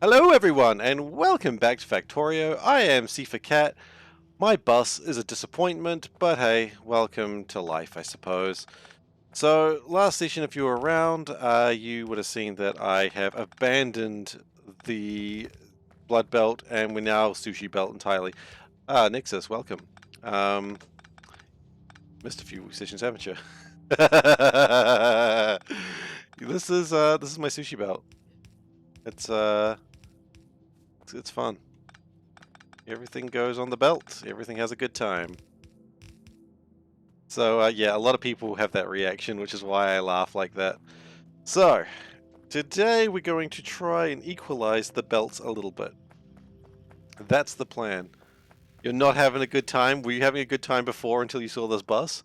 Hello everyone and welcome back to Factorio. I am SeiferKatt. My bus is a disappointment, but hey, welcome to life I suppose. So last session if you were around, you would have seen that I have abandoned the Bloodbelt and we're now Sushi Belt entirely. Nixus, welcome. Missed a few sessions, haven't you? This is my Sushi Belt. It's fun. Everything goes on the belt. Everything has a good time. So yeah, a lot of people have that reaction, which is why I laugh like that. So today we're going to try and equalize the belts a little bit. That's the plan. You're not having a good time. Were you having a good time before until you saw this bus?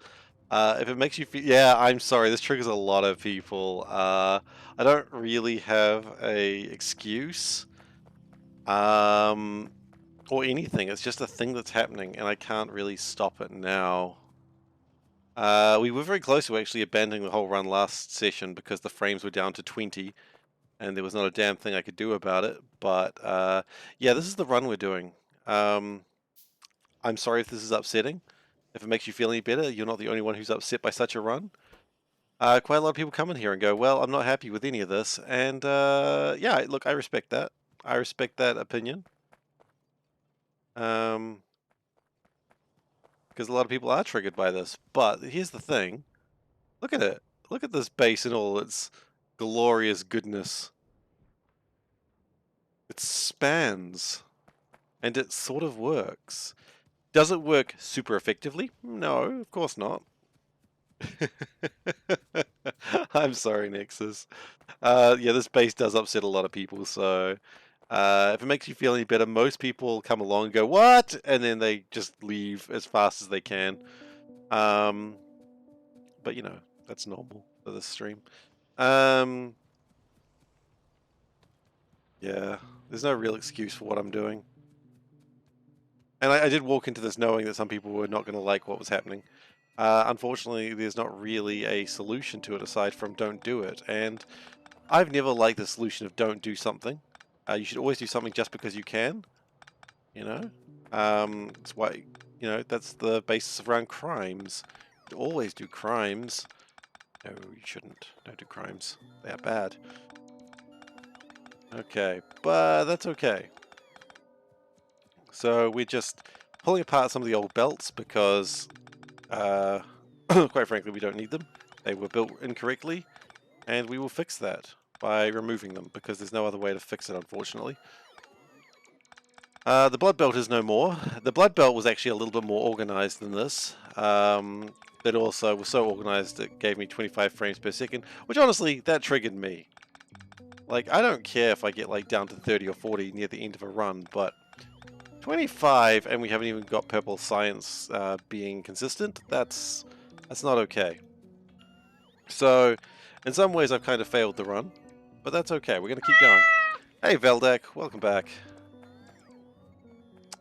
If it makes you feel, yeah, I'm sorry. This triggers a lot of people. I don't really have a excuse, or anything. It's just a thing that's happening, and I can't really stop it now. We were very close to actually abandoning the whole run last session because the frames were down to 20 and there was not a damn thing I could do about it. But yeah, this is the run we're doing. I'm sorry if this is upsetting. If it makes you feel any better, you're not the only one who's upset by such a run. Quite a lot of people come in here and go, well, I'm not happy with any of this. And yeah, look, I respect that. I respect that opinion. Because a lot of people are triggered by this. But here's the thing. Look at it. Look at this base in all its glorious goodness. It spans. And it sort of works. Does it work super effectively? No, of course not. I'm sorry, Nexus. Yeah, this base does upset a lot of people, so if it makes you feel any better, most people come along and go, what? And then they just leave as fast as they can. But you know, that's normal for this stream. Yeah, there's no real excuse for what I'm doing. And I did walk into this knowing that some people were not going to like what was happening. Unfortunately, there's not really a solution to it aside from don't do it. And I've never liked the solution of don't do something. You should always do something just because you can. You know? That's why, you know, that's the basis around crimes. You always do crimes. No, you shouldn't. Don't do crimes. They are bad. Okay, but that's okay. So we're just pulling apart some of the old belts because, quite frankly, we don't need them. They were built incorrectly, and we will fix that by removing them because there's no other way to fix it, unfortunately. The blood belt is no more. The blood belt was actually a little bit more organized than this. It also was so organized it gave me 25 frames per second, which honestly, that triggered me. Like, I don't care if I get like down to 30 or 40 near the end of a run, but 25 and we haven't even got purple science being consistent, that's not okay. So, in some ways I've kind of failed the run, but that's okay, we're going to keep going. Hey Veldek, welcome back.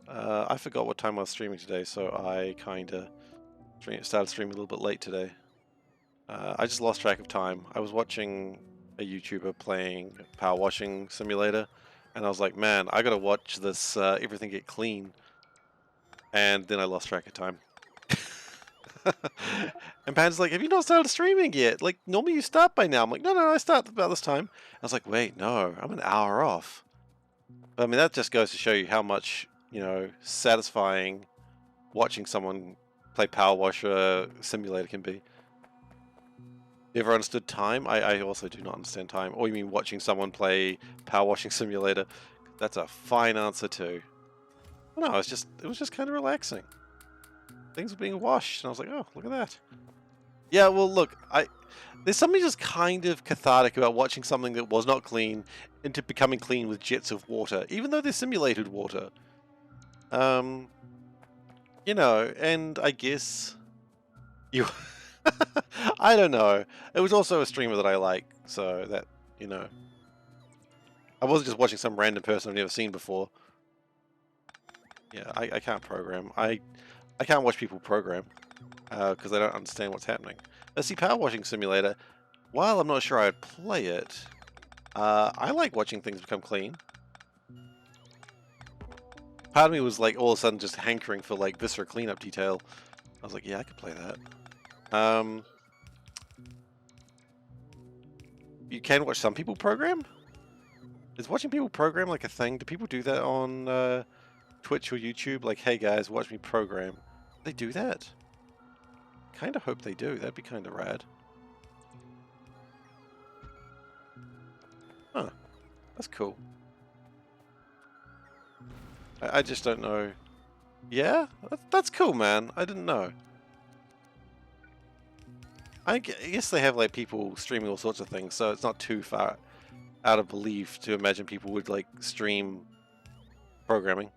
I forgot what time I was streaming today, so I kind of started streaming a little bit late today. I just lost track of time. I was watching a YouTuber playing Power Washing Simulator, and I was like, man, I gotta watch this everything get clean. And then I lost track of time. And Pan's like, have you not started streaming yet? Like, normally you start by now. I'm like, no, I start about this time. I was like, wait, no, I'm an hour off. But I mean, that just goes to show you how much, you know, satisfying watching someone play Power Washer Simulator can be. Never understood time? I also do not understand time. Or you mean watching someone play Power Washing Simulator? That's a fine answer too. No, it was just kind of relaxing. Things were being washed, and I was like, oh, look at that. Yeah, well, look, there's something just kind of cathartic about watching something that was not clean into becoming clean with jets of water, even though they're simulated water. You know, and I guess you. I don't know. It was also a streamer that I like, so that, you know. I wasn't just watching some random person I've never seen before. Yeah, I can't program. I can't watch people program because I don't understand what's happening. Let's see, Power Washing Simulator, while I'm not sure I'd play it, I like watching things become clean. part of me was like all of a sudden just hankering for like viscera cleanup detail. I was like, yeah, I could play that. You can watch some people program? Is watching people program like a thing? Do people do that on Twitch or YouTube? Like, hey guys, watch me program. They do that? Kinda hope they do. That'd be kinda rad. Huh. That's cool. I just don't know. Yeah? That's cool, man. I didn't know. I guess they have like people streaming all sorts of things, so it's not too far out of belief to imagine people would like stream programming.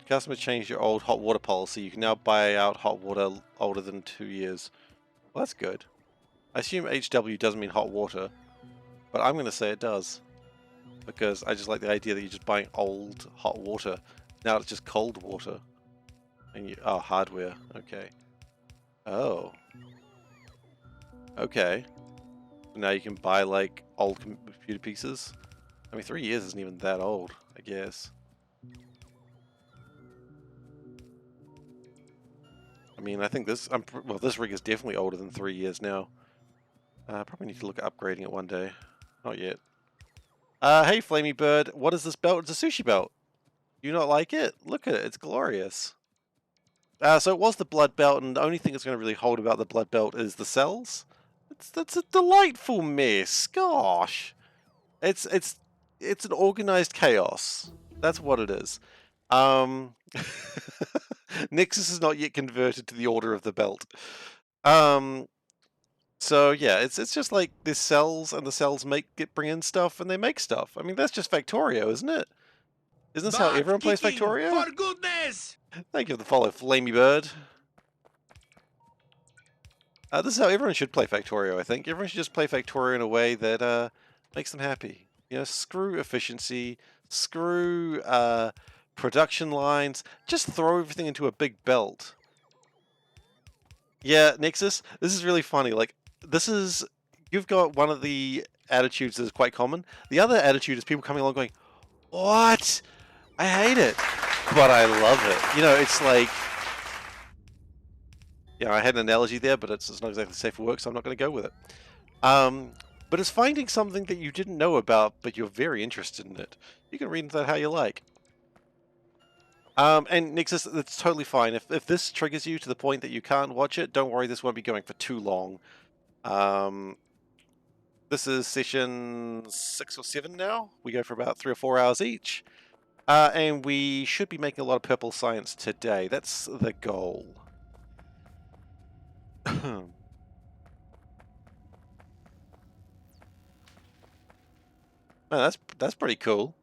Customer changed your old hot water policy. You can now buy out hot water older than 2 years. Well, that's good. I assume HW doesn't mean hot water, but I'm going to say it does. Because I just like the idea that you're just buying old hot water. Now it's just cold water. And you, oh, hardware. Okay. Oh. Okay. Now you can buy like old computer pieces. I mean, 3 years isn't even that old, I guess. I mean, I think this, well, this rig is definitely older than 3 years now. Probably need to look at upgrading it one day. Not yet. Hey, Flamey Bird, what is this belt? It's a sushi belt. Do you not like it? Look at it, it's glorious. So it was the Bloodbelt, and the only thing that's going to really hold about the Bloodbelt is the cells. That's a delightful mess. Gosh, it's an organized chaos. That's what it is. Nexus is not yet converted to the Order of the Belt. So yeah, it's just like there's cells, and the cells bring in stuff, and they make stuff. I mean, that's just Factorio, isn't it? Isn't this how everyone plays Factorio? For goodness! Thank you for the follow, Flamey Bird. This is how everyone should play Factorio, I think. Everyone should just play Factorio in a way that makes them happy. You know, screw efficiency, screw production lines, just throw everything into a big belt. Yeah, Nexus, this is really funny. Like, you've got one of the attitudes that is quite common. The other attitude is people coming along going, what? I hate it, but I love it. You know, it's like, yeah, I had an analogy there, but it's not exactly safe for work, so I'm not going to go with it. But it's finding something that you didn't know about, but you're very interested in it. You can read into that how you like. And Nexus, that's totally fine. If this triggers you to the point that you can't watch it, don't worry, this won't be going for too long. This is session 6 or 7 now. We go for about 3 or 4 hours each. And we should be making a lot of purple science today. That's the goal. Oh, that's pretty cool.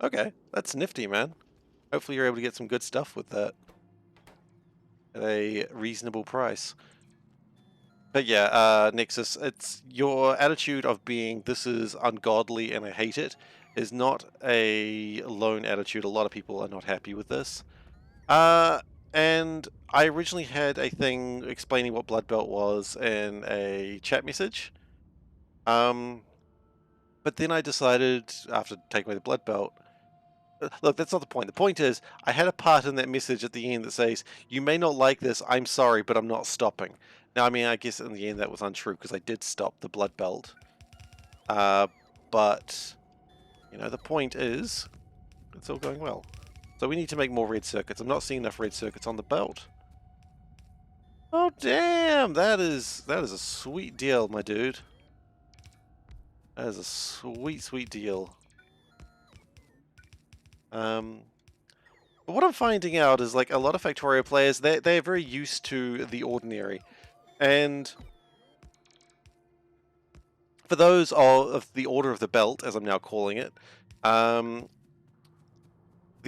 Okay, that's nifty, man. Hopefully you're able to get some good stuff with that at a reasonable price. But yeah, Nexus, it's your attitude of being this is ungodly and I hate it is not a lone attitude. A lot of people are not happy with this. And I originally had a thing explaining what Bloodbelt was in a chat message. But then I decided, after taking away the Bloodbelt, look, that's not the point. The point is, I had a part in that message at the end that says, you may not like this, I'm sorry, but I'm not stopping. Now, I mean, I guess in the end that was untrue, because I did stop the Bloodbelt. But, you know, the point is, it's all going well. So we need to make more red circuits. I'm not seeing enough red circuits on the belt. Oh, damn! That is a sweet deal, my dude. That is a sweet, sweet deal. But what I'm finding out is like a lot of Factorio players, they're very used to the ordinary. And for those of the Order of the Belt, as I'm now calling it, the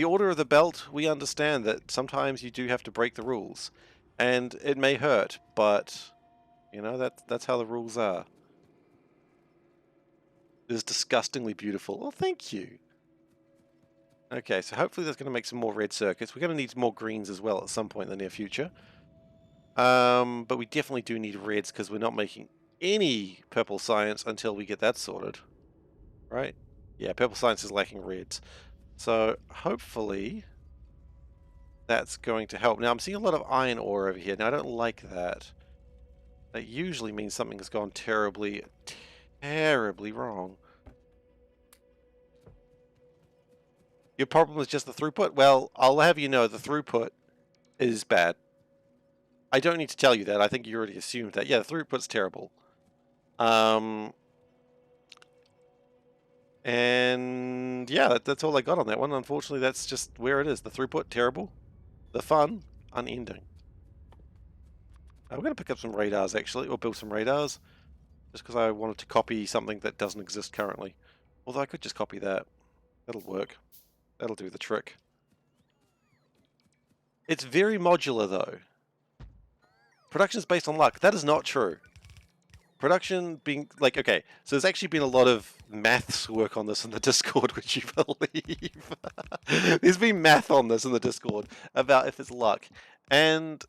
Order of the Belt, we understand that sometimes you do have to break the rules. And it may hurt, but, you know, that's how the rules are. It is disgustingly beautiful. Oh, thank you. Okay, so hopefully that's going to make some more red circuits. We're going to need more greens as well at some point in the near future. But we definitely do need reds because we're not making... any purple science until we get that sorted, right? Yeah, purple science is lacking reds. So hopefully that's going to help. Now I'm seeing a lot of iron ore over here. Now I don't like that. That usually means something has gone terribly, terribly wrong. Your problem is just the throughput? Well, I'll have you know the throughput is bad. I don't need to tell you that. I think you already assumed that. Yeah, the throughput's terrible. And yeah, that's all I got on that one. Unfortunately, that's just where it is. The throughput, terrible. The fun, unending. I'm going to pick up some radars, actually, or build some radars, just because I wanted to copy something that doesn't exist currently. Although I could just copy that. That'll work. That'll do the trick. It's very modular, though. Production is based on luck. That is not true. Production being, like, okay, so there's actually been a lot of maths work on this in the Discord, would you believe? There's been math on this in the Discord about if it's luck. And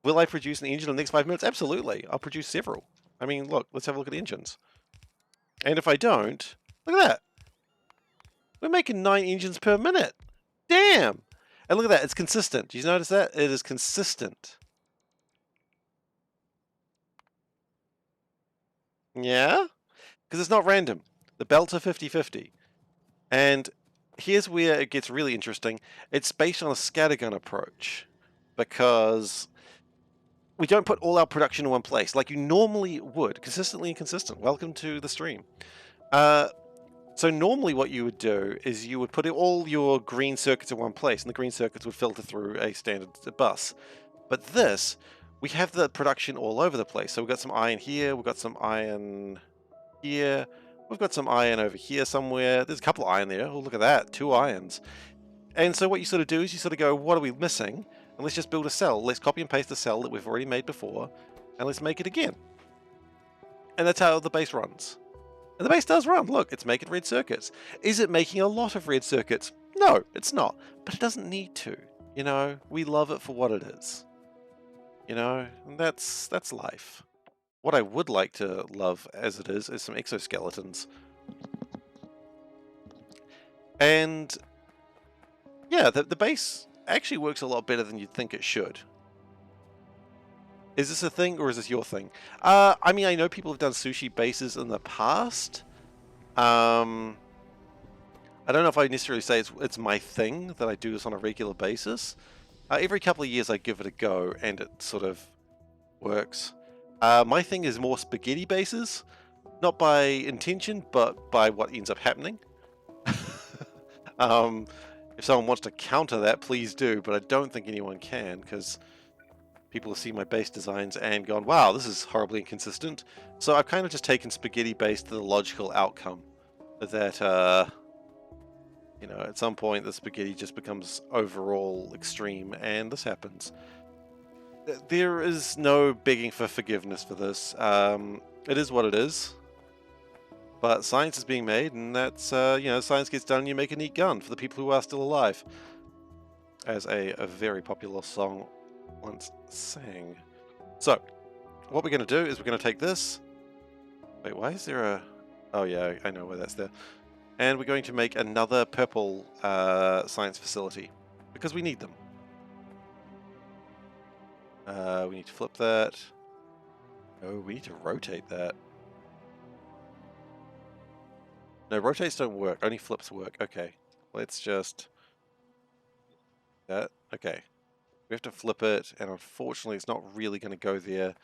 will I produce an engine in the next 5 minutes? Absolutely. I'll produce several. I mean, look, let's have a look at the engines. And if I don't, look at that. We're making 9 engines per minute. Damn! And look at that, it's consistent. Do you notice that? It is consistent. Yeah? Because it's not random. The belts are 50-50. And here's where it gets really interesting. It's based on a scattergun approach. Because we don't put all our production in one place like you normally would. Consistently and consistent. Welcome to the stream. So normally what you would do is you would put all your green circuits in one place, and the green circuits would filter through a standard bus. But this, we have the production all over the place. So we've got some iron here, we've got some iron here, we've got some iron over here somewhere. There's a couple of iron there. Oh, look at that, 2 irons. And so what you sort of do is you sort of go, what are we missing? And let's just build a cell. Let's copy and paste the cell that we've already made before, and let's make it again. And that's how the base runs. And the base does run. Look, it's making red circuits. Is it making a lot of red circuits? No, it's not. But it doesn't need to. You know, we love it for what it is. You know, and that's life. What I would like to love as it is some exoskeletons. And yeah, the base actually works a lot better than you'd think it should. Is this a thing, or is this your thing? I mean, I know people have done sushi bases in the past. I don't know if I necessarily say it's my thing that I do this on a regular basis. Every couple of years I give it a go, and it sort of works. My thing is more spaghetti bases, not by intention, but by what ends up happening. If someone wants to counter that, please do, but I don't think anyone can, because people have seen my base designs and gone, wow, this is horribly inconsistent. So I've kind of just taken spaghetti base to the logical outcome that, you know, at some point the spaghetti just becomes overall extreme, and this happens. There is no begging for forgiveness for this. It is what it is. But science is being made, and that's, you know, science gets done and you make a neat gun for the people who are still alive. As a very popular song once sang. So, what we're going to do is we're going to take this. Wait, why is there a... Oh yeah, I know where that's there. And we're going to make another purple science facility, because we need them. We need to flip that. Oh, we need to rotate that. No, rotates don't work. Only flips work. Okay. Let's just... That. Okay. We have to flip it, and unfortunately it's not really going to go there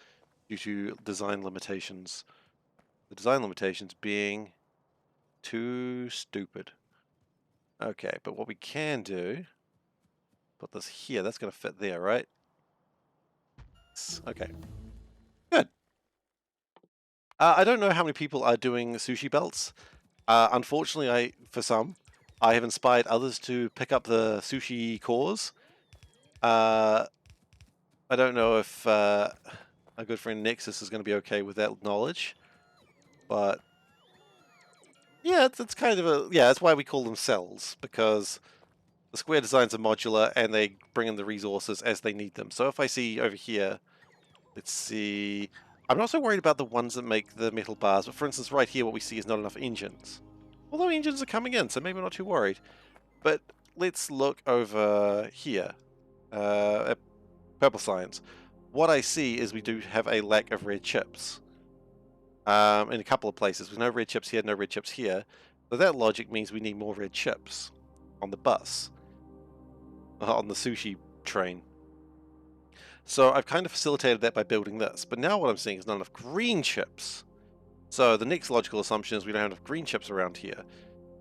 due to design limitations. The design limitations being too stupid. Okay, but what we can do... Put this here. That's going to fit there, right? Okay. Good. I don't know how many people are doing sushi belts. Unfortunately, for some, I have inspired others to pick up the sushi cores. I don't know if our good friend Nexus is going to be okay with that knowledge, but yeah, it's kind of a... Yeah, that's why we call them cells, because the square designs are modular and they bring in the resources as they need them. So if I see over here, let's see... I'm not so worried about the ones that make the metal bars, but for instance, right here, what we see is not enough engines. Although engines are coming in, so maybe we're not too worried. But let's look over here at Purple Science. What I see is we do have a lack of red chips. In a couple of places. There's no red chips here, no red chips here. So that logic means we need more red chips on the bus. On the sushi train. So I've kind of facilitated that by building this. But now what I'm seeing is not enough green chips. So the next logical assumption is we don't have enough green chips around here.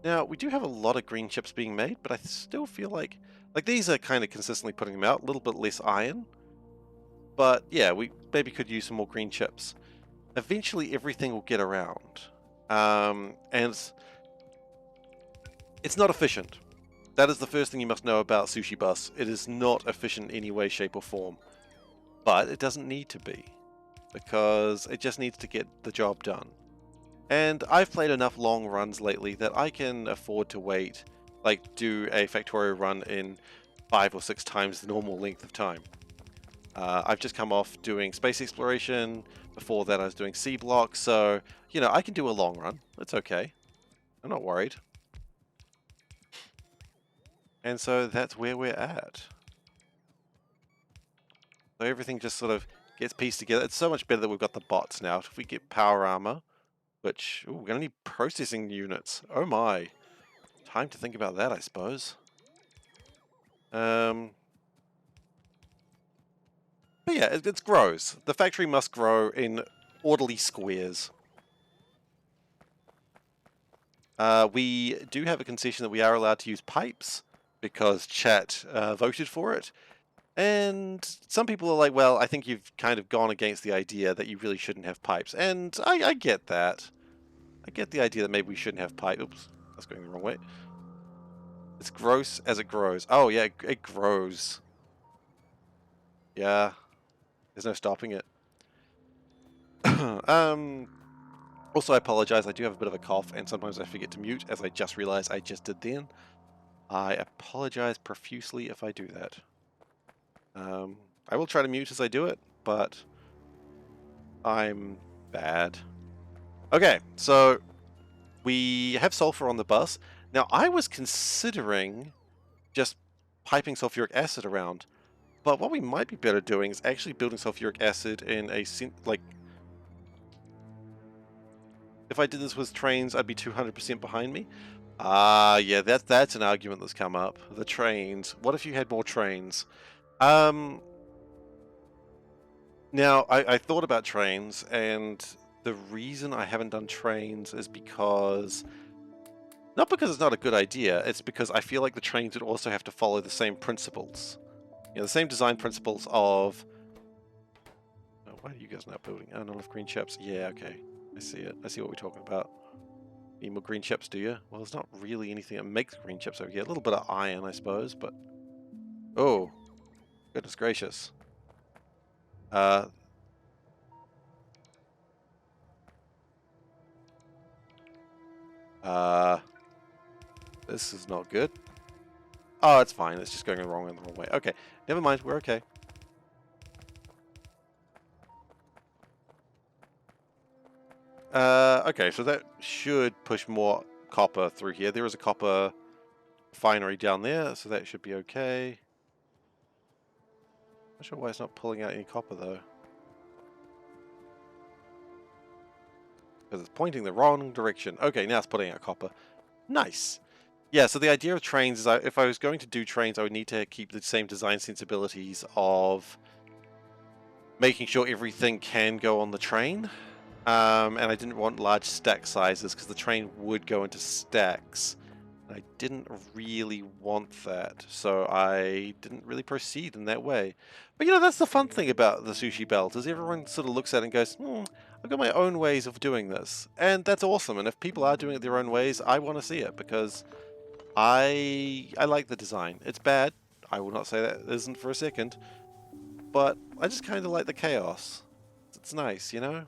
Now, we do have a lot of green chips being made, but I still feel like these are kind of consistently putting them out, a little bit less iron. But yeah, we maybe could use some more green chips. Eventually everything will get around. And it's not efficient. That is the first thing you must know about Sushi Bus. It is not efficient in any way, shape, or form. But it doesn't need to be, because it just needs to get the job done. And I've played enough long runs lately that I can afford to wait, like do a Factorio run in 5 or 6 times the normal length of time. I've just come off doing space exploration. Before that I was doing C block, so, you know, I can do a long run. It's okay. I'm not worried. And so that's where we're at. So everything just sort of gets pieced together. It's so much better that we've got the bots now. If we get power armor, which, ooh, we're going to need processing units. Oh my. Time to think about that, I suppose. But yeah, it grows. The factory must grow in orderly squares. We do have a concession that we are allowed to use pipes because chat voted for it. And some people are like, well, I think you've kind of gone against the idea that you really shouldn't have pipes. And I get that. I get the idea that maybe we shouldn't have pipes. Oops, that's going the wrong way. It's gross as it grows. Oh, yeah, it grows. Yeah, there's no stopping it. Also, I apologize. I do have a bit of a cough, and sometimes I forget to mute, as I just realized I just did then. I apologize profusely if I do that. I will try to mute as I do it, but I'm bad. Okay, so we have sulfur on the bus. Now, I was considering just piping sulfuric acid around, but what we might be better doing is actually building sulfuric acid in a, like, if I did this with trains, I'd be 200% behind me. Yeah, that's an argument that's come up. The trains. What if you had more trains? Now, I thought about trains, and the reason I haven't done trains is because... Not because it's not a good idea, it's because I feel like the trains would also have to follow the same principles. You know, the same design principles of... Oh, why are you guys not building? Oh, not enough green chips. Yeah, okay. I see it. I see what we're talking about. Need more green chips, do you? Well, there's not really anything that makes green chips over here. A little bit of iron, I suppose, but... Oh, goodness gracious. This is not good. Oh, it's fine. It's just going the wrong way. Okay, never mind. We're okay. Okay, so that should push more copper through here. There is a copper refinery down there, so that should be okay. Not sure why it's not pulling out any copper, though. Because it's pointing the wrong direction. Okay, now it's putting out copper. Nice. Yeah, so the idea of trains is if I was going to do trains, I would need to keep the same design sensibilities of making sure everything can go on the train. And I didn't want large stack sizes because the train would go into stacks. I didn't really want that, so I didn't really proceed in that way. But you know, that's the fun thing about the sushi belt, is everyone sort of looks at it and goes, I've got my own ways of doing this. And that's awesome, and if people are doing it their own ways, I want to see it, because I like the design. It's bad, I will not say that isn't for a second, but I just kind of like the chaos. It's nice, you know?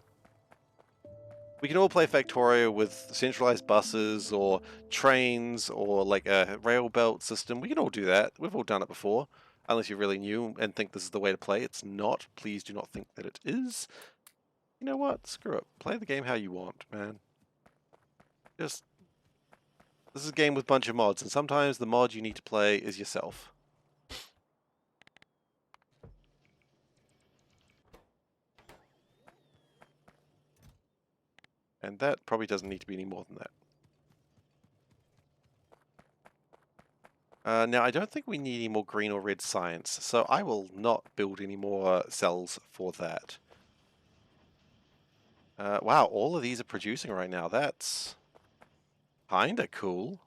We can all play Factorio with centralized buses or trains or like a rail belt system. We can all do that. We've all done it before. Unless you're really new and think this is the way to play. It's not. Please do not think that it is. you know what? Screw it. Play the game how you want, man. Just... This is a game with a bunch of mods, and sometimes the mod you need to play is yourself. And that probably doesn't need to be any more than that. Now, I don't think we need any more green or red science, so I will not build any more cells for that. Wow, all of these are producing right now. That's kinda cool.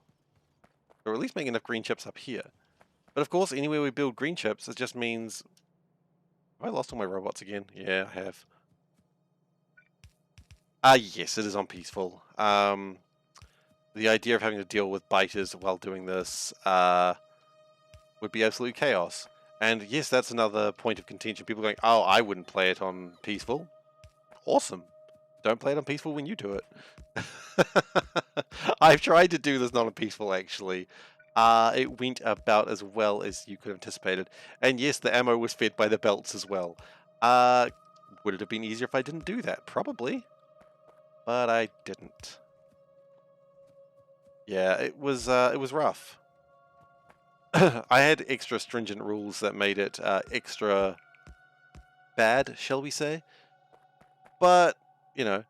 Or at least make enough green chips up here. But of course, anywhere we build green chips, it just means... Have I lost all my robots again? Yeah, I have. Yes, it is on peaceful. The idea of having to deal with biters while doing this would be absolute chaos. And yes, that's another point of contention. People going, oh, I wouldn't play it on peaceful. Awesome. Don't play it on peaceful when you do it. I've tried to do this not on peaceful, actually. It went about as well as you could have anticipated. And yes, the ammo was fed by the belts as well. Would it have been easier if I didn't do that? Probably. But I didn't. Yeah, it was rough. I had extra stringent rules that made it extra bad, shall we say. But, you know.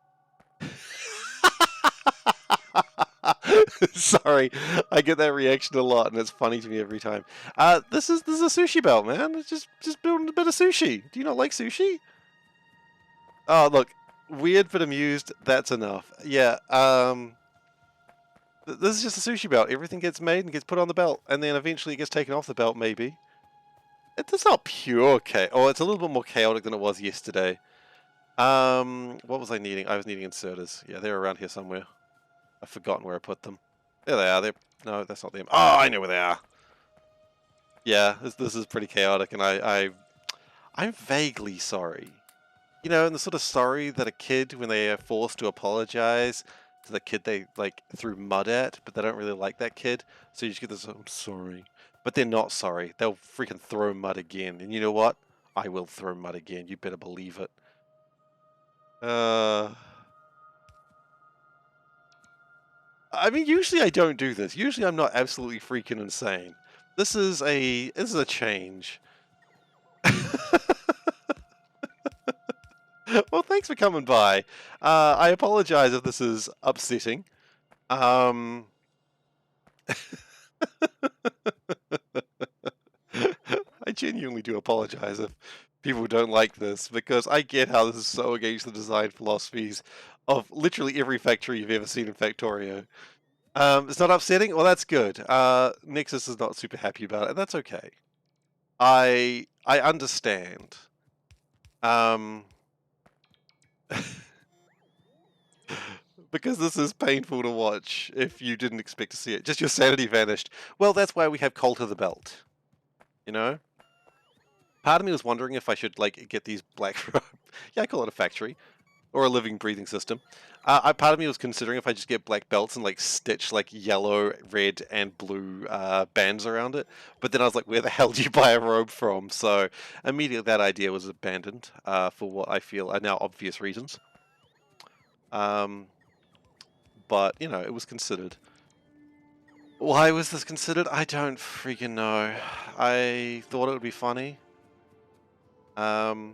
Sorry, I get that reaction a lot, and it's funny to me every time. This is a sushi belt, man. It's just building a bit of sushi. Do you not like sushi? Oh, look, weird but amused. That's enough. Yeah. This is just a sushi belt. Everything gets made and gets put on the belt, and then eventually it gets taken off the belt. Maybe. It's not pure chaos. Oh, it's a little bit more chaotic than it was yesterday. What was I needing? I was needing inserters. Yeah, they're around here somewhere. I've forgotten where I put them. There they are. No, that's not them. Oh, I know where they are. Yeah, this is pretty chaotic, and I'm vaguely sorry. You know, and the sort of sorry that a kid, when they are forced to apologize to the kid they like threw mud at, but they don't really like that kid, so you just get this, I'm sorry. But they're not sorry. They'll freaking throw mud again. And you know what? I will throw mud again. You better believe it. I mean, usually I don't do this. Usually I'm not absolutely freaking insane. This is a change. Well, thanks for coming by. I apologize if this is upsetting. I genuinely do apologize if people don't like this, because I get how this is so against the design philosophies of literally every factory you've ever seen in Factorio. It's not upsetting? Well, that's good. Nexus is not super happy about it, and that's okay. I understand. Because this is painful to watch if you didn't expect to see it. Just your sanity vanished. Well, that's why we have Cult of the Belt. You know? Part of me was wondering if I should, like, get these black... yeah, I call it a factory. Or a living, breathing system. Part of me was considering if I just get black belts and, like, stitch, like, yellow, red, and blue bands around it. But then I was like, where the hell do you buy a robe from? So, immediately that idea was abandoned for what I feel are now obvious reasons. But, you know, it was considered. Why was this considered? I don't freaking know. I thought it would be funny. I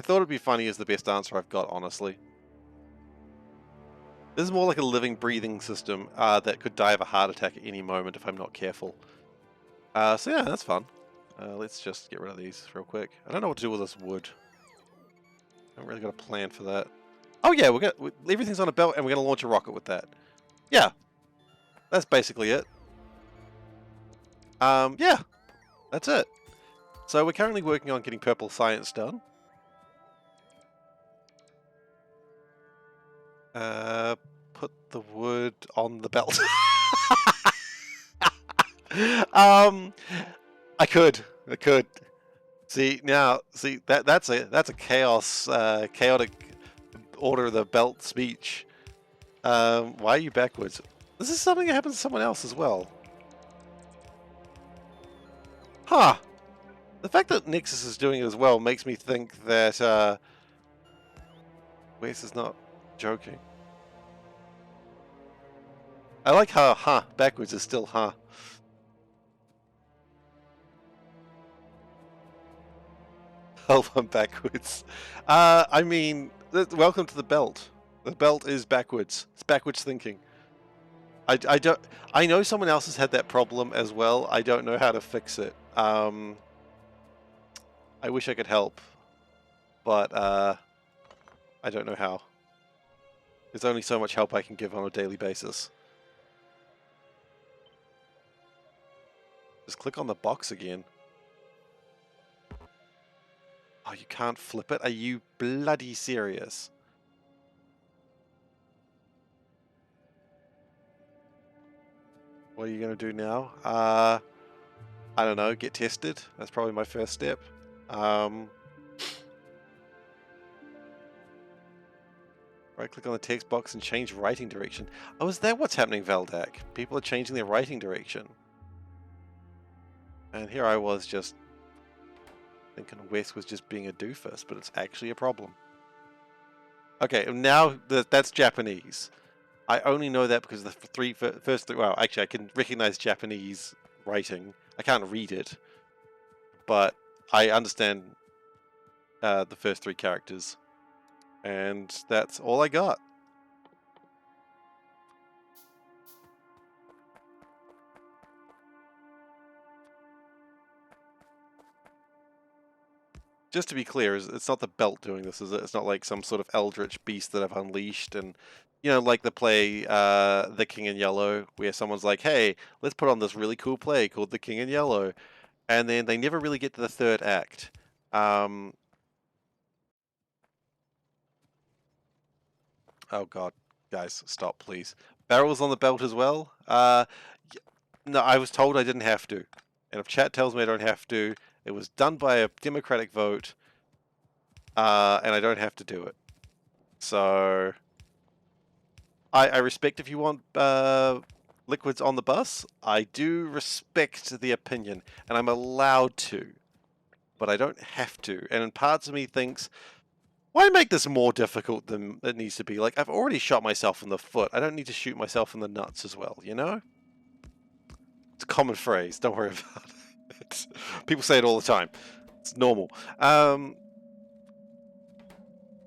thought it'd be funny is the best answer I've got, honestly. This is more like a living, breathing system that could die of a heart attack at any moment if I'm not careful. So yeah, that's fun. Let's just get rid of these real quick. I don't know what to do with this wood. I haven't really got a plan for that. Oh yeah, everything's on a belt and we're going to launch a rocket with that. Yeah, that's basically it. Yeah, that's it. So we're currently working on getting purple science done. Put the wood on the belt. I could. See that's a chaotic order of the belt speech. Why are you backwards? This is something that happens to someone else as well. Huh. The fact that Nexus is doing it as well makes me think that Wes is not joking. I like how backwards is still Hold on, backwards. I mean, welcome to the belt. The belt is backwards. It's backwards thinking. I don't. I know someone else has had that problem as well. I don't know how to fix it. I wish I could help, but I don't know how. There's only so much help I can give on a daily basis. Just click on the box again. Oh, you can't flip it? Are you bloody serious? What are you going to do now? I don't know, get tested. That's probably my first step. Right click on the text box and change writing direction. Oh, is that what's happening, Valdak? People are changing their writing direction. And here I was just thinking Wes was just being a doofus, but it's actually a problem. Okay, now that's Japanese. I only know that because the first three, well, actually I can recognize Japanese writing. I can't read it, but I understand the first three characters. And that's all I got. Just to be clear, it's not the belt doing this, is it? It's not like some sort of eldritch beast that I've unleashed and, you know, like the play The King in Yellow, where someone's like, hey, let's put on this really cool play called The King in Yellow. And then they never really get to the third act. Oh god, guys, stop, please. Barrels on the belt as well? No, I was told I didn't have to. And if chat tells me I don't have to, it was done by a democratic vote, and I don't have to do it. So I respect if you want liquids on the bus. I do respect the opinion, and I'm allowed to, but I don't have to. And parts of me thinks, why make this more difficult than it needs to be? Like, I've already shot myself in the foot. I don't need to shoot myself in the nuts as well, you know? It's a common phrase. Don't worry about it. People say it all the time. It's normal.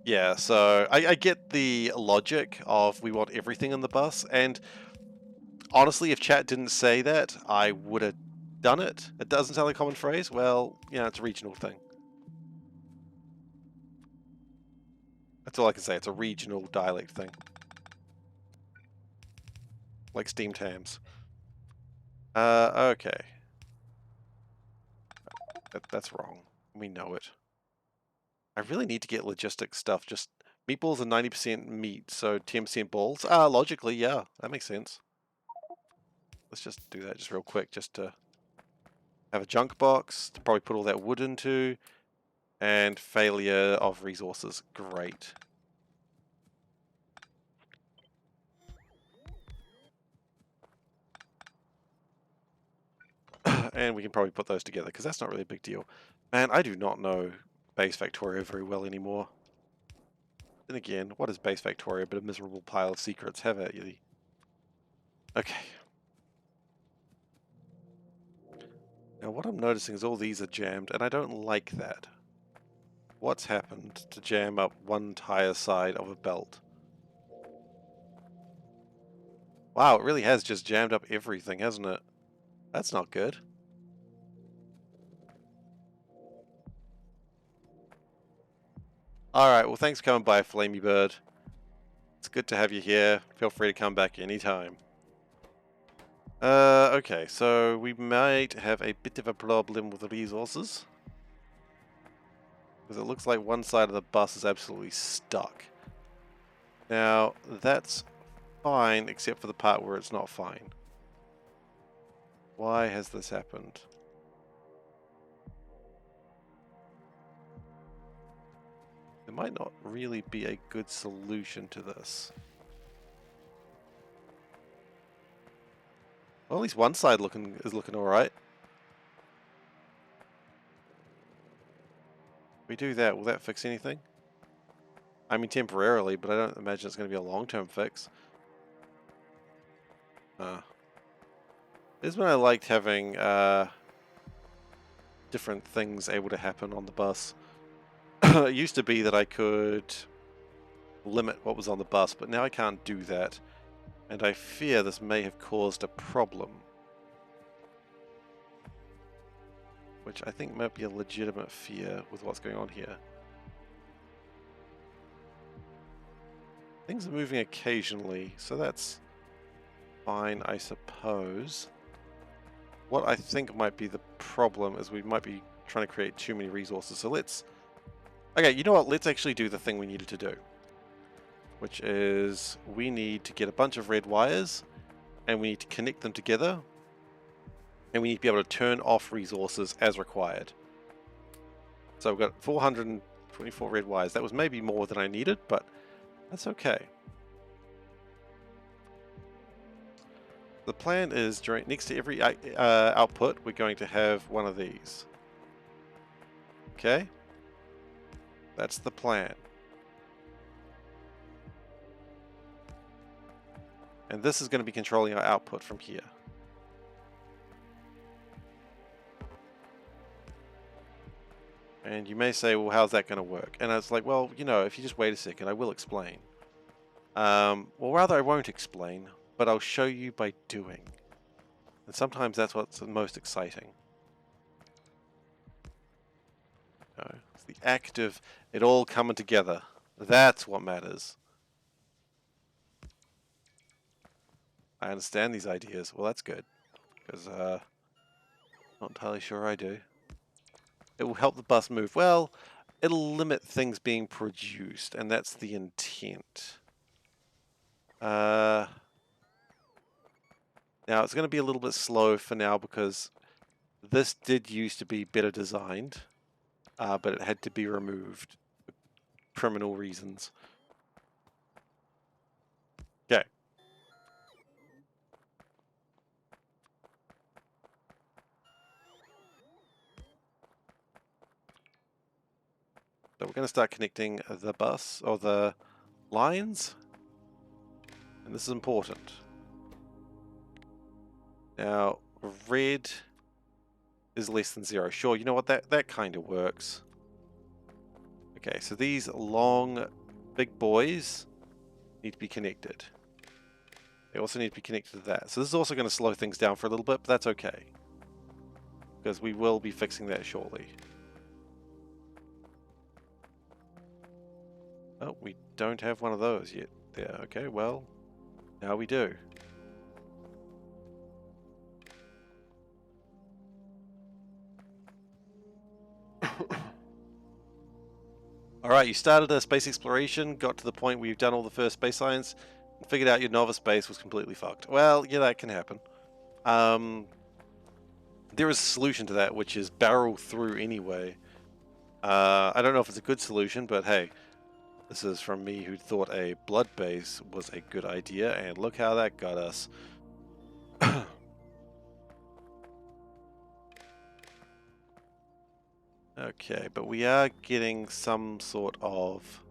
Yeah, so I get the logic of we want everything in the bus, and honestly, if chat didn't say that, I would have done it. It doesn't sound like a common phrase. Well, yeah, it's a regional thing. That's all I can say. It's a regional dialect thing. Like steamed hams. Okay. That's wrong. We know it. I really need to get logistic stuff. Just meatballs are 90% meat, so 10% balls. Logically, yeah, that makes sense. Let's just do that just real quick, just to have a junk box to probably put all that wood into, and failure of resources. Great. And we can probably put those together, because that's not really a big deal. Man, I do not know base Factorio very well anymore. Then again, what is base Factorio but a miserable pile of secrets? Have at you. Okay. Now what I'm noticing is all these are jammed, and I don't like that. What's happened to jam up one entire side of a belt? Wow, it really has just jammed up everything, hasn't it? That's not good. Alright, well thanks for coming by, Flamey Bird. It's good to have you here. Feel free to come back anytime. Okay, so we might have a bit of a problem with the resources. Because it looks like one side of the bus is absolutely stuck. Now, that's fine, except for the part where it's not fine. Why has this happened? There might not really be a good solution to this. Well, at least one side is looking alright. we do that, will that fix anything? I mean, temporarily, but I don't imagine it's going to be a long-term fix. This is when I liked having different things able to happen on the bus. It used to be that I could limit what was on the bus, but now I can't do that. And I fear this may have caused a problem. Which I think might be a legitimate fear with what's going on here. Things are moving occasionally, so that's fine, I suppose. What I think might be the problem is we might be trying to create too many resources. So let's... Okay, you know what? Let's actually do the thing we needed to do. Which is we need to get a bunch of red wires and we need to connect them together. And we need to be able to turn off resources as required. So we've got 424 red wires. That was maybe more than I needed, but that's okay. The plan is next to every output, we're going to have one of these. Okay? That's the plan. And this is going to be controlling our output from here. And you may say, well, how's that going to work? And it's like, well, you know, if you just wait a second, I will explain. Well, rather I won't explain, but I'll show you by doing. And sometimes that's what's the most exciting. You know, it's the act of it all coming together. That's what matters. I understand these ideas. Well, that's good. Because, not entirely sure I do. It will help the bus move. Well, it'll limit things being produced, and that's the intent. Now, it's going to be a little bit slow for now because this did used to be better designed, but it had to be removed for criminal reasons. Okay. So we're going to start connecting the bus, or the lines, and this is important. Now, red is less than 0. Sure, you know what, that kind of works. Okay, so these long, big boys need to be connected. They also need to be connected to that. So this is also going to slow things down for a little bit, but that's okay. Because we will be fixing that shortly. Oh, we don't have one of those yet. There, okay, well, now we do. Alright, you started a space exploration, got to the point where you've done all the first space science, and figured out your novice base was completely fucked. Well, yeah, that can happen. There is a solution to that, which is barrel through anyway. I don't know if it's a good solution, but hey, this is from me who thought a blood base was a good idea, and look how that got us. Okay, but we are getting some sort of...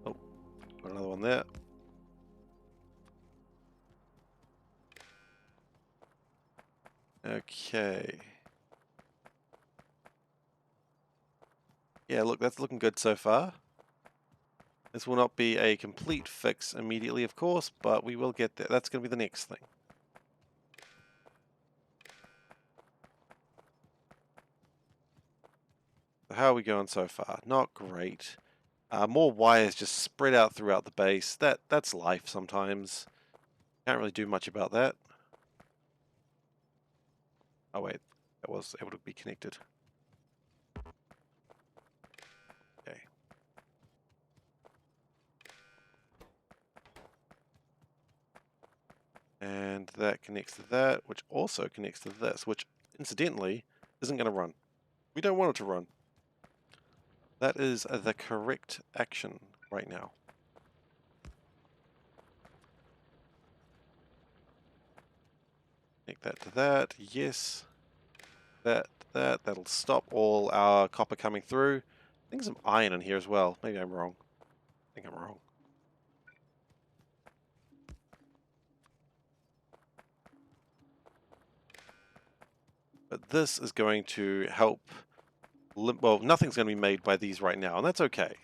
Oh, got another one there. Okay. Yeah, look, that's looking good so far. This will not be a complete fix immediately, of course, but we will get there. That's going to be the next thing. How are we going so far? Not great. More wires just spread out throughout the base. That's life sometimes. Can't really do much about that. Oh wait, that was able to be connected. Okay. And that connects to that, which also connects to this, which incidentally isn't going to run. We don't want it to run. That is the correct action right now. Connect that to that, yes. That'll stop all our copper coming through. I think some iron in here as well. Maybe I'm wrong. I think I'm wrong. But this is going to help. Well, nothing's going to be made by these right now, and that's okay.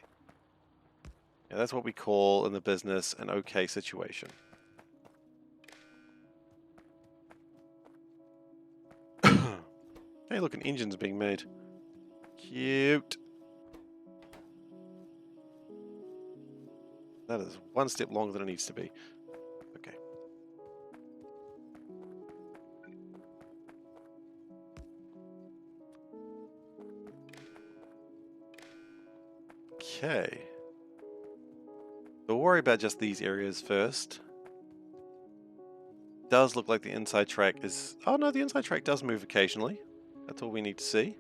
Yeah, that's what we call in the business an okay situation. Hey, look, an engine's being made. Cute. That is one step longer than it needs to be. Okay. Okay. We'll worry about just these areas first. Does look like the inside track is... Oh no, the inside track does move occasionally. That's all we need to see.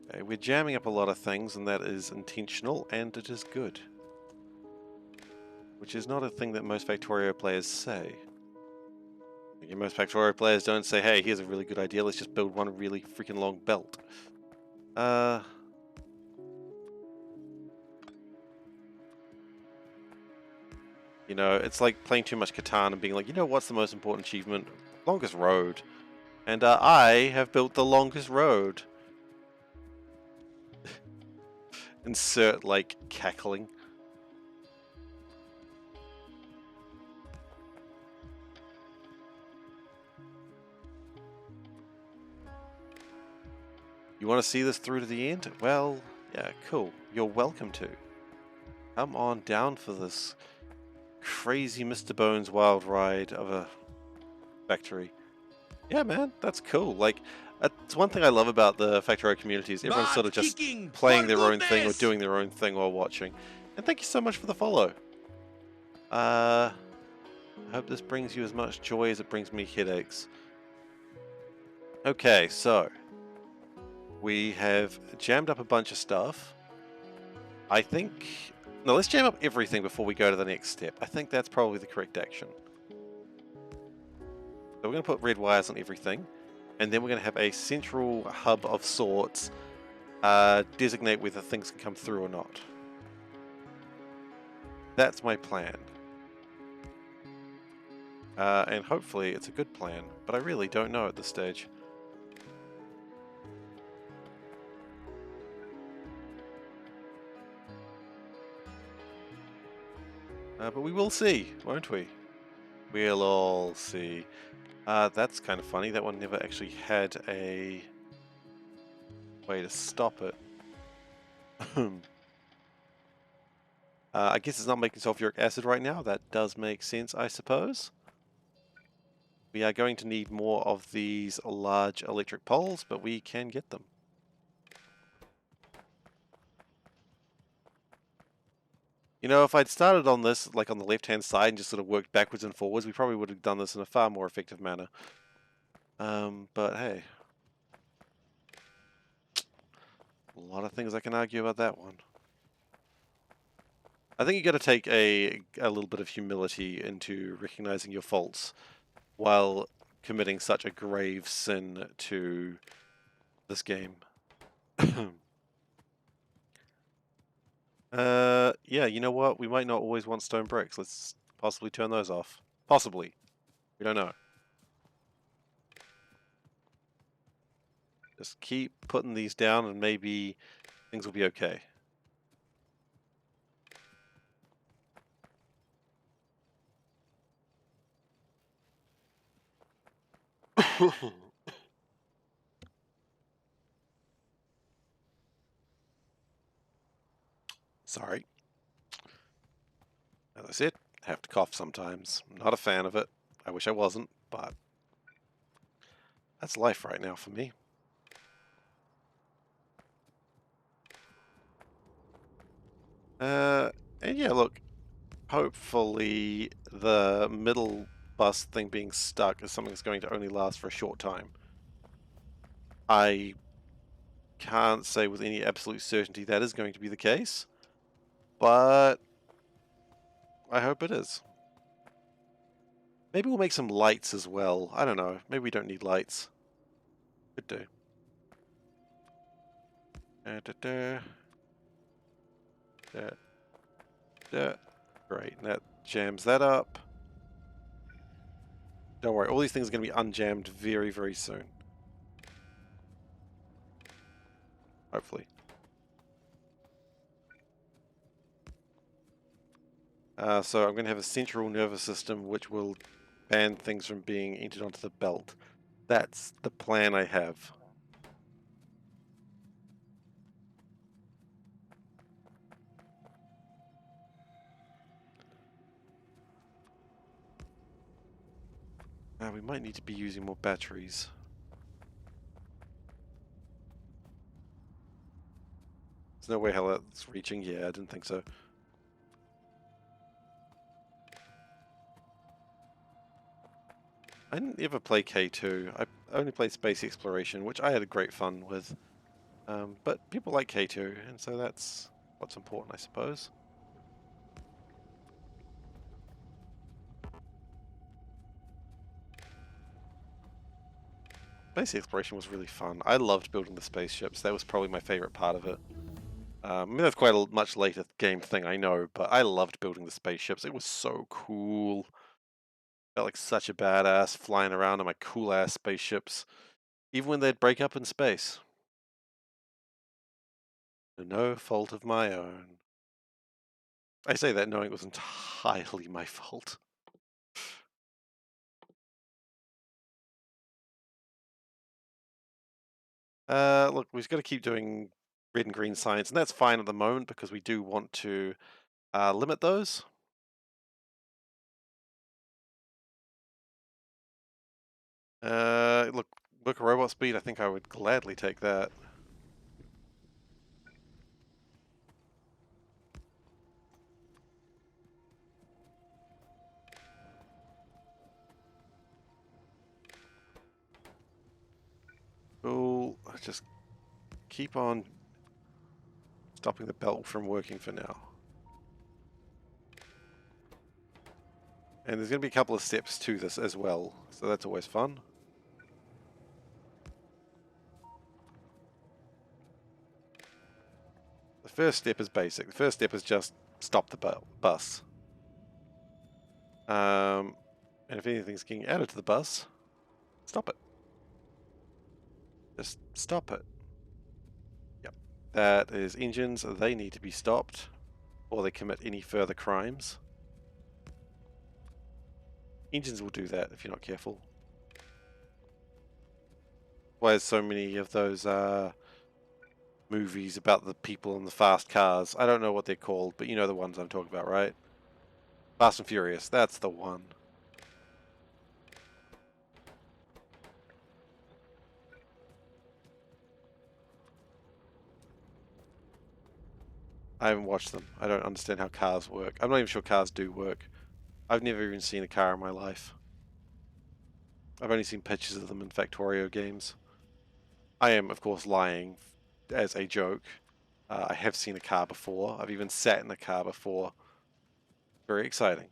Okay, we're jamming up a lot of things, and that is intentional, and it is good. Which is not a thing that most Factorio players say. Most Factorio players don't say, hey, here's a really good idea, let's just build one really freaking long belt. You know, it's like playing too much Catan and being like, you know what's the most important achievement? Longest road. And I have built the longest road. Insert, like, cackling. You want to see this through to the end? Well, yeah, cool. You're welcome to. Come on down for this crazy Mr. Bones wild ride of a factory. Yeah, man, that's cool. Like, that's one thing I love about the Factorio community is everyone's sort of just playing their own thing or doing their own thing while watching. And thank you so much for the follow. I hope this brings you as much joy as it brings me headaches. Okay, so we have jammed up a bunch of stuff. I think... No, let's jam up everything before we go to the next step. I think that's probably the correct action. So we're going to put red wires on everything, and then we're going to have a central hub of sorts designate whether things can come through or not. That's my plan. And hopefully it's a good plan, but I really don't know at this stage. But we will see, won't we? We'll all see. That's kind of funny. That one never actually had a way to stop it. I guess it's not making sulfuric acid right now. That does make sense, I suppose. We are going to need more of these large electric poles, but we can get them. You know, if I'd started on this, like on the left-hand side, and just sort of worked backwards and forwards, we probably would have done this in a far more effective manner. But hey. A lot of things I can argue about that one. I think you got to take a little bit of humility into recognizing your faults while committing such a grave sin to this game. Yeah, you know what? We might not always want stone bricks. Let's possibly turn those off. Possibly. We don't know. Just keep putting these down and maybe things will be okay. Sorry. As I said, have to cough sometimes. I'm not a fan of it. I wish I wasn't, but that's life right now for me. And yeah, look, hopefully the middle bus thing being stuck is something that's going to only last for a short time. I can't say with any absolute certainty that is going to be the case, but I hope it is. Maybe we'll make some lights as well. I don't know. Maybe we don't need lights. Could do. Da, da, da. Da, da. Great, and that jams that up. Don't worry, all these things are going to be unjammed very, very soon. Hopefully. So I'm going to have a central nervous system which will ban things from being entered onto the belt. That's the plan I have. We might need to be using more batteries. There's no way how that's reaching. Yeah, I didn't think so. I didn't ever play K2. I only played Space Exploration, which I had a great fun with. But people like K2, and so that's what's important, I suppose. Space Exploration was really fun. I loved building the spaceships. That was probably my favorite part of it. I mean, that's quite a much later game thing, I know, but I loved building the spaceships. It was so cool. Felt like such a badass flying around on my cool-ass spaceships, even when they'd break up in space. No fault of my own. I say that knowing it was entirely my fault. Look, we've got to keep doing red and green science, and that's fine at the moment because we do want to limit those. Look, book robot speed, I think I would gladly take that. Cool. Just keep on stopping the belt from working for now. And there's going to be a couple of steps to this as well, so that's always fun. The first step is basic. The first step is just stop the bus. And if anything's getting added to the bus, stop it. Just stop it. Yep. That is engines. They need to be stopped or they commit any further crimes. Engines will do that if you're not careful. Why there's so many of those movies about the people in the fast cars. I don't know what they're called, but you know the ones I'm talking about, right? Fast and Furious, that's the one. I haven't watched them. I don't understand how cars work. I'm not even sure cars do work. I've never even seen a car in my life. I've only seen pictures of them in Factorio games. I am, of course, lying as a joke. I have seen a car before. I've even sat in a car before. Very exciting.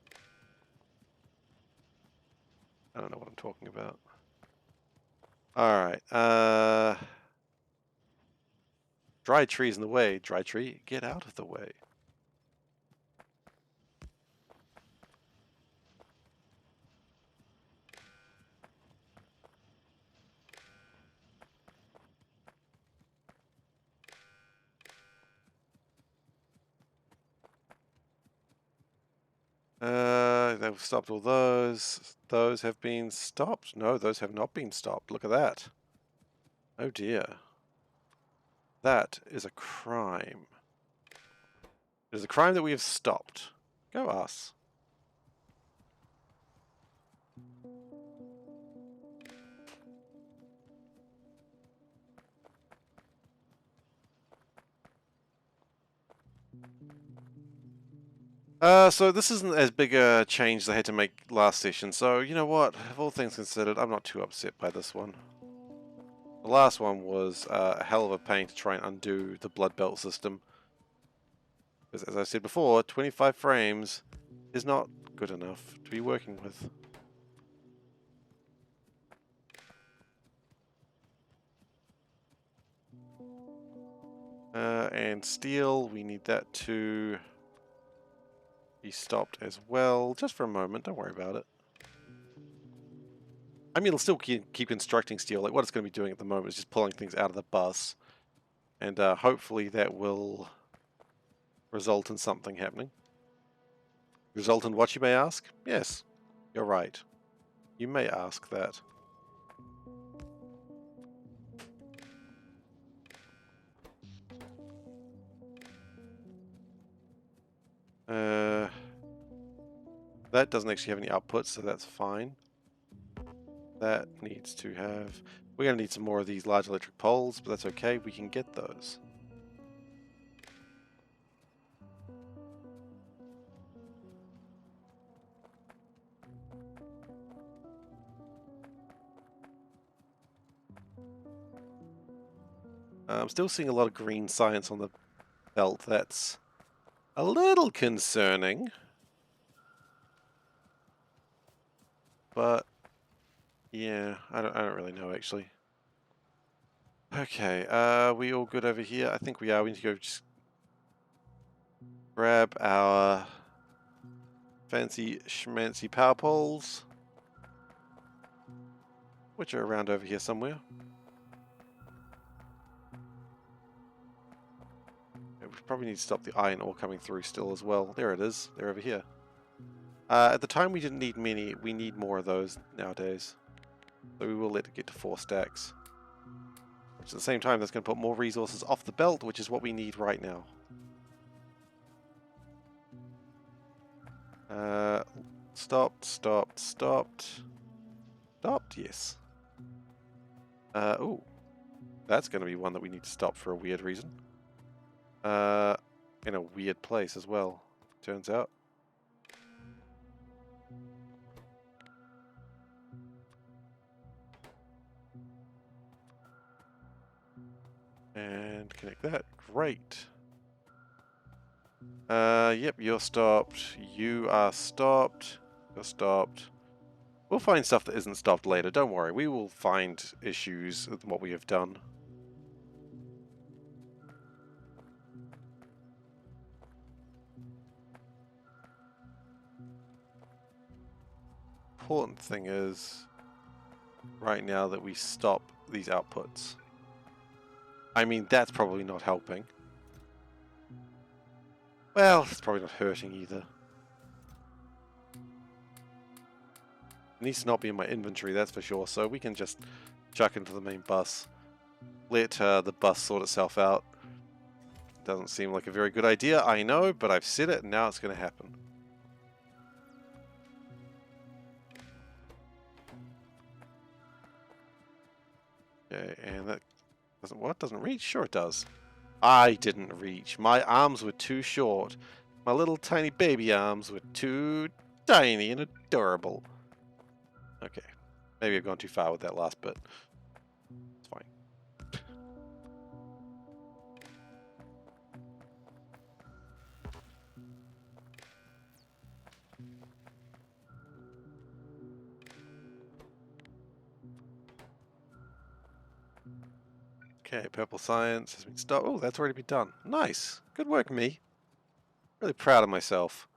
I don't know what I'm talking about. Alright, dry tree's in the way. Dry tree, get out of the way. They've stopped all those. Those have been stopped. No, those have not been stopped. Look at that. Oh dear. That is a crime. It is a crime that we have stopped. Go us. So this isn't as big a change as I had to make last session, so you know what? Of all things considered, I'm not too upset by this one. The last one was a hell of a pain to try and undo the Bloodbelt system. Because as I said before, 25 frames is not good enough to be working with. And steel, we need that to be stopped as well, just for a moment. Don't worry about it. I mean, it'll still keep constructing steel. Like what it's going to be doing at the moment is just pulling things out of the bus, and hopefully that will result in something happening. Result in what, you may ask? Yes, you're right. You may ask that. That doesn't actually have any outputs, so that's fine. That needs to have... We're going to need some more of these large electric poles, but that's okay. We can get those. I'm still seeing a lot of green science on the belt. That's a little concerning. But yeah, I don't really know actually. Okay, we all good over here? I think we are. We need to go just grab our fancy schmancy power poles, which are around over here somewhere. Yeah, we probably need to stop the iron ore coming through still as well. There it is. They're over here. At the time we didn't need many. We need more of those nowadays. So we will let it get to 4 stacks. Which at the same time, that's going to put more resources off the belt, which is what we need right now. Stopped, stopped, stopped. Stopped, yes. Ooh. That's going to be one that we need to stop for a weird reason. In a weird place as well, turns out. And connect that. Great. Yep, you're stopped. You are stopped. You're stopped. We'll find stuff that isn't stopped later. Don't worry. We will find issues with what we have done. Important thing is right now that we stop these outputs. I mean, that's probably not helping. Well, it's probably not hurting either. It needs to not be in my inventory, that's for sure, so we can just chuck into the main bus. Let the bus sort itself out. Doesn't seem like a very good idea, I know, but I've said it and now it's going to happen. Okay, and that doesn't... What? Doesn't reach? Sure it does. I didn't reach. My arms were too short. My little tiny baby arms were too tiny and adorable. Okay. Maybe I've gone too far with that last bit. It's fine. Okay, purple science has been stopped. Oh, that's already been done. Nice. Good work, me. Really proud of myself.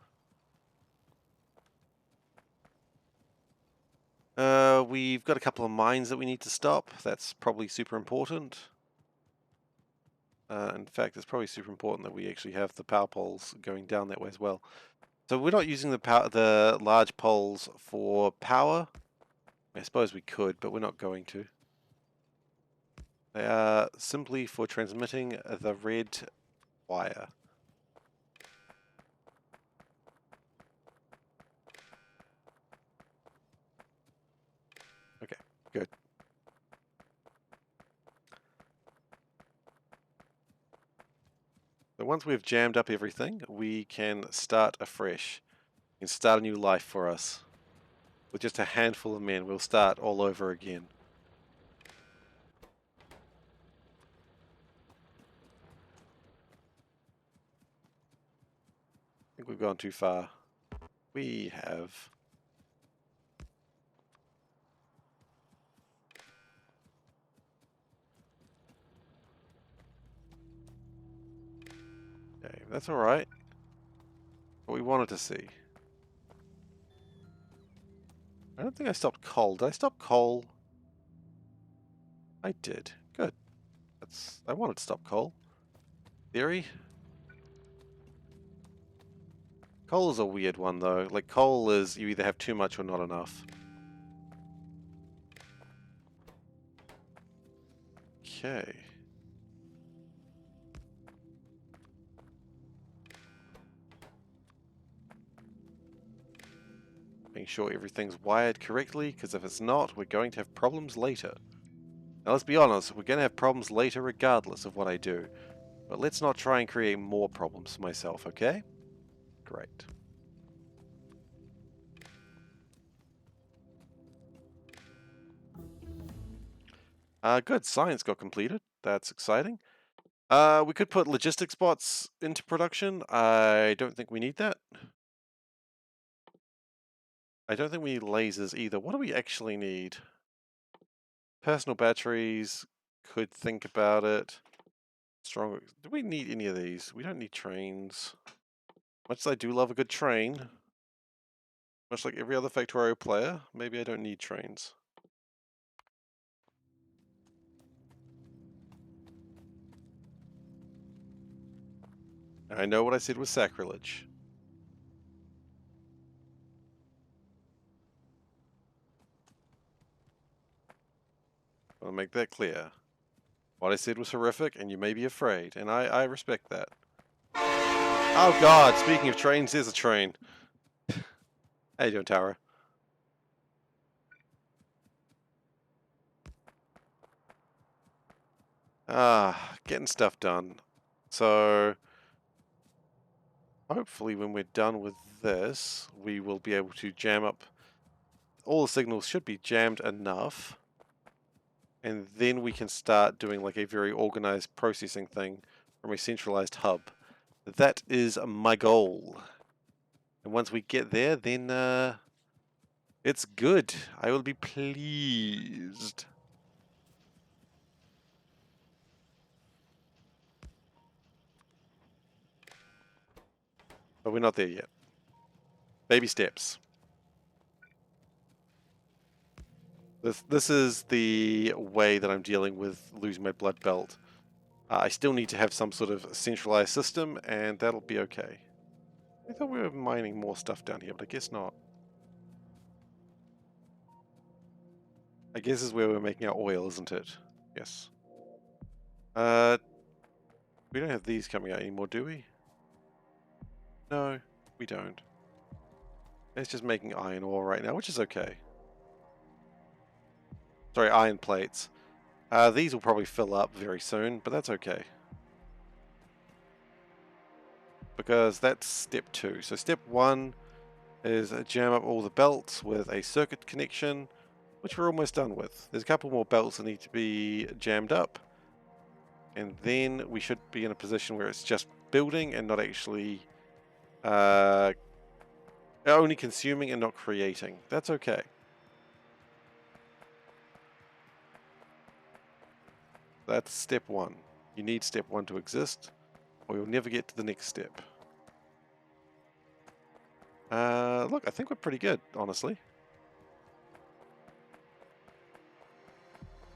We've got a couple of mines that we need to stop. That's probably super important. In fact, it's probably super important that we actually have the power poles going down that way as well. So we're not using the large poles for power. I suppose we could, but we're not going to. They are simply for transmitting the red wire. Okay, good. So once we've jammed up everything, we can start afresh. We can start a new life for us. With just a handful of men, we'll start all over again. I think we've gone too far. We have. Okay, that's alright. What we wanted to see. I don't think I stopped coal. Did I stop coal? I did. Good. I wanted to stop coal. Theory? Coal is a weird one though. Like coal is you either have too much or not enough. Okay. Making sure everything's wired correctly, because if it's not, we're going to have problems later. Now let's be honest, we're going to have problems later regardless of what I do. But let's not try and create more problems for myself, okay? Great. Good, science got completed. That's exciting. We could put logistics bots into production. I don't think we need that. I don't think we need lasers either. What do we actually need? Personal batteries. Could think about it. Strong. Do we need any of these? We don't need trains. Much as I do love a good train. Much like every other Factorio player, maybe I don't need trains. I know what I said was sacrilege. I'll make that clear. What I said was horrific, and you may be afraid, and I respect that. Oh god, speaking of trains, there's a train. How you doing, Tara? Getting stuff done. So, hopefully when we're done with this, we will be able to jam up. All the signals should be jammed enough. And then we can start doing like a very organized processing thing from a centralized hub. That is my goal. And once we get there, then it's good. I will be pleased. But we're not there yet. Baby steps. This is the way that I'm dealing with losing my blood belt. I still need to have some sort of centralized system, and that'll be okay. I thought we were mining more stuff down here, but I guess not. I guess this is where we're making our oil, isn't it? Yes. We don't have these coming out anymore, do we? No, we don't. It's just making iron ore right now, which is okay. Sorry, iron plates. These will probably fill up very soon, but that's okay. Because that's step 2. So step 1 is jam up all the belts with a circuit connection, which we're almost done with. There's a couple more belts that need to be jammed up, and then we should be in a position where it's just building and not actually only consuming and not creating. That's okay. That's step 1. You need step 1 to exist, or you'll never get to the next step. Look, I think we're pretty good, honestly.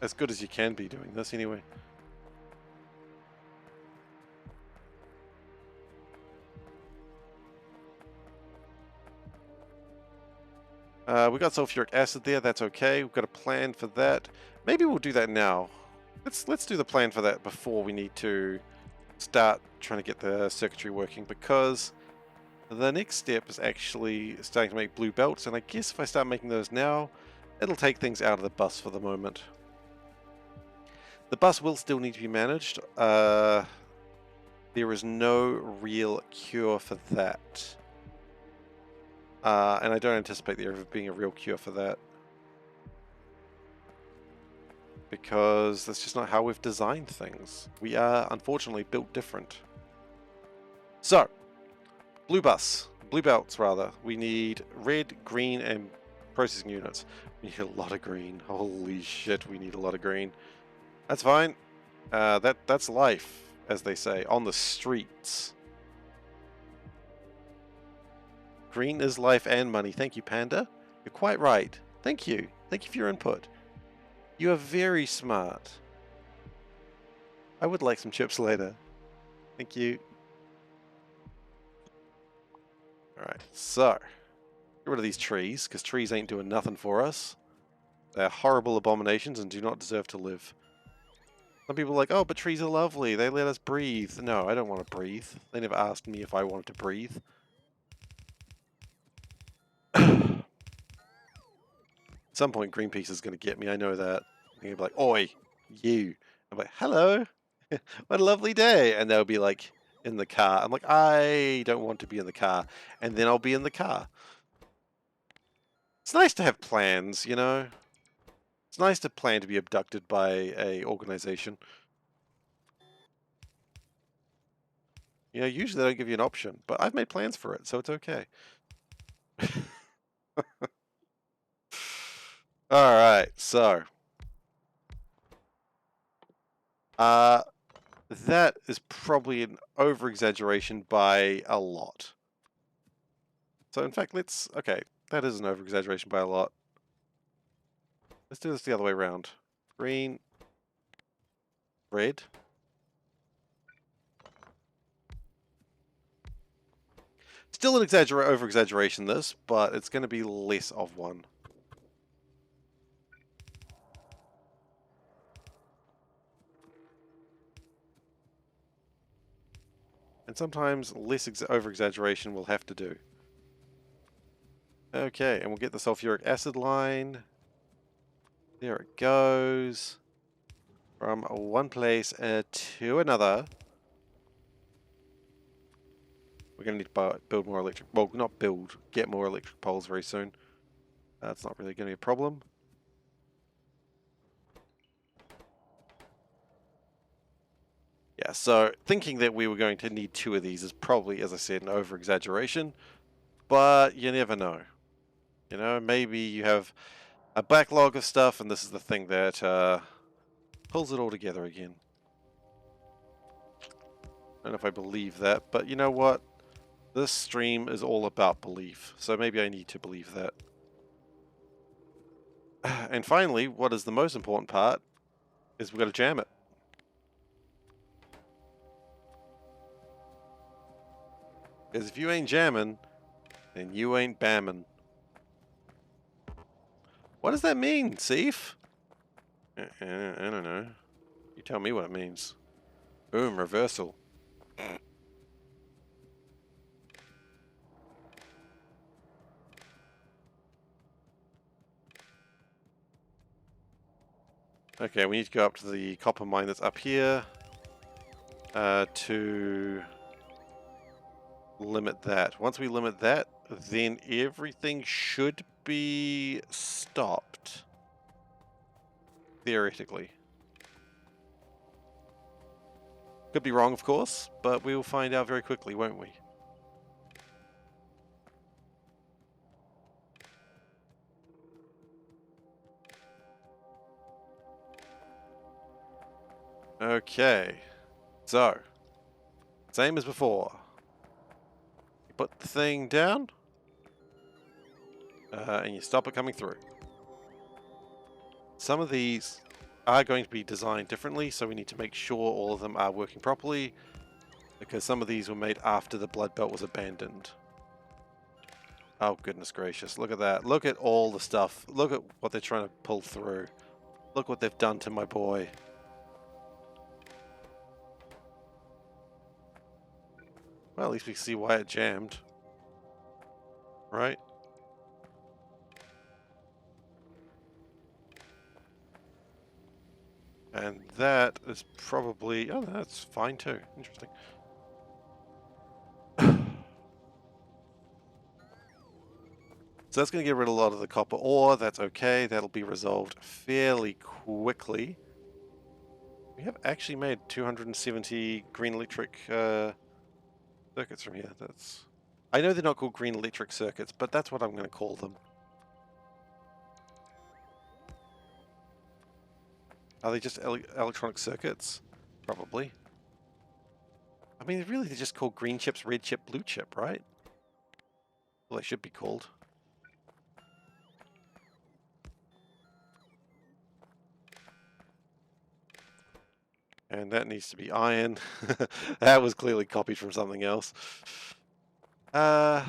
As good as you can be doing this, anyway. We got sulfuric acid there, that's okay. We've got a plan for that. Maybe we'll do that now. Let's do the plan for that before we need to start trying to get the circuitry working, because the next step is actually starting to make blue belts, and I guess if I start making those now, it'll take things out of the bus for the moment. The bus will still need to be managed. There is no real cure for that. And I don't anticipate there ever being a real cure for that. Because that's just not how we've designed things. We are, unfortunately, built different. So, blue belts rather. We need red, green, and processing units. We need a lot of green. Holy shit, we need a lot of green. That's fine. That's life, as they say, on the streets. Green is life and money. Thank you, Panda. You're quite right. Thank you. Thank you for your input. You are very smart. I would like some chips later. Thank you. Alright, so. Get rid of these trees, because trees ain't doing nothing for us. They are horrible abominations and do not deserve to live. Some people are like, oh, but trees are lovely. They let us breathe. No, I don't want to breathe. They never asked me if I wanted to breathe. At some point, Greenpeace is going to get me. I know that. They're going to be like, oi, you. I'm like, hello. What a lovely day. And they'll be like, in the car. I'm like, I don't want to be in the car. And then I'll be in the car. It's nice to have plans, you know? It's nice to plan to be abducted by a organization. You know, usually they don't give you an option, but I've made plans for it, so it's okay. Alright, so. That is probably an over-exaggeration by a lot. So in fact, okay, that is an over-exaggeration by a lot. Let's do this the other way around. Green, red. Still an over-exaggeration this, but it's going to be less of one. And sometimes less over-exaggeration will have to do. Okay, and we'll get the sulfuric acid line. There it goes. From one place to another. We're going to need to build more electric... Well, not build. Get more electric poles very soon. That's not really going to be a problem. Yeah, so thinking that we were going to need 2 of these is probably, as I said, an over-exaggeration. But you never know. You know, maybe you have a backlog of stuff and this is the thing that pulls it all together again. I don't know if I believe that, but you know what? This stream is all about belief, so maybe I need to believe that. And finally, what is the most important part, is we've got to jam it. Because if you ain't jamming, then you ain't bamming. What does that mean, Seif? I don't know. You tell me what it means. Boom, reversal. Okay, we need to go up to the copper mine that's up here to limit that. Once we limit that, then everything should be stopped. Theoretically. Could be wrong, of course, but we will find out very quickly, won't we? Okay, so, same as before. You put the thing down, and you stop it coming through. Some of these are going to be designed differently, so we need to make sure all of them are working properly, because some of these were made after the Bloodbelt was abandoned. Oh, goodness gracious, look at that. Look at all the stuff. Look at what they're trying to pull through. Look what they've done to my boy. Well, at least we see why it jammed. Right? And that is probably... Oh, that's fine too. Interesting. So that's going to get rid of a lot of the copper ore. That's okay. That'll be resolved fairly quickly. We have actually made 270 green electric circuits from here. That's... I know they're not called green electric circuits, but that's what I'm going to call them. Are they just electronic circuits? Probably. I mean, really, they're just called green chips, red chip, blue chip, right? Well, they should be called. And that needs to be iron. That was clearly copied from something else. And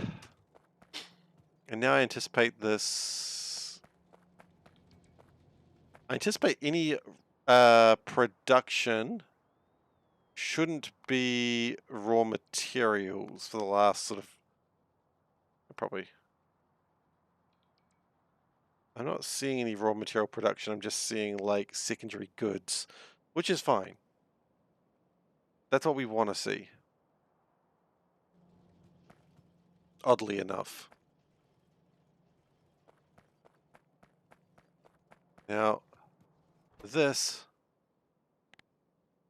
now I anticipate this. I anticipate any production shouldn't be raw materials for the last sort of probably. I'm not seeing any raw material production. I'm just seeing like secondary goods, which is fine. That's what we want to see. Oddly enough. Now, this,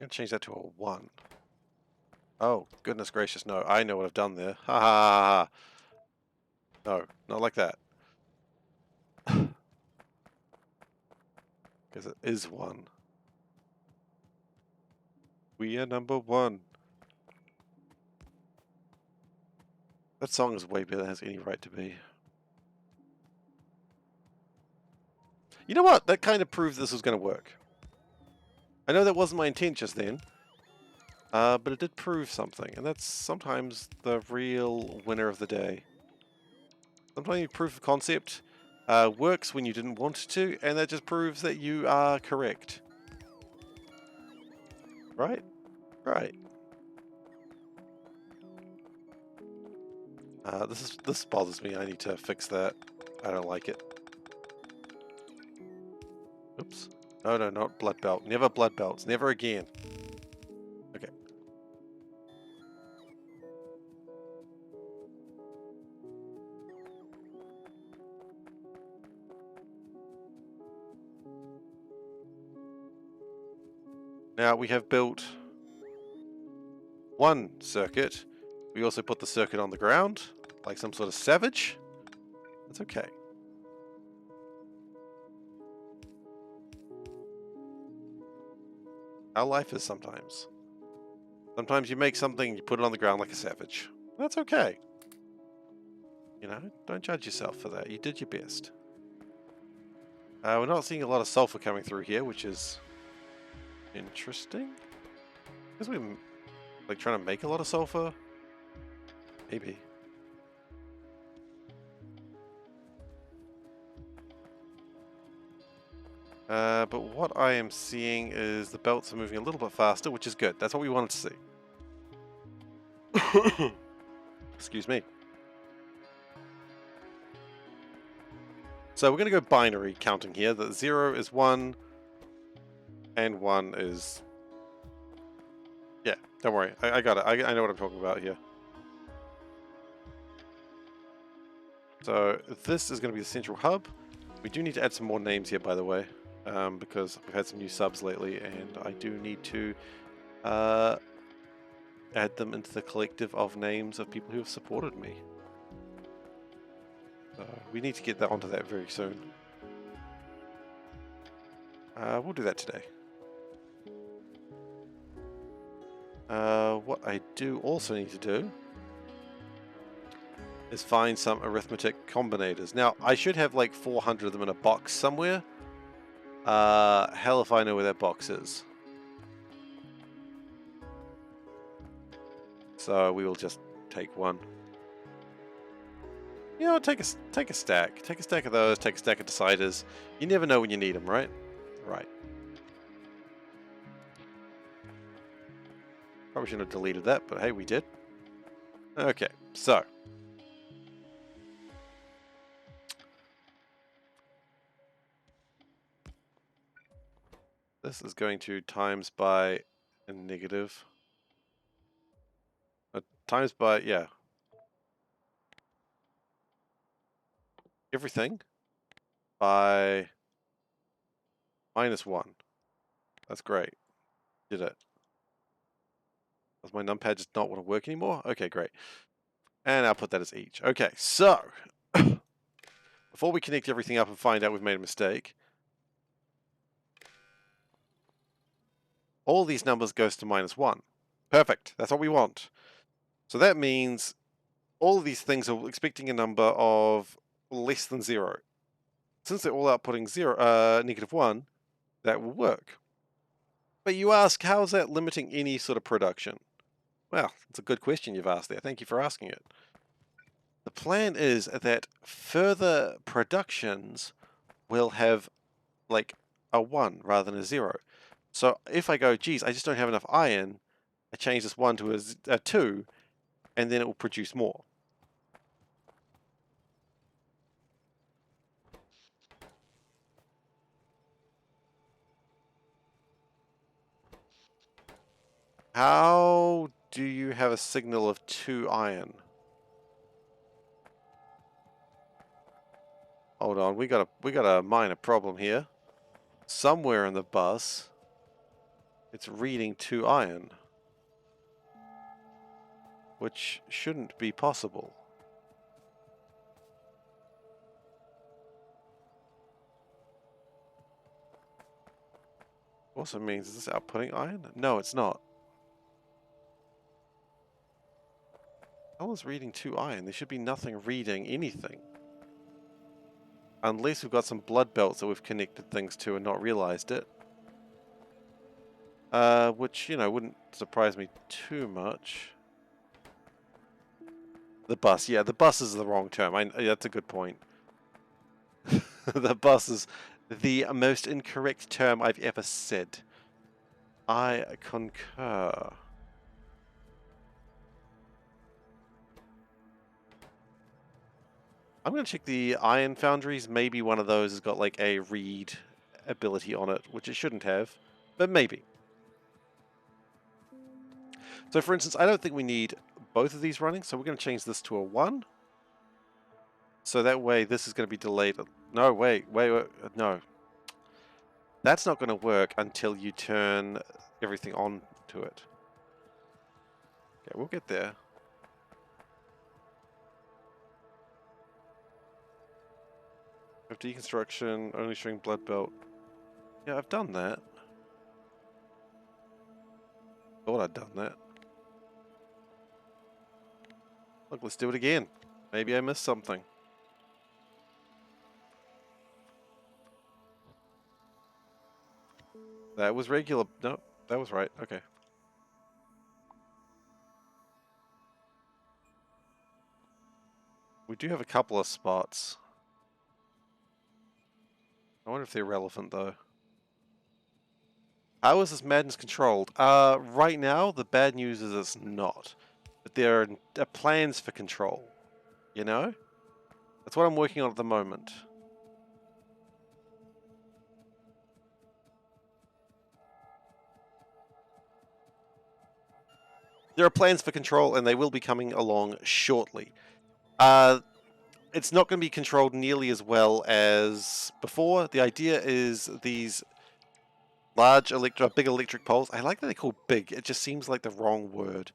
I'm going to change that to a 1. Oh, goodness gracious, no. I know what I've done there. Ha ha ha ha. No, not like that. Because it is 1. We are number 1. That song is way better than it has any right to be. You know what? That kind of proved this was going to work. I know that wasn't my intent just then. But it did prove something. And that's sometimes the real winner of the day. Sometimes proof of concept works when you didn't want it to. And that just proves that you are correct. Right? Right. This bothers me. I need to fix that. I don't like it. Oops. No, no, not Bloodbelt. Never Bloodbelts. Never again. Okay. Now we have built one circuit. We also put the circuit on the ground, like some sort of savage. That's okay. How life is sometimes. Sometimes you make something, you put it on the ground like a savage. That's okay. You know, don't judge yourself for that. You did your best. We're not seeing a lot of sulfur coming through here, which is interesting. Because we're like trying to make a lot of sulfur. Maybe. But what I am seeing is the belts are moving a little bit faster, which is good. That's what we wanted to see. Excuse me. So we're going to go binary counting here. That 0 is 1, and 1 is... Yeah, don't worry. I got it. I know what I'm talking about here. So this is going to be the central hub. We do need to add some more names here, by the way, because we've had some new subs lately, and I do need to add them into the collective of names of people who have supported me. We need to get that onto that very soon. We'll do that today. What I do also need to do is find some arithmetic combinators. Now, I should have like 400 of them in a box somewhere. Hell if I know where that box is. So we will just take one. You know, take a stack. Take a stack of those, take a stack of deciders. You never know when you need them, right? Right. Probably shouldn't have deleted that, but hey, we did. Okay, so. This is going to times by a negative. Times by, yeah. Everything by -1. That's great. Did it. Does my numpad just not want to work anymore? Okay, great. And I'll put that as each. Okay, so before we connect everything up and find out we've made a mistake, all these numbers goes to -1. Perfect. That's what we want. So that means all of these things are expecting a number of less than 0. Since they're all outputting -1, that will work. But you ask, how is that limiting any sort of production? Well, it's a good question you've asked there. Thank you for asking it. The plan is that further productions will have like a 1 rather than a 0. So if I go, geez, I just don't have enough iron, I change this 1 to a 2, and then it will produce more. How do you have a signal of 2 iron? Hold on, we got a minor problem here. Somewhere in the bus, it's reading 2 iron, which shouldn't be possible. Also means, is this outputting iron? No, it's not. How is reading 2 iron? There should be nothing reading anything. Unless we've got some blood belts that we've connected things to and not realized it. Which, you know, wouldn't surprise me too much. The bus, yeah, the bus is the wrong term. That's a good point. The bus is the most incorrect term I've ever said. I concur. I'm going to check the iron foundries. Maybe one of those has got like a read ability on it, which it shouldn't have, but maybe. So for instance, I don't think we need both of these running, so we're going to change this to a 1. So that way this is going to be delayed. No, wait, no. That's not going to work until you turn everything on to it. Okay, we'll get there. Of deconstruction, only showing Bloodbelt. Yeah, I've done that. Thought I'd done that. Look, let's do it again. Maybe I missed something. That was regular. No, that was right. Okay. We do have a couple of spots. I wonder if they're relevant, though. How is this madness controlled? Right now, the bad news is it's not. But there are plans for control. You know? That's what I'm working on at the moment. There are plans for control, and they will be coming along shortly. It's not going to be controlled nearly as well as before. The idea is these large big electric poles. I like that they're called big. It just seems like the wrong word.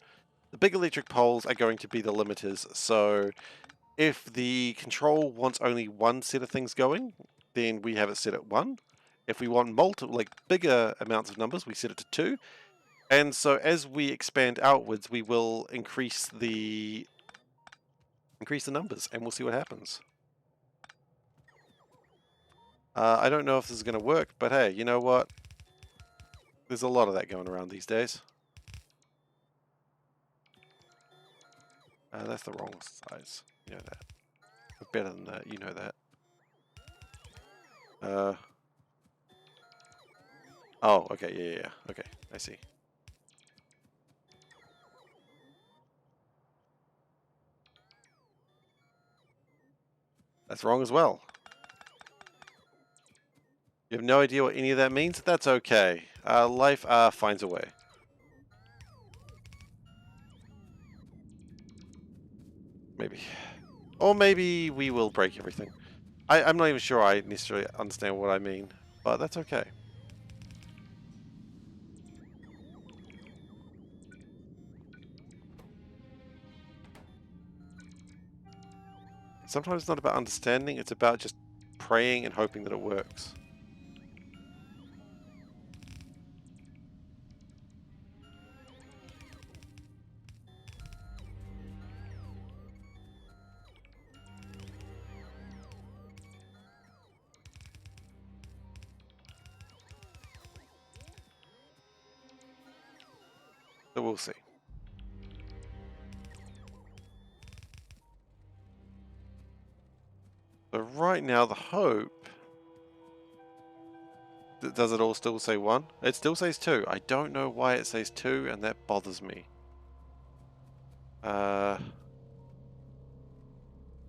The big electric poles are going to be the limiters. So if the control wants only one set of things going, then we have it set at 1. If we want multiple, like bigger amounts of numbers, we set it to 2. And so as we expand outwards, we will increase the numbers, and we'll see what happens. I don't know if this is going to work, but hey, you know what? There's a lot of that going around these days. That's the wrong size. You know that. We're better than that. You know that. Oh, okay. Yeah. Okay, I see. That's wrong as well. You have no idea what any of that means? That's okay. Life finds a way. Maybe. Or maybe we will break everything. I'm not even sure I necessarily understand what I mean, but that's okay. Sometimes it's not about understanding, it's about just praying and hoping that it works. So we'll see. So right now, the hope... Does it all still say 1? It still says 2. I don't know why it says 2, and that bothers me. I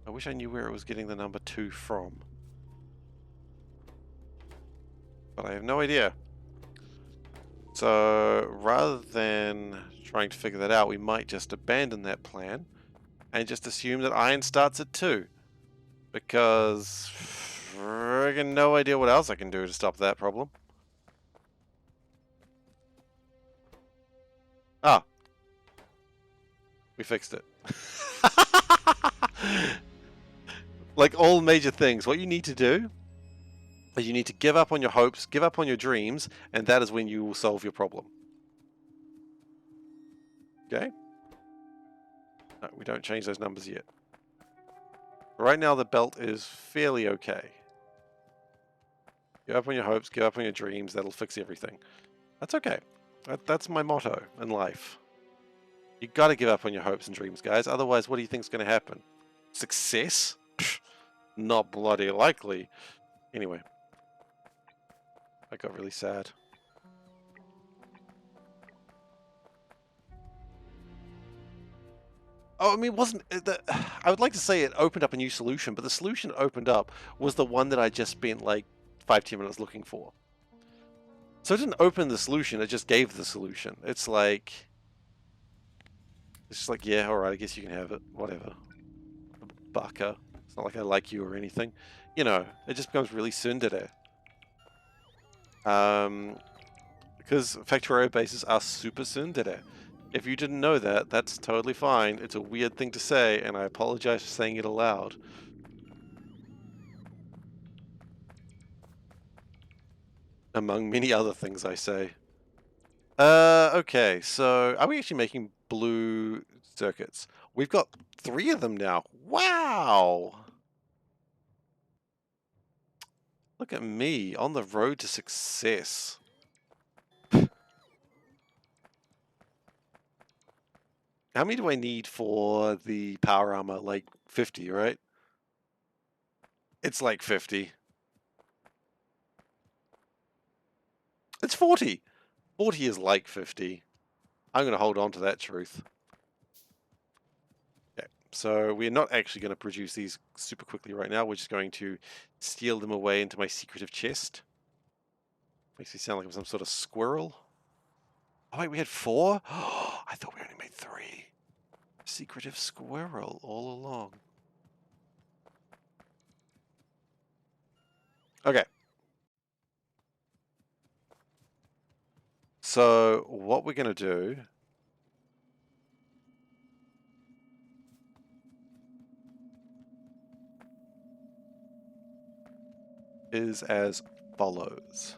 wish I knew where it was getting the number 2 from. But I have no idea. So rather than trying to figure that out, we might just abandon that plan and just assume that iron starts at 2. Because friggin' no idea what else I can do to stop that problem. Ah, we fixed it. Like all major things, what you need to do is you need to give up on your hopes, give up on your dreams, and that is when you will solve your problem. Okay? No, we don't change those numbers yet. Right now the belt is fairly okay. Give up on your hopes, give up on your dreams, that'll fix everything. That's okay. That's my motto in life. You gotta give up on your hopes and dreams, guys, otherwise what do you think's gonna happen? Success? Not bloody likely. Anyway. I got really sad. Oh, I mean, wasn't I would like to say it opened up a new solution, but the solution it opened up was the one that I just spent like 5-10 minutes looking for. So it didn't open the solution, it just gave the solution. It's just like, yeah, alright, I guess you can have it. Whatever. Baka. It's not like I like you or anything. You know, it just becomes really tsundere. Because Factorio bases are super tsundere. If you didn't know that, that's totally fine. It's a weird thing to say, and I apologize for saying it aloud. Among many other things I say. Okay, so are we actually making blue circuits? We've got 3 of them now. Wow! Look at me, on the road to success. How many do I need for the power armor? Like 50, right? It's like 50. It's 40. 40 is like 50. I'm going to hold on to that truth. Okay, so we're not actually going to produce these super quickly right now. We're just going to steal them away into my secretive chest. Makes me sound like I'm some sort of squirrel. Oh wait, we had 4? Oh, I thought we only made 3. Secretive squirrel all along. Okay. So what we're going to do is as follows.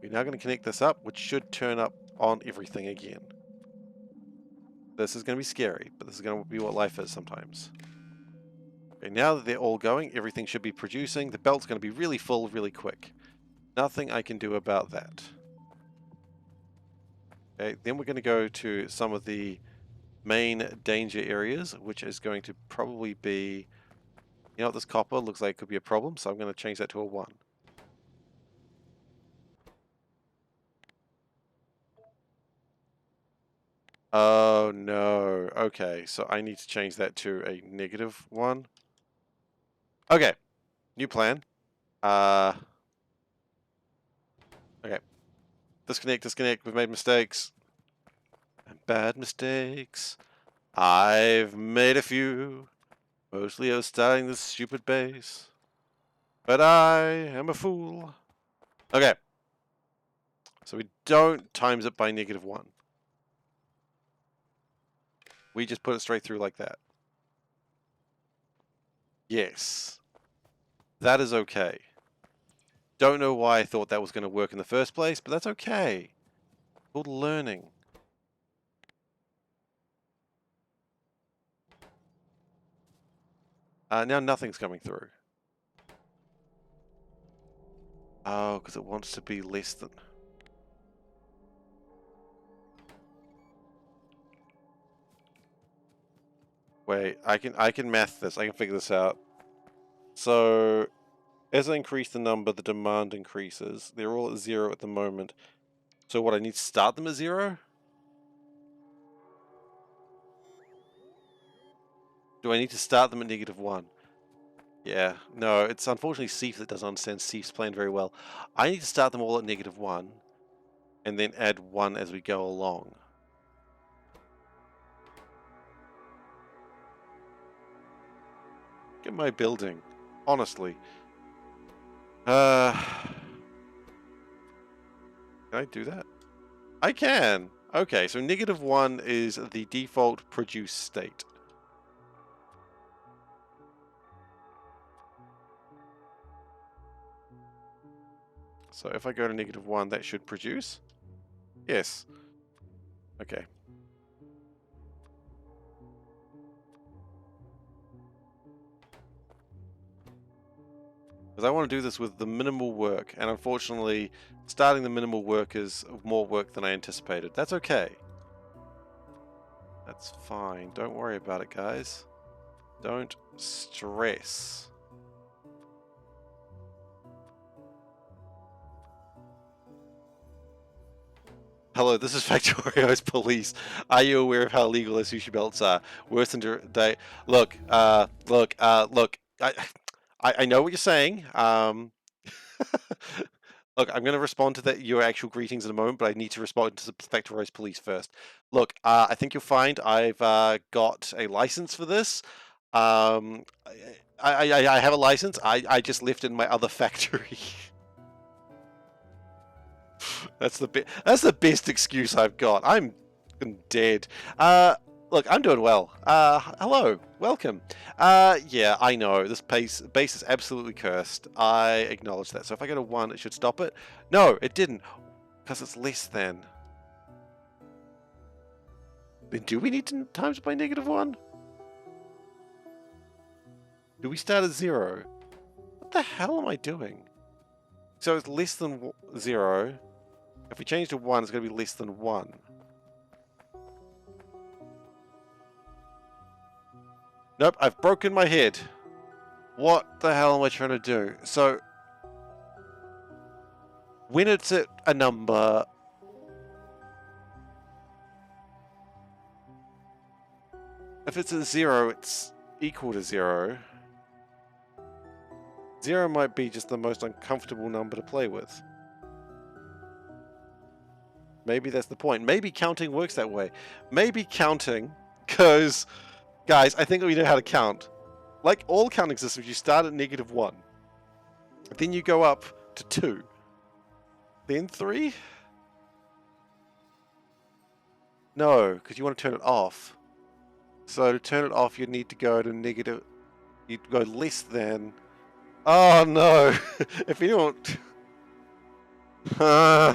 We're now going to connect this up, which should turn up on everything again. This is going to be scary, but this is going to be what life is sometimes. Okay, now that they're all going, everything should be producing. The belt's going to be really full really quick. Nothing I can do about that. Okay, then we're going to go to some of the main danger areas, which is going to probably be... You know what, this copper looks like it could be a problem, so I'm going to change that to a 1. Oh no, okay, so I need to change that to a -1. Okay, new plan. Okay. Disconnect, disconnect, we've made mistakes. Bad mistakes. I've made a few. Mostly of starting this stupid base. But I am a fool. Okay. So we don't times it by -1. We just put it straight through like that. Yes. That is okay. Don't know why I thought that was going to work in the first place, but that's okay. It's called learning. Now nothing's coming through. Oh, because it wants to be less than... Wait, I can math this. I can figure this out. So, as I increase the number, the demand increases. They're all at 0 at the moment. So what, I need to start them at 0? Do I need to start them at -1? Yeah, no, it's unfortunately Seif that doesn't understand Seif's plan very well. I need to start them all at -1, and then add 1 as we go along. Get my building, honestly. Can I do that? I can! Okay, so -1 is the default produce state. So if I go to -1, that should produce? Yes. Okay. Because I want to do this with the minimal work, and unfortunately, starting the minimal work is more work than I anticipated. That's okay. That's fine. Don't worry about it, guys. Don't stress. Hello, this is Factorio's police. Are you aware of how illegal the sushi belts are? Worse than day. Look, look. I know what you're saying. Look, I'm going to respond to your actual greetings in a moment, but I need to respond to the Factorio's police first. Look, I think you'll find I've got a license for this. I have a license. I just left it in my other factory. That's the best excuse I've got. I'm dead. Look, I'm doing well. Hello, welcome. Yeah, I know this base is absolutely cursed. I acknowledge that. So if I go to 1, it should stop it. No, it didn't, because it's less than. Then do we need to times by -1? Do we start at 0? What the hell am I doing? So it's less than 0. If we change to 1, it's going to be less than 1. Nope, I've broken my head. What the hell am I trying to do? So, when it's at a number... If it's at 0, it's equal to 0. 0 might be just the most uncomfortable number to play with. Maybe that's the point. Maybe counting works that way. Maybe counting goes... Guys, I think we know how to count. Like all counting systems, you start at -1. Then you go up to 2. Then 3? No, because you want to turn it off. So to turn it off, you need to go to negative... You'd go less than... Oh no! If anyone...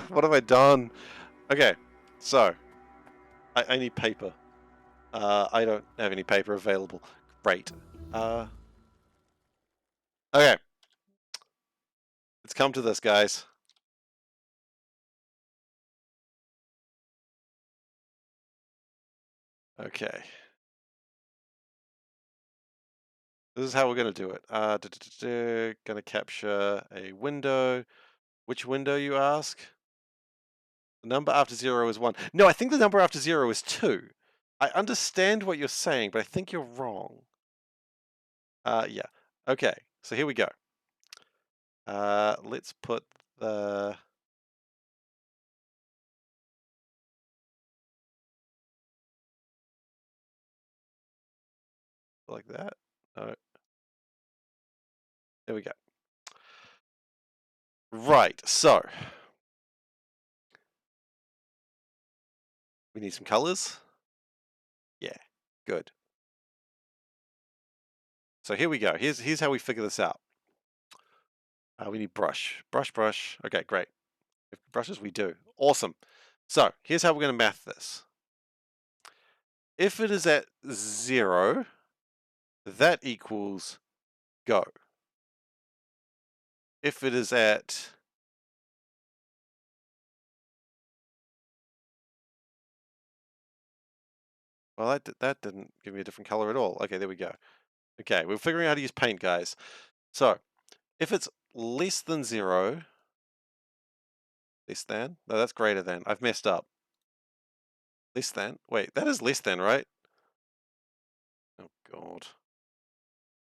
what have I done? Okay, so... I need paper. I don't have any paper available. Great. Okay. Let's come to this, guys. Okay. This is how we're going to do it. Going to capture a window. Which window, you ask? The number after 0 is 1. No, I think the number after 0 is 2. I understand what you're saying, but I think you're wrong. Yeah. Okay, so here we go. Let's put the... like that. No. There we go. Right, so... we need some colors. Yeah, good. So here we go. Here's how we figure this out. We need brush. Brush. Okay, great. If brushes, we do. Awesome. So here's how we're going to math this. If it is at 0, that equals go. If it is at... Well, that didn't give me a different color at all. Okay, there we go. Okay, we're figuring out how to use paint, guys. So, if it's less than 0, less than? No, that's greater than. I've messed up. Less than? Wait, that is less than, right? Oh, God.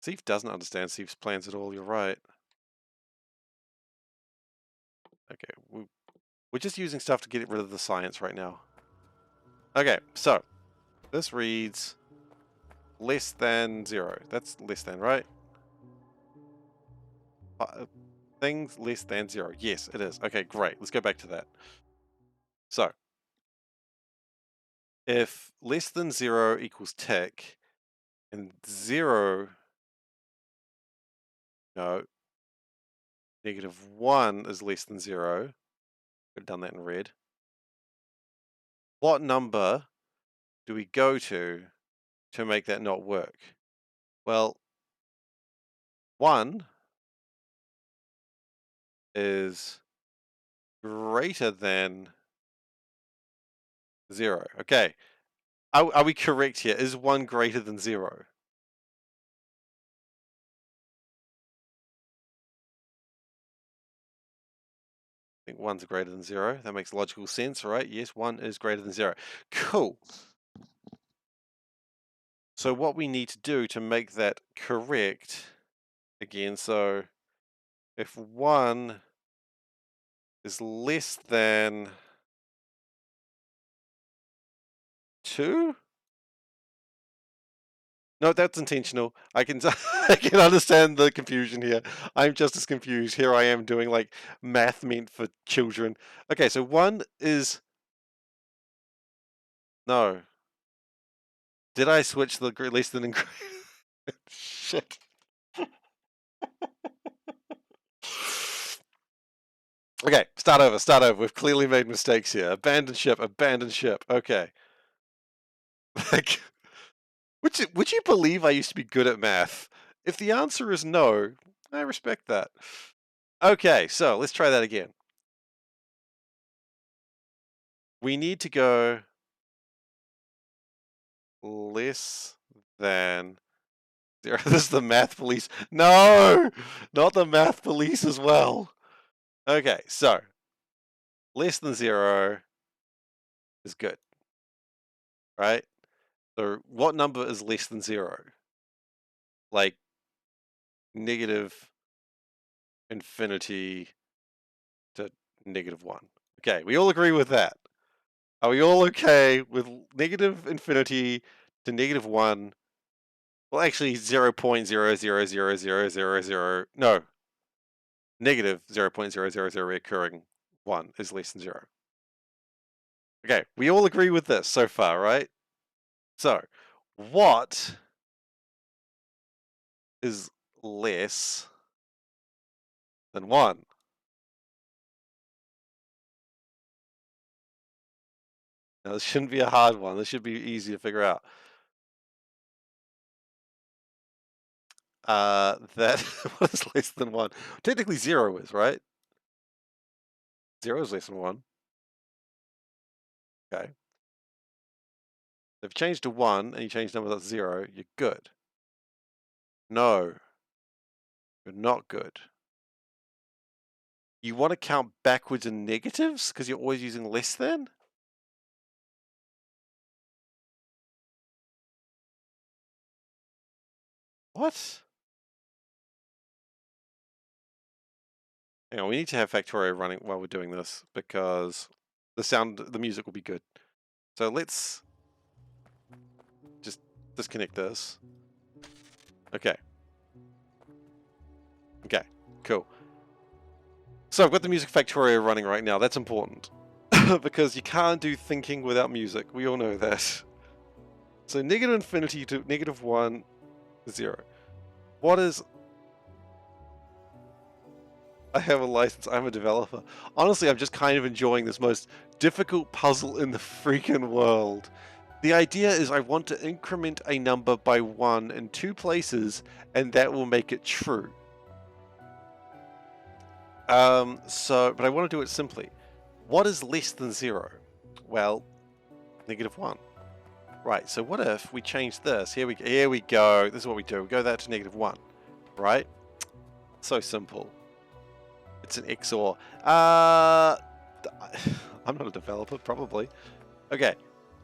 Seif doesn't understand Seif's plans at all, you're right. Okay, we're just using stuff to get rid of the science right now. Okay, so, this reads less than 0. That's less than, right? Things less than 0. Yes, it is. Okay, great. Let's go back to that. So, if less than 0 equals tick, and 0, no, -1 is less than 0, I've done that in red. What number do we go to make that not work? Well, 1 is greater than 0. Okay, are we correct here? Is 1 greater than 0? I think 1's greater than 0. That makes logical sense, right? Yes, 1 is greater than 0. Cool. So what we need to do to make that correct, again, so if 1 is less than 2? No, that's intentional. I can I can understand the confusion here. I'm just as confused. Here I am doing like math meant for children. Okay, so 1 is no. Did I switch the less than and shit. Okay, start over, start over. We've clearly made mistakes here. Abandon ship, abandon ship. Okay. Like, would you believe I used to be good at math? If the answer is no, I respect that. Okay, so let's try that again. We need to go less than 0. This is the math police. No! Not the math police as well. Okay, so less than 0 is good, right? So what number is less than 0? Like negative infinity to -1. Okay, we all agree with that. Are we all okay with negative infinity to -1? Well, actually, 0.0000000, no, negative 0.000 recurring 1 is less than 0. Okay, we all agree with this so far, right? So, what is less than 1? Now, this shouldn't be a hard one. This should be easy to figure out. That what is less than 1? Technically 0 is, right? 0 is less than 1. Okay. If you change to 1 and you change numbers to 0, you're good. No, you're not good. You want to count backwards in negatives because you're always using less than? What? Hang on, we need to have Factorio running while we're doing this because the music will be good. So let's just disconnect this. Okay. Okay, cool. So I've got the music Factorio running right now. That's important because you can't do thinking without music. We all know that. So negative infinity to -1 is 0. What is... I have a license, I'm a developer. Honestly, I'm just kind of enjoying this most difficult puzzle in the freaking world. The idea is I want to increment a number by 1 in 2 places, and that will make it true. But I want to do it simply. What is less than 0? Well, -1. Right, so what if we change this? Here we go. This is what we do. We go that to -1, right? So simple. It's an XOR. I'm not a developer, probably. Okay,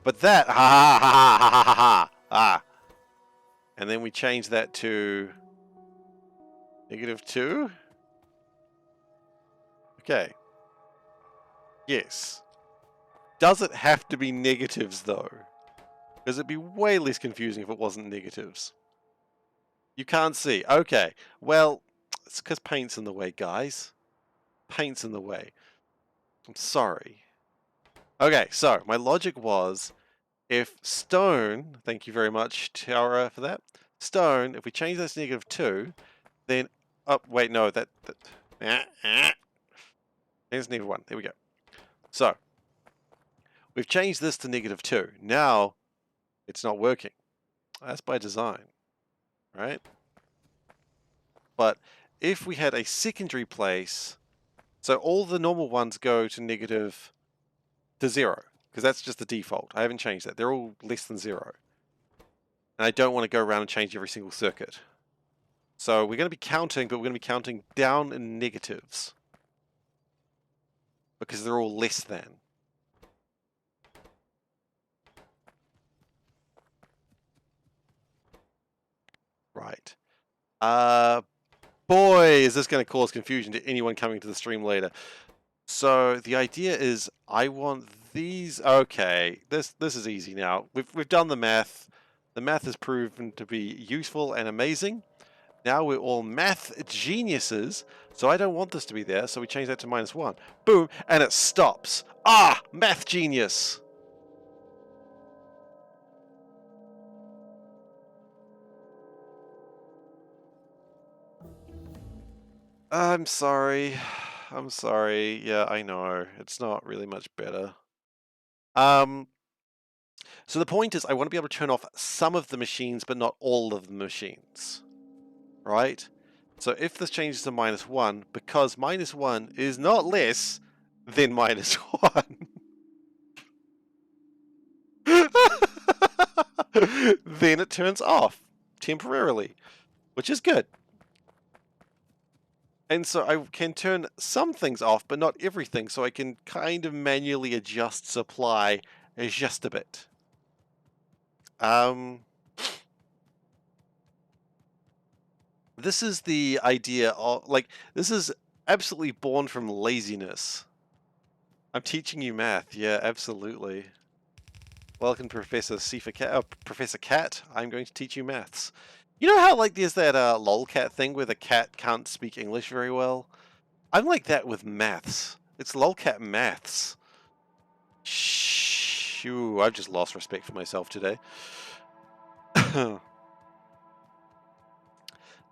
but that, ha ha ha ha ha ha ha, ah. And then we change that to -2. Okay. Yes. Does it have to be negatives though? Because it'd be way less confusing if it wasn't negatives. You can't see. Okay. Well, it's because paint's in the way, guys. Paint's in the way. I'm sorry. Okay, so my logic was if stone, thank you very much, Tara, for that. Stone, if we change this to -2, then, oh, wait, no, there's -1. There we go. So, we've changed this to -2. Now, it's not working. That's by design, right? But if we had a secondary place, so all the normal ones go to 0, because that's just the default. I haven't changed that. They're all less than 0. And I don't want to go around and change every single circuit. So we're going to be counting, but we're going to be counting down in negatives. Because they're all less than. Right. Boy, is this going to cause confusion to anyone coming to the stream later. So the idea is I want these. Okay, this is easy now. We've done the math. The math has proven to be useful and amazing. Now we're all math geniuses, so I don't want this to be there, so we change that to -1. Boom, and it stops. Ah, math genius. I'm sorry. I'm sorry. Yeah, I know. It's not really much better. So the point is I want to be able to turn off some of the machines, but not all of the machines. Right? So if this changes to -1, because -1 is not less than -1, then it turns off temporarily, which is good. And so I can turn some things off, but not everything, so I can kind of manually adjust supply just a bit. This is the idea of, like, this is absolutely born from laziness. I'm teaching you math, yeah, absolutely. Welcome, Professor SeiferKatt, Professor Cat. I'm going to teach you maths. You know how, like, there's that lolcat thing where the cat can't speak English very well? I'm like that with maths. It's lolcat maths. Shoo, I've just lost respect for myself today.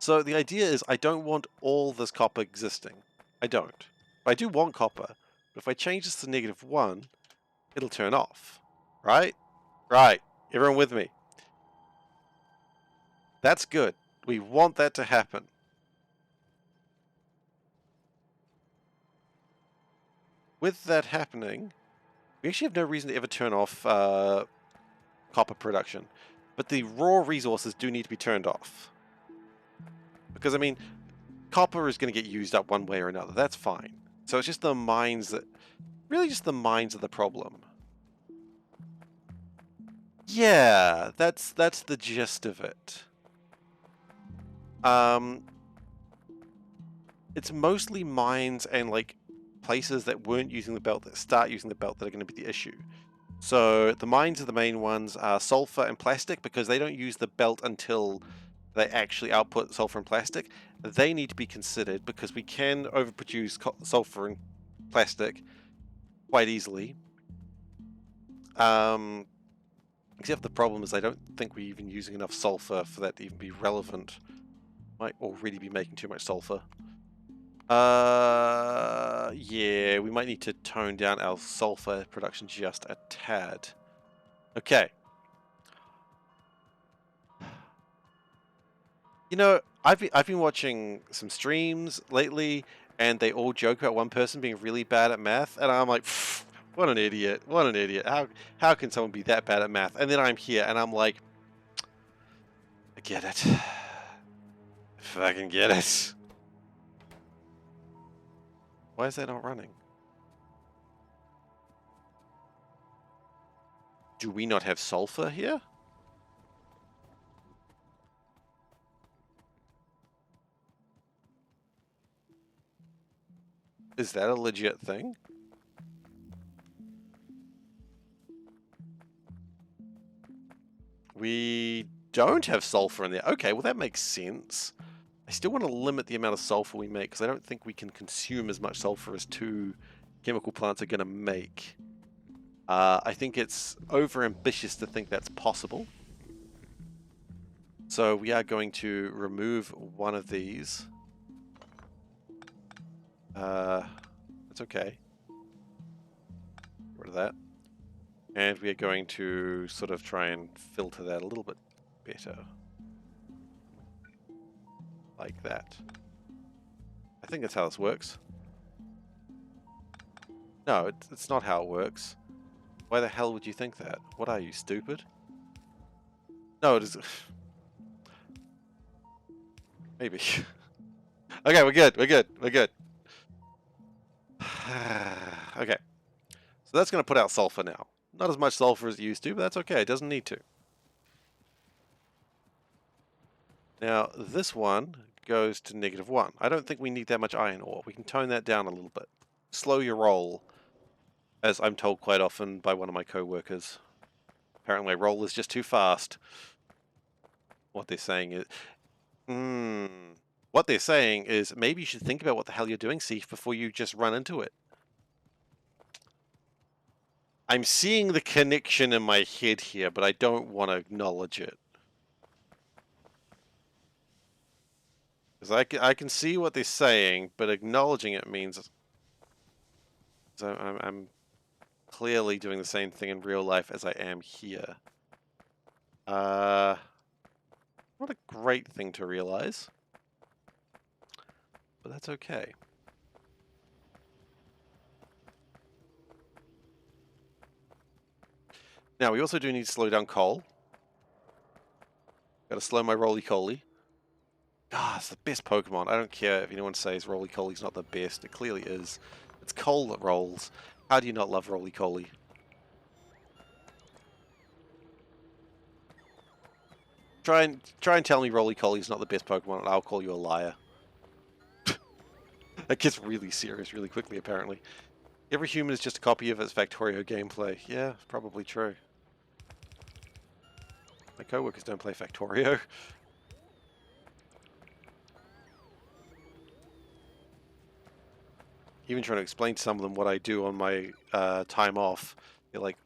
So the idea is I don't want all this copper existing. I don't. But I do want copper. But if I change this to -1, it'll turn off. Right? Right. Everyone with me? That's good. We want that to happen. With that happening, we actually have no reason to ever turn off copper production. But the raw resources do need to be turned off. Because, I mean, copper is going to get used up one way or another. That's fine. So it's just the mines that... Really just the mines are the problem. Yeah, that's the gist of it. It's mostly mines and, like, places that weren't using the belt that start using the belt that are going to be the issue. So the mines are the main ones, sulfur and plastic, because they don't use the belt until they actually output sulfur and plastic. They need to be considered because we can overproduce sulfur and plastic quite easily. Except the problem is I don't think we're even using enough sulfur for that to even be relevant. Might already be making too much sulfur. Yeah, we might need to tone down our sulfur production just a tad. Okay. You know, I've been watching some streams lately, and they all joke about one person being really bad at math, and I'm like, What an idiot. What an idiot. How can someone be that bad at math? And then I'm here and I'm like, I get it. I fucking get it. Why is that not running? Do we not have sulfur here? Is that a legit thing? We don't have sulfur in there. Okay, well that makes sense. I still want to limit the amount of sulfur we make because I don't think we can consume as much sulfur as 2 chemical plants are going to make. I think it's over-ambitious to think that's possible. So we are going to remove one of these. That's okay. Get rid of that. And we are going to sort of try and filter that a little bit better. Like that. I think that's how this works. No, it's not how it works. Why the hell would you think that? What are you, stupid? No, it is... Maybe. Okay, we're good, we're good, we're good. Okay. So that's going to put out sulfur now. Not as much sulfur as it used to, but that's okay. It doesn't need to. Now, this one goes to -1. I don't think we need that much iron ore. We can tone that down a little bit. Slow your roll, as I'm told quite often by one of my co-workers. Apparently my roll is just too fast. What they're saying is... What they're saying is maybe you should think about what the hell you're doing, Seif, before you just run into it. I'm seeing the connection in my head here, but I don't want to acknowledge it. Because I can see what they're saying, but acknowledging it means... So I'm clearly doing the same thing in real life as I am here. Not a great thing to realize. But that's okay. Now, we also do need to slow down coal. Gotta slow my roly-coly. Ah, it's the best Pokemon. I don't care if anyone says roly-coly's not the best. It clearly is. It's coal that rolls. How do you not love roly-coly? Try and tell me roly-coly's not the best Pokemon and I'll call you a liar. That gets really serious really quickly, apparently. Every human is just a copy of its Factorio gameplay. Yeah, probably true. My co-workers don't play Factorio. Even trying to explain to some of them what I do on my time off. They're like,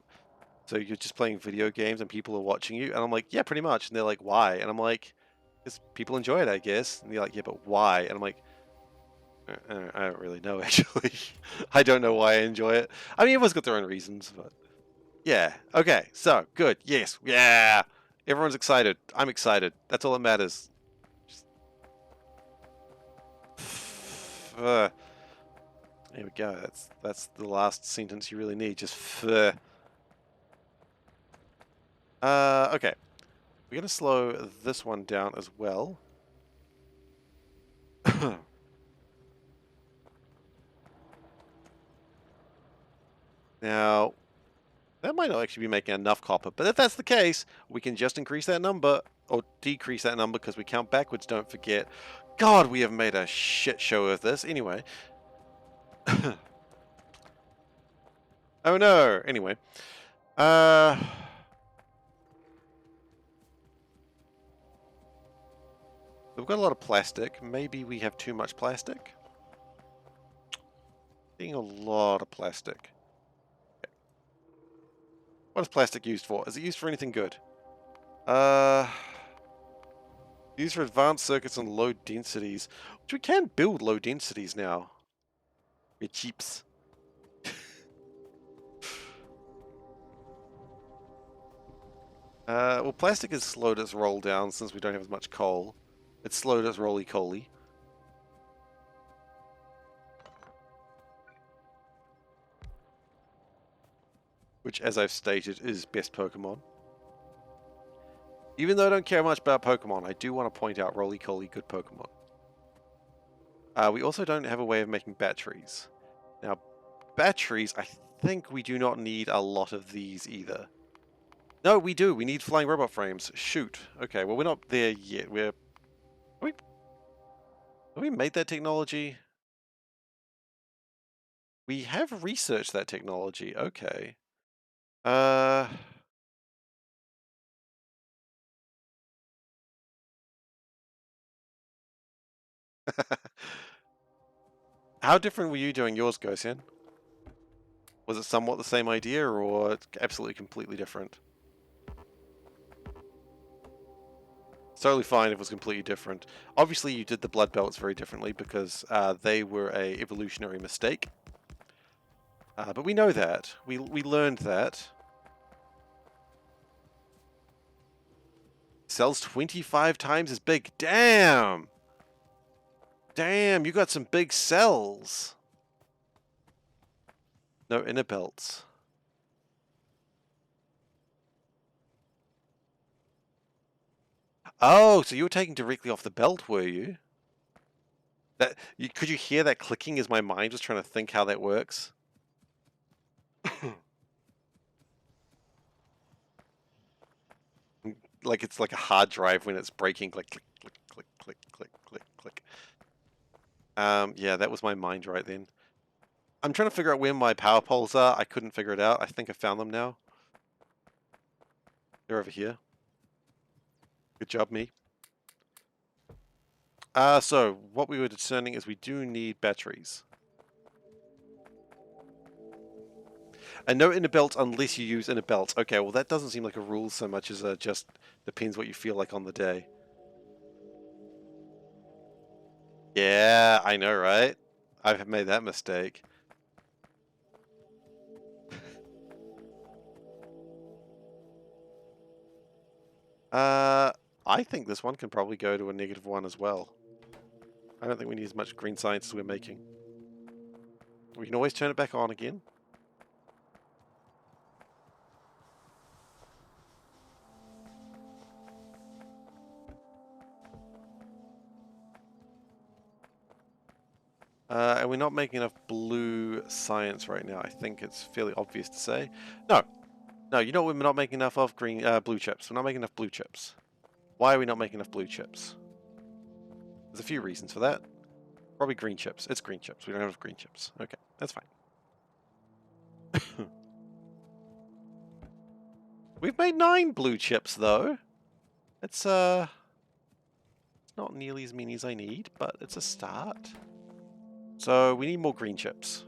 so you're just playing video games and people are watching you? And I'm like, yeah, pretty much. And they're like, why? And I'm like, because people enjoy it, I guess. And they're like, yeah, but why? And I'm like, I don't really know, actually. I don't know why I enjoy it. I mean, everyone's got their own reasons, but... Yeah, okay, so, good, yes, yeah! Everyone's excited. I'm excited. That's all that matters. Just... there we go. That's the last sentence you really need. Just okay. We're going to slow this one down as well. Now, that might not actually be making enough copper, but if that's the case, we can just increase that number, or decrease that number because we count backwards, don't forget. God, we have made a shit show of this. Anyway. Oh no! Anyway. We've got a lot of plastic. Maybe we have too much plastic? Being a lot of plastic. Okay. What is plastic used for? Is it used for anything good? Used for advanced circuits and low densities. Which we can build low densities now. We're cheaps. Well, plastic has slowed its roll down since we don't have as much coal. It's slowed its roly-coly. which, as I've stated, is best Pokemon. Even though I don't care much about Pokemon, I do want to point out Roly-Coly good Pokemon. We also don't have a way of making batteries. Now, batteries, I think we do not need a lot of these either. No, we do. We need flying robot frames. Shoot. Okay, well, we're not there yet. Have we made that technology? We have researched that technology. Okay. How different were you doing yours, Gosian? Was it somewhat the same idea, or absolutely completely different? It's totally fine if it was completely different. Obviously, you did the Bloodbelts very differently because they were a evolutionary mistake. But we know that. We learned that. Cells 25 times as big. Damn! Damn, you got some big cells. No inner belts. Oh, so you were taking directly off the belt, were you? Could you hear that clicking as my mind was trying to think how that works? Like it's like a hard drive when it's breaking, like click, click, click, click, click, click, click. Yeah, that was my mind right then. I'm trying to figure out where my power poles are. I couldn't figure it out. I think I found them now. They're over here. Good job, me. So what we were discerning is we do need batteries. And no inner belts unless you use inner belts. Okay, well that doesn't seem like a rule so much as just depends what you feel like on the day. Yeah, I know, right? I've made that mistake. I think this one can probably go to a -1 as well. I don't think we need as much green science as we're making. We can always turn it back on again. And we're not making enough blue science right now. I think it's fairly obvious to say. No, no, you know what we're not making enough of? Blue chips. We're not making enough blue chips. Why are we not making enough blue chips? There's a few reasons for that. Probably green chips. It's green chips. We don't have enough green chips. Okay, that's fine. We've made 9 blue chips though. It's not nearly as many as I need, but it's a start. So we need more green chips.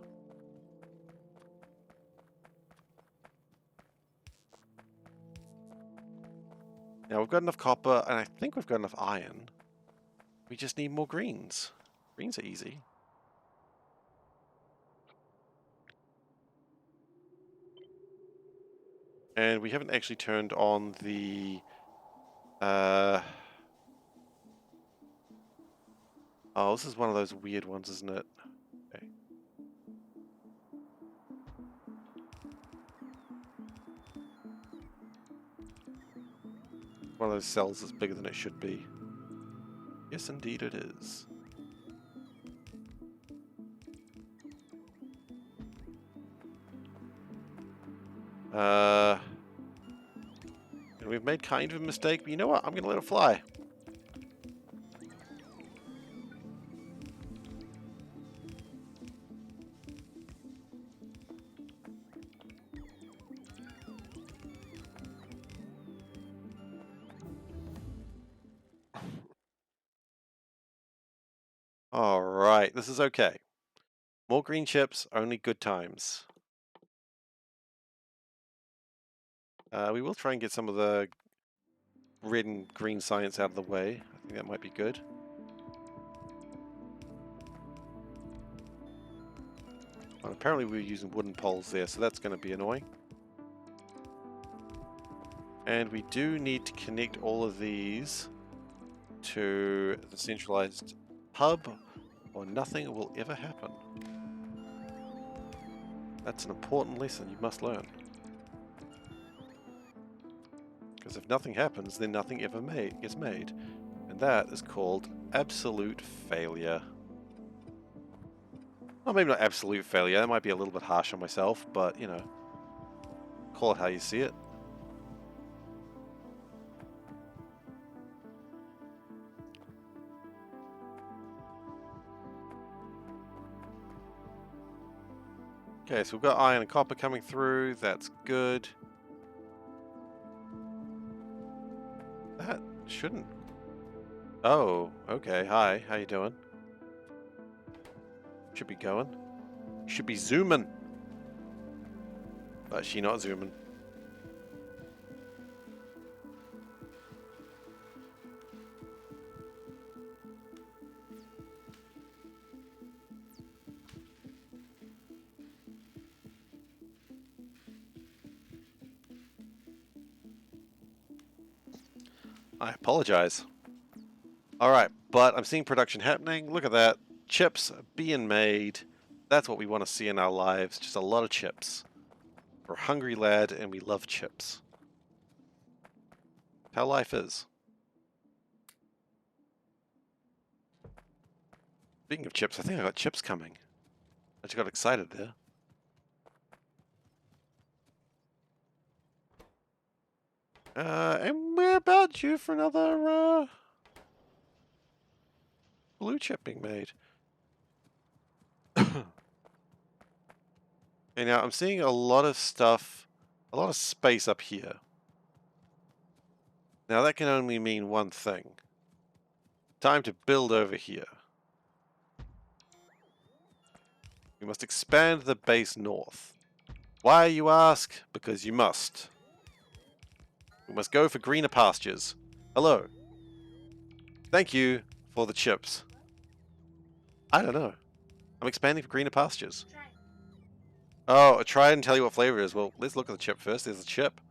Now we've got enough copper, and I think we've got enough iron. We just need more greens. Greens are easy. And we haven't actually turned on the... Oh, this is one of those weird ones, isn't it? Okay. One of those cells that's bigger than it should be. Yes, indeed it is. And we've made kind of a mistake, but you know what? I'm going to let it fly. Alright, this is okay. More green chips, only good times. We will try and get some of the red and green science out of the way. I think that might be good. Well, apparently we were using wooden poles there, so that's going to be annoying. And we do need to connect all of these to the centralized hub, or nothing will ever happen. That's an important lesson you must learn. Because if nothing happens, then nothing ever gets made. And that is called absolute failure. Well, maybe not absolute failure. That might be a little bit harsh on myself, but, you know, call it how you see it. Okay, so we've got iron and copper coming through. That's good. That shouldn't... Oh, okay. Hi, how you doing? Should be going. Should be zooming. But she not zooming. I apologize. Alright, but I'm seeing production happening. Look at that. Chips being made. That's what we want to see in our lives. Just a lot of chips. We're a hungry lad and we love chips. How life is. Speaking of chips, I think I got chips coming. I just got excited there. And we're about due for another, blue chip being made. And now I'm seeing a lot of stuff, a lot of space up here. Now that can only mean one thing. Time to build over here. We must expand the base north. Why, you ask? Because you must. We must go for greener pastures. Hello. Thank you for the chips. I don't know. I'm expanding for greener pastures. Oh, try and tell you what flavor it is. Well, let's look at the chip first. There's a chip.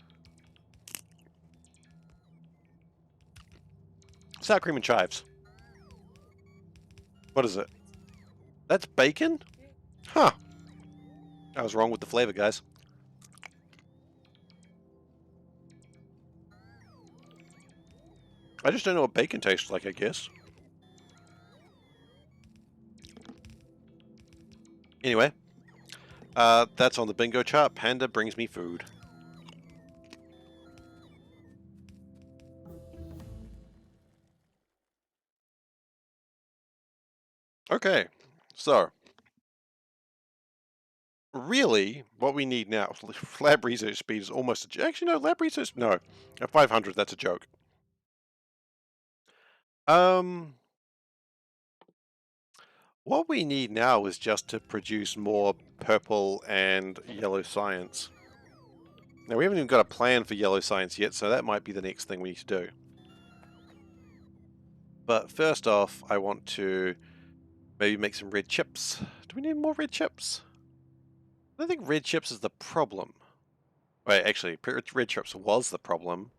Sour cream and chives. What is it? That's bacon? Huh. I was wrong with the flavor, guys. I just don't know what bacon tastes like, I guess. Anyway. That's on the bingo chart. Panda brings me food. Okay. So. Really, what we need now, lab research speed is almost a... Actually, no, lab research... No. At 500, that's a joke. What we need now is just to produce more purple and yellow science. Now, we haven't even got a plan for yellow science yet, so that might be the next thing we need to do. But first off, I want to maybe make some red chips. Do we need more red chips? I don't think red chips is the problem. Wait, actually, red chips was the problem.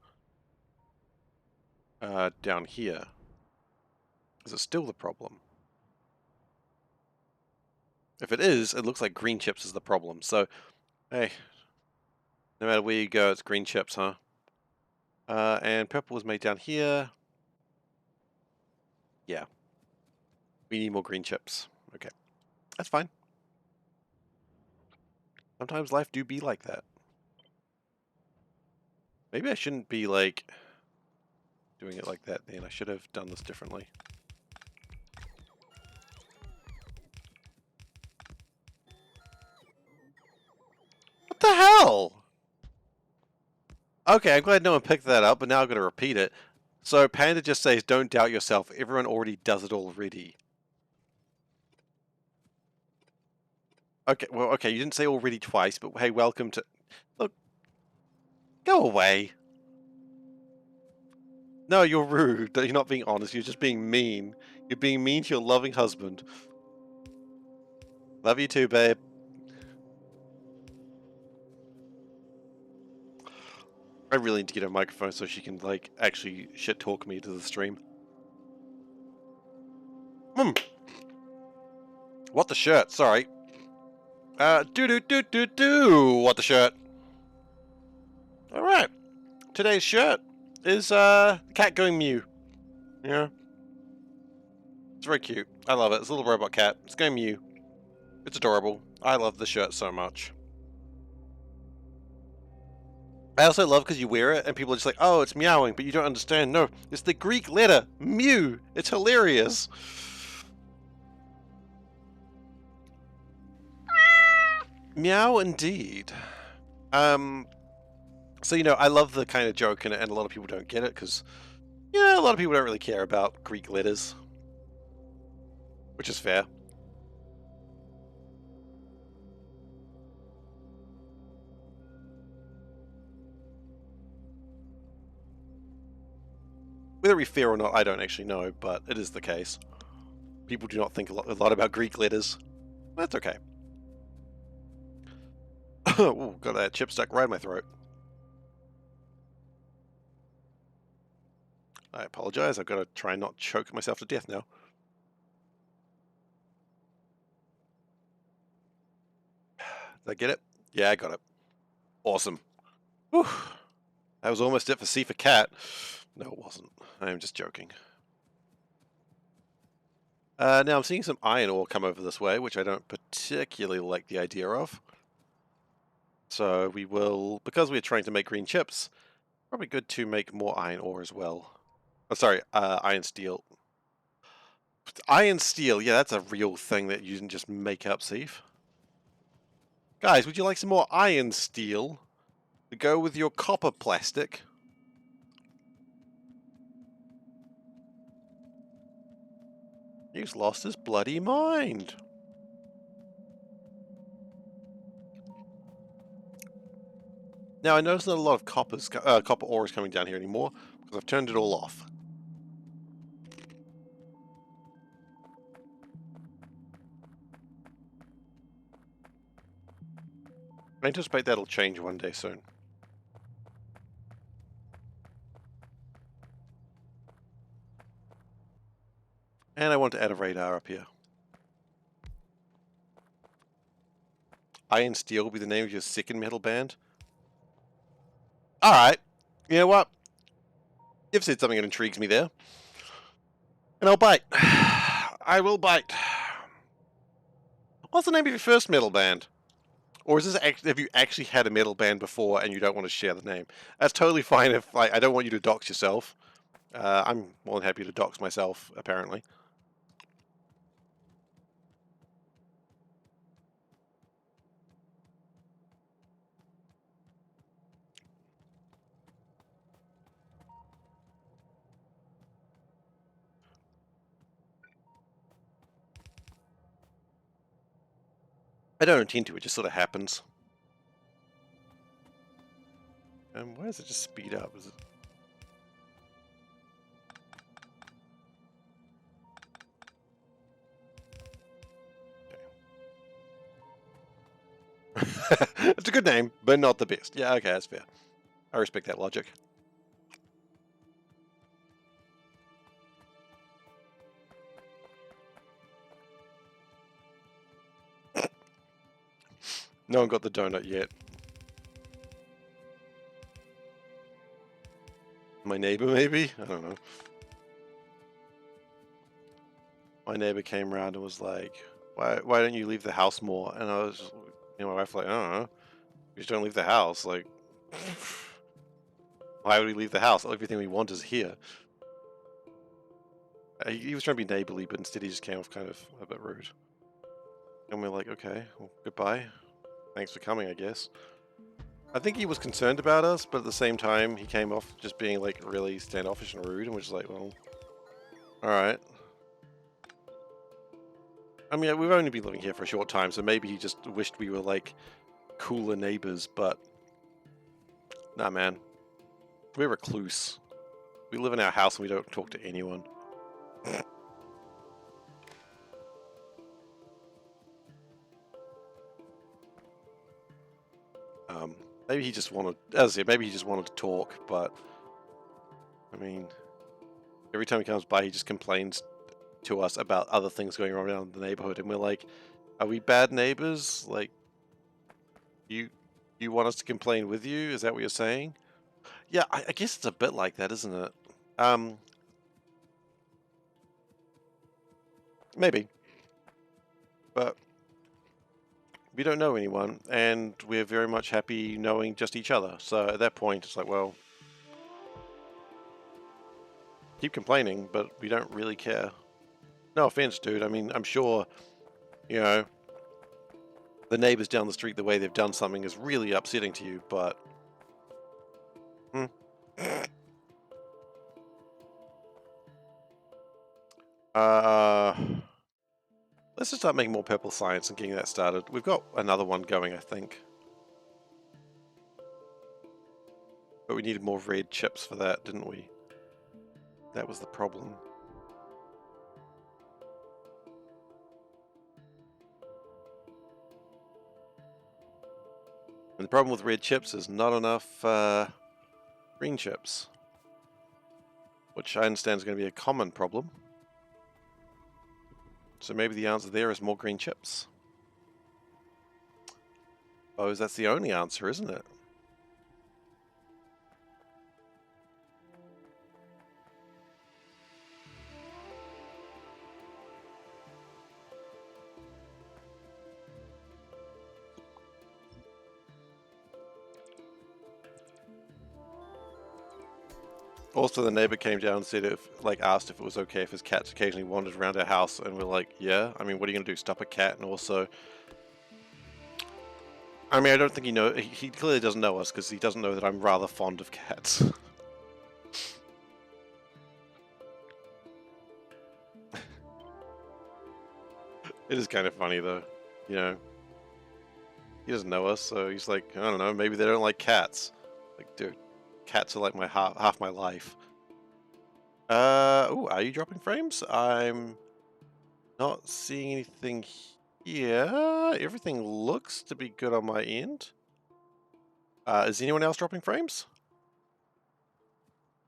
Down here. Is it still the problem? If it is, it looks like green chips is the problem. So, hey, no matter where you go, it's green chips, huh? And purple was made down here. Yeah. We need more green chips. Okay. That's fine. Sometimes life do be like that. Maybe I shouldn't be, like, doing it like that then. I should have done this differently. What the hell? Okay, I'm glad no one picked that up, but now I've got to repeat it. So Panda just says, don't doubt yourself. Everyone already does it already. Okay, well, okay, you didn't say already twice, but hey, welcome to... Look. Go away. No, you're rude. You're not being honest. You're just being mean. You're being mean to your loving husband. Love you too, babe. I really need to get a microphone so she can, like, actually shit-talk me to the stream. What the shirt? Sorry. Do. What the shirt? Alright. today's shirt is cat going mew. Yeah. It's very cute. I love it. It's a little robot cat. It's going mew. It's adorable. I love the shirt so much. I also love because you wear it and people are just like, oh, it's meowing, but you don't understand. No, it's the Greek letter mu. It's hilarious. Meow indeed. So, you know, I love the kind of joke in it, and a lot of people don't get it because, yeah, a lot of people don't really care about Greek letters, which is fair. Whether we fair or not, I don't actually know, but it is the case. People do not think a lot about Greek letters. That's okay. Ooh, got that chip stuck right in my throat. I apologize. I've got to try and not choke myself to death now. Did I get it? Yeah, I got it. Awesome. Whew. That was almost it for SeiferKatt. No, it wasn't. I'm just joking. Now I'm seeing some iron ore come over this way, which I don't particularly like the idea of. So we will, because we're trying to make green chips, probably good to make more iron ore as well. Oh, sorry, iron steel. Iron steel, yeah, that's a real thing that you can just make up, Seif. Guys, would you like some more iron steel to go with your copper plastic? He's lost his bloody mind. Now I notice not a lot of copper ore is coming down here anymore because I've turned it all off. I anticipate that'll change one day soon. And I want to add a radar up here. Iron Steel will be the name of your second metal band? Alright. You know what? You've said something that intrigues me there. And I'll bite. I will bite. What's the name of your first metal band? Or is this have you actually had a metal band before and you don't want to share the name? That's totally fine if, like, I don't want you to dox yourself. I'm more than happy to dox myself, apparently. I don't intend to, it just sort of happens. Why does it just speed up? Is it... Okay. It's a good name, but not the best. Yeah, okay, that's fair. I respect that logic. No one got the donut yet. My neighbor, maybe? I don't know. My neighbor came around and was like, why don't you leave the house more? And I was, you know, my wife was like, I don't know. We just don't leave the house. Like, why would we leave the house? Everything we want is here. He was trying to be neighborly, but instead he just came off kind of a bit rude. And we're like, okay, well, goodbye. Thanks for coming, I guess. I think he was concerned about us, but at the same time, he came off just being like really standoffish and rude, and we're just like, well, alright. I mean, we've only been living here for a short time, so maybe he just wished we were like cooler neighbors, but nah, man. We're recluse. We live in our house and we don't talk to anyone. Maybe he just wanted, as I said, maybe he just wanted to talk, but I mean, every time he comes by, he just complains to us about other things going on around the neighborhood, and we're like, are we bad neighbors? Like, you want us to complain with you? Is that what you're saying? Yeah, I guess it's a bit like that, isn't it? Maybe, but we don't know anyone, and we're very much happy knowing just each other. So at that point, it's like, well, keep complaining, but we don't really care. No offense, dude. I mean, I'm sure, you know, the neighbors down the street, the way they've done something is really upsetting to you, but hmm. uh, let's just start making more purple science and getting that started. We've got another one going, I think, but we needed more red chips for that, didn't we? That was the problem. And the problem with red chips is not enough green chips, which I understand is going to be a common problem. So maybe the answer there is more green chips. Oh, that's the only answer, isn't it? Also, the neighbor came down and said, asked if it was okay if his cats occasionally wandered around our house, and we're like, yeah. I mean, what are you gonna do? Stop a cat? And also, I mean, I don't think he clearly doesn't know us because he doesn't know that I'm rather fond of cats. It is kind of funny though, you know. He doesn't know us, so he's like, I don't know, maybe they don't like cats. Like, dude, cats are like my half my life. Ooh, are you dropping frames? I'm not seeing anything here. Everything looks to be good on my end. Is anyone else dropping frames?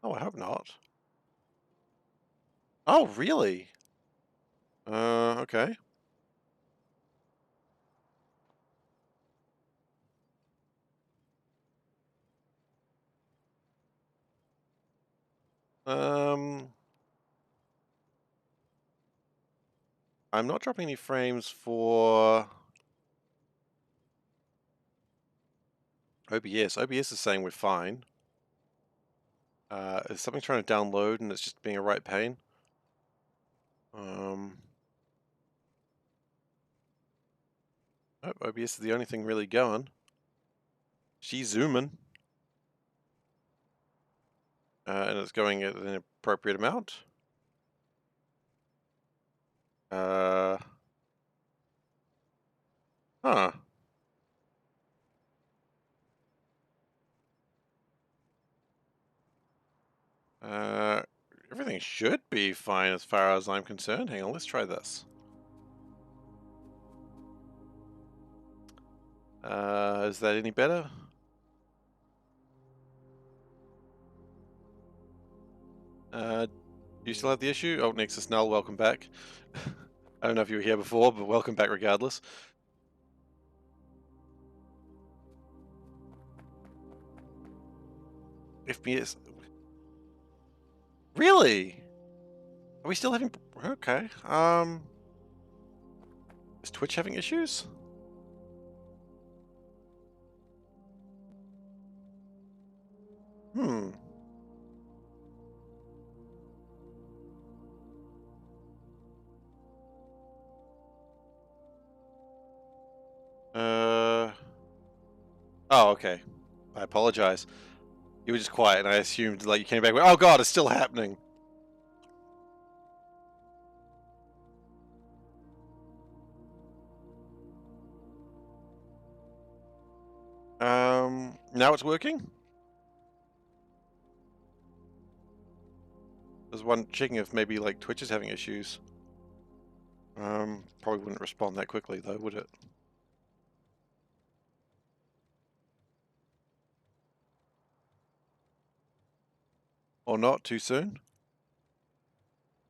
Oh, I hope not. Oh, really? Okay. Um, I'm not dropping any frames for OBS. OBS is saying we're fine. Is something trying to download and it's just being a right pain? Um, oh, OBS is the only thing really going. She's zooming. And it's going at an appropriate amount. Uh, huh. Uh, Everything should be fine as far as I'm concerned. Hang on, let's try this. Is that any better? Do you still have the issue? Oh, Nexus Null, welcome back. I don't know if you were here before, but welcome back regardless. FPS. Really? Are we still having... Okay. Is Twitch having issues? Hmm. Uh... Oh, okay. I apologize. You were just quiet, and I assumed, like, you came back with, oh god, it's still happening! Now it's working? There's one checking if maybe, like, Twitch is having issues. Probably wouldn't respond that quickly, though, would it? Or not, too soon?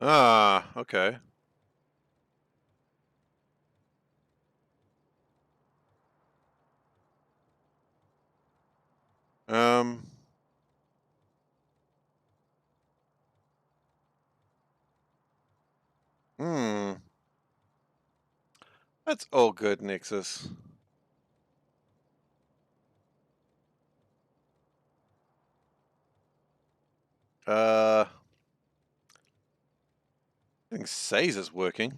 Ah, okay. Um... That's all good, Nexus. I think Says is working.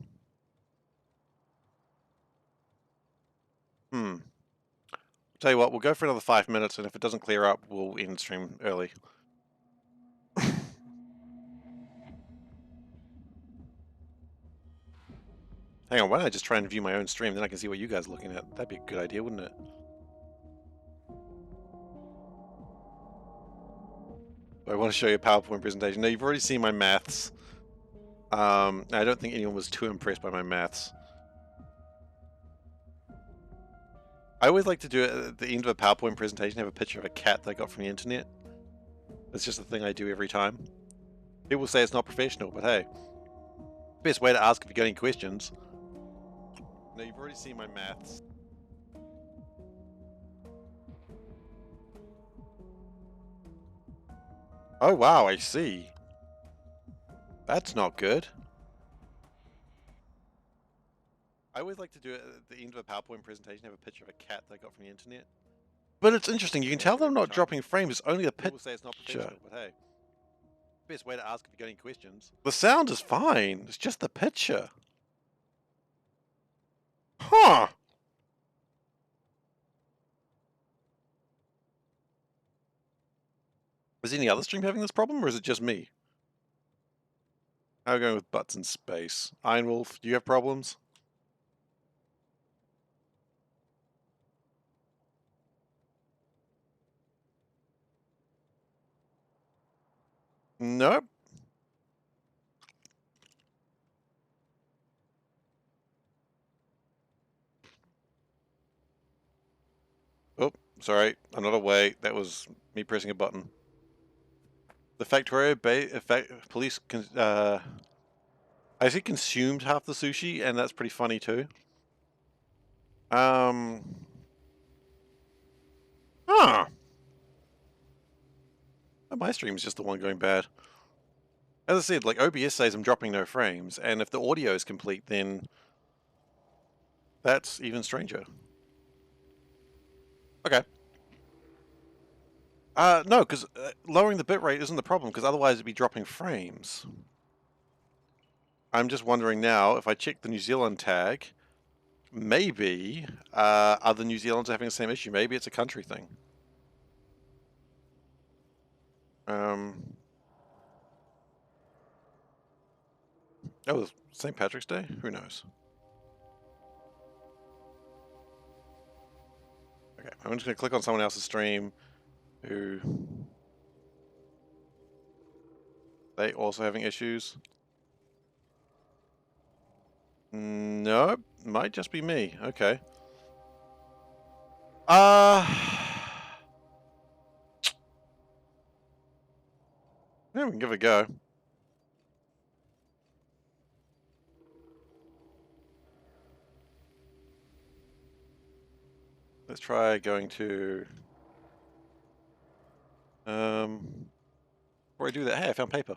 Tell you what, we'll go for another 5 minutes, and if it doesn't clear up, we'll end stream early. Hang on, why don't I just try and view my own stream, then I can see what you guys are looking at. That'd be a good idea, wouldn't it? I want to show you a PowerPoint presentation. No, you've already seen my maths. I don't think anyone was too impressed by my maths. I always like to do it at the end of a PowerPoint presentation, have a picture of a cat that I got from the internet. That's just a thing I do every time. People say it's not professional, but hey. Best way to ask if you got any questions. No, you've already seen my maths. Oh wow, I see. That's not good. I always like to do it at the end of a PowerPoint presentation, have a picture of a cat that I got from the internet. But it's interesting, you can tell them not dropping frames, it's only a picture. People say it's not professional, but hey. Best way to ask if you got any questions. The sound is fine, it's just the picture. Huh. Is any other stream having this problem, or is it just me? How are we going with butts in space? Iron Wolf, do you have problems? Nope. Oh, sorry, I'm not away. That was me pressing a button. The Factorio police I see consumed half the sushi, and that's pretty funny too. Huh. My stream's just the one going bad. As I said, like OBS says I'm dropping no frames, and if the audio is complete, then that's even stranger. Okay. No, because lowering the bitrate isn't the problem, because otherwise it'd be dropping frames. I'm just wondering now, if I check the New Zealand tag, maybe other New Zealanders are having the same issue. Maybe it's a country thing. Oh, St. Patrick's Day? Who knows? Okay, I'm just going to click on someone else's stream who... They also having issues? Nope, might just be me. Okay. Yeah, we can give it a go. Let's try going to... Before I do that, hey, I found paper.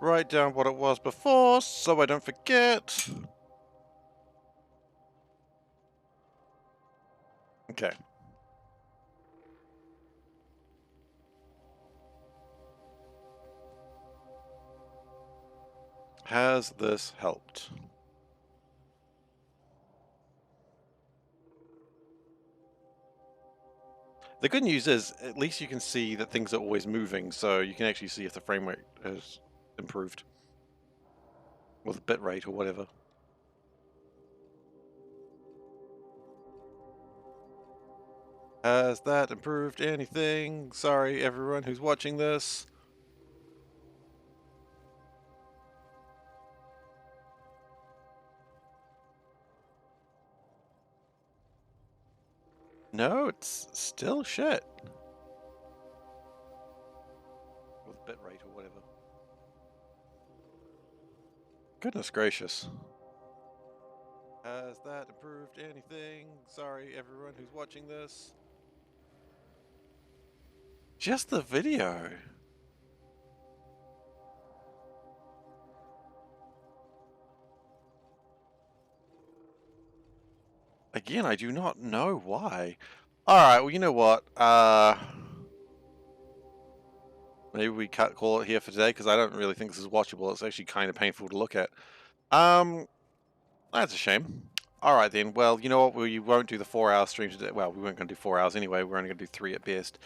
Write down what it was before, so I don't forget. Okay. Has this helped? The good news is, at least you can see that things are always moving, so you can actually see if the frame rate has improved. Or the bit rate, or whatever. Has that improved anything? Sorry, everyone who's watching this. No, it's still shit. With bit rate or whatever. Goodness gracious. Has that improved anything? Sorry, everyone who's watching this. Just the video. Again, I do not know why. Alright, well, you know what? Maybe we call it here for today, because I don't really think this is watchable. It's actually kind of painful to look at. That's a shame. Alright then, well, you know what? We won't do the 4-hour stream today. Well, we weren't going to do 4 hours anyway. We're only going to do 3 at best.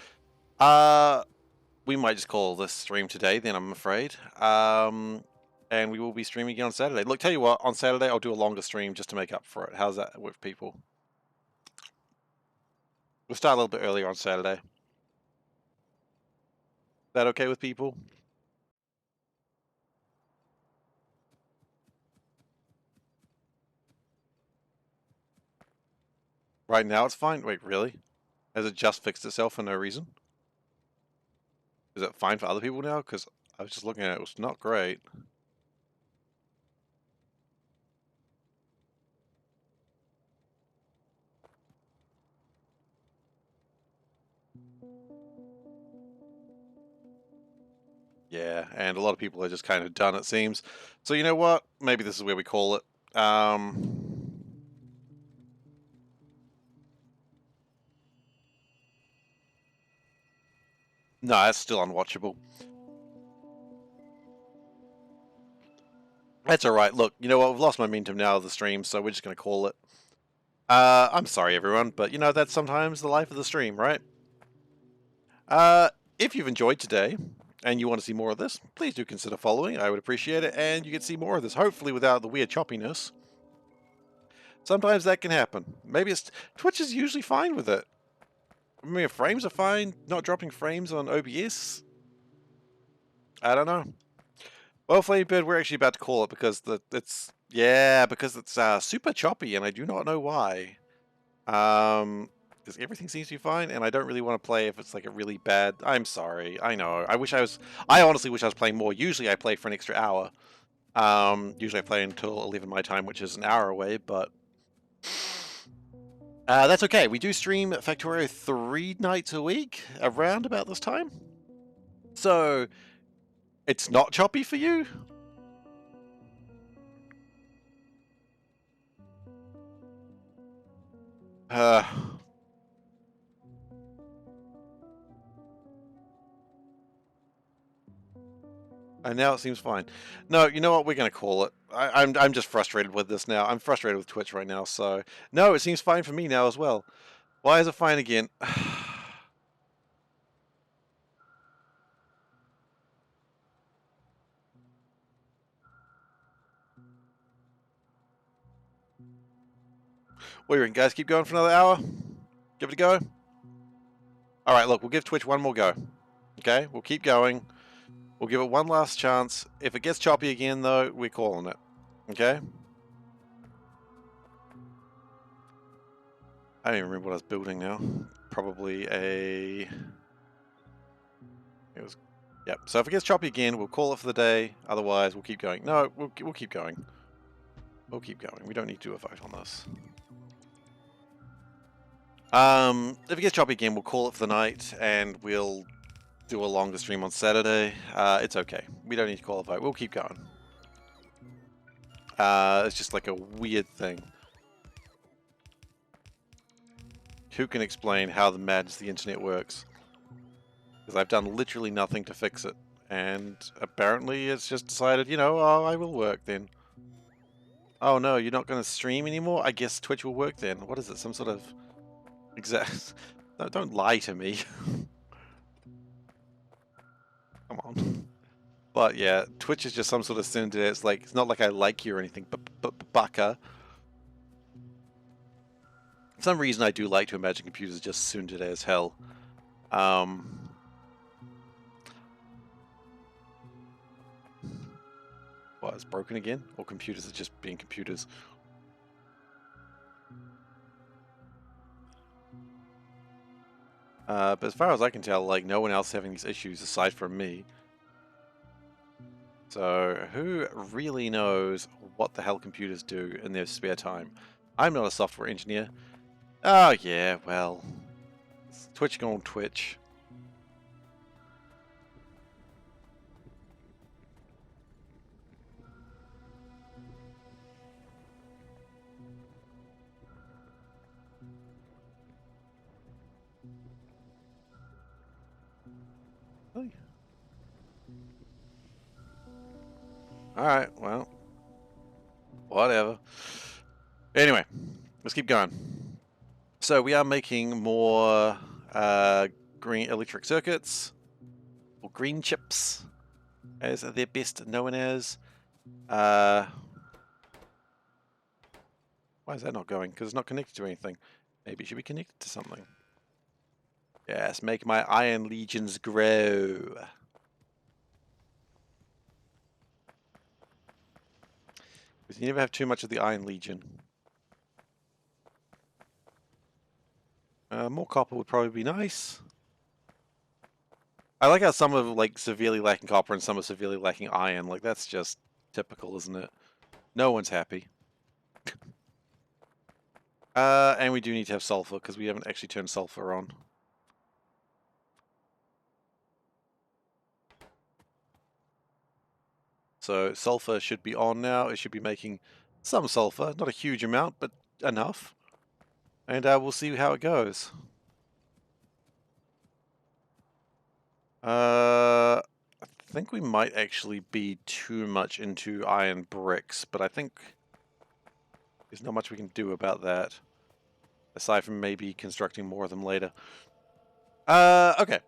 We might just call this stream today then, I'm afraid. And we will be streaming again on Saturday. Look, tell you what, on Saturday I'll do a longer stream just to make up for it. How's that with people? We'll start a little bit earlier on Saturday. Is that okay with people? Right now it's fine? Wait, really? Has it just fixed itself for no reason? Is it fine for other people now? Because I was just looking at it, it was not great. Yeah, and a lot of people are just kind of done, it seems. So you know what? Maybe this is where we call it. No, it's still unwatchable. That's alright. Look, you know what? We've lost momentum now of the stream, so we're just going to call it. I'm sorry, everyone, but you know, that's sometimes the life of the stream, right? If you've enjoyed today, and you want to see more of this, please do consider following. I would appreciate it, and you can see more of this, hopefully without the weird choppiness. Sometimes that can happen. Maybe it's... Twitch is usually fine with it. I mean, frames are fine. Not dropping frames on OBS. I don't know. Well, Flamebird, we're actually about to call it because it's super choppy, and I do not know why. Because everything seems to be fine, and I don't really want to play if it's like a really bad... I'm sorry. I know. I honestly wish I was playing more. Usually I play for an extra hour. Usually I play until 11 my time, which is an hour away, but... that's okay. We do stream Factorio 3 nights a week, around about this time. So, it's not choppy for you? And now it seems fine. No, you know what? We're going to call it. I'm just frustrated with this now. I'm frustrated with Twitch right now, so... No, it seems fine for me now as well. Why is it fine again? What do you reckon, guys? Keep going for another hour? Give it a go? Alright, look, we'll give Twitch one more go. Okay? We'll keep going. We'll give it one last chance. If it gets choppy again, though, we're calling it. Okay? I don't even remember what I was building now. Probably a... It was... Yep. So if it gets choppy again, we'll call it for the day. Otherwise, we'll keep going. No, we'll keep going. We'll keep going. We don't need to do a vote on this. If it gets choppy again, we'll call it for the night, and we'll do a longer stream on Saturday. It's okay. We don't need to call a vote. We'll keep going. It's just like a weird thing. Who can explain how the madness of the internet works? Because I've done literally nothing to fix it. And apparently it's just decided, you know, oh, I will work then. Oh no, you're not going to stream anymore? I guess Twitch will work then. What is it? Some sort of... exact... No, don't lie to me. Come on. But yeah, Twitch is just some sort of syndicate. It's like, it's not like I like you or anything, but baka. For some reason I do like to imagine computers are just tsundere as hell. What, it's broken again? Or computers are just being computers? But as far as I can tell, like, no one else is having these issues aside from me. So, who really knows what the hell computers do in their spare time? I'm not a software engineer. Oh yeah, well... Twitch going Twitch. Really? Alright, well. Whatever. Anyway, let's keep going. So we are making more green electric circuits, or green chips, as they're best known as. Why is that not going? Because it's not connected to anything. Maybe it should be connected to something. Yes, make my iron legions grow. Because you never have too much of the iron legion. More copper would probably be nice. I like how some are like severely lacking copper and some are severely lacking iron. Like that's just typical, isn't it? No one's happy. And we do need to have sulfur because we haven't actually turned sulfur on. So sulfur should be on now. It should be making some sulfur, not a huge amount, but enough. And we'll see how it goes. I think we might actually be too much into iron bricks, but I think there's not much we can do about that. Aside from maybe constructing more of them later. Okay.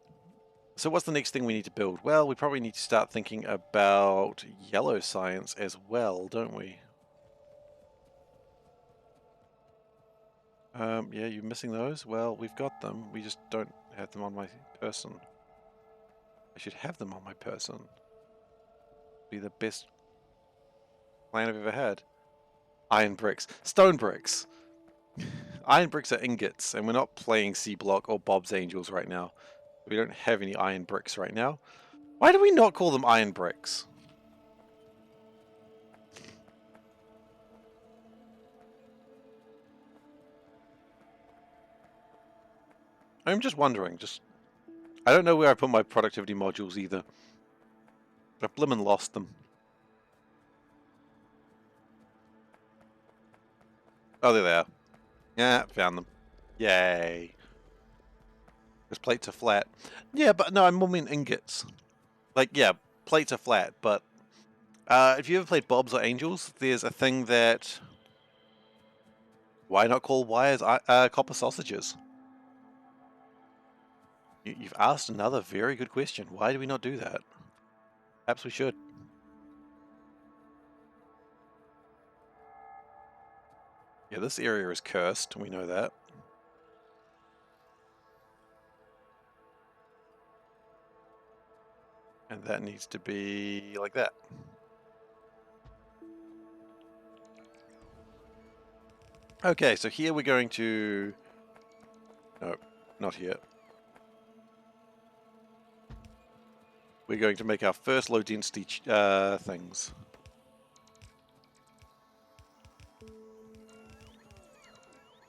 So what's the next thing we need to build? Well, we probably need to start thinking about yellow science as well, don't we? Yeah, you're missing those? Well, we've got them. We just don't have them on my person. I should have them on my person. Be the best plan I've ever had. Iron bricks. Stone bricks! Iron bricks are ingots, and we're not playing C-Block or Bob's Angels right now. We don't have any iron bricks right now. Why do we not call them iron bricks? I'm just wondering. I don't know where I put my productivity modules either. I've blimmin' lost them. Oh, there they are. Yeah, found them. Yay. Because plates are flat. Yeah, but no, I more mean ingots. Like, yeah, plates are flat, but if you ever played Bobs or Angels, there's a thing that... Why not call wires copper sausages? You've asked another very good question. Why do we not do that? Perhaps we should. Yeah, this area is cursed. We know that. And that needs to be like that. Okay, so here we're going to... No, not here. We're going to make our first low density things.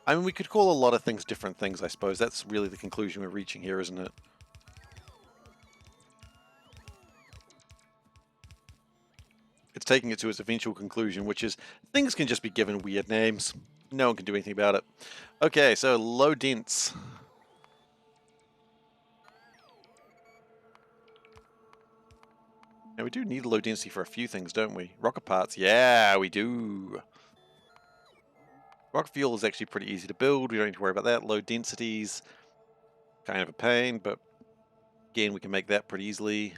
I mean, we could call a lot of things different things, I suppose. That's really the conclusion we're reaching here, isn't it? It's taking it to its eventual conclusion, which is things can just be given weird names. No one can do anything about it. Okay, so low dense. Now we do need low density for a few things, don't we? Rocket parts, yeah, we do. Rocket fuel is actually pretty easy to build. We don't need to worry about that. Low densities, kind of a pain, but again, we can make that pretty easily.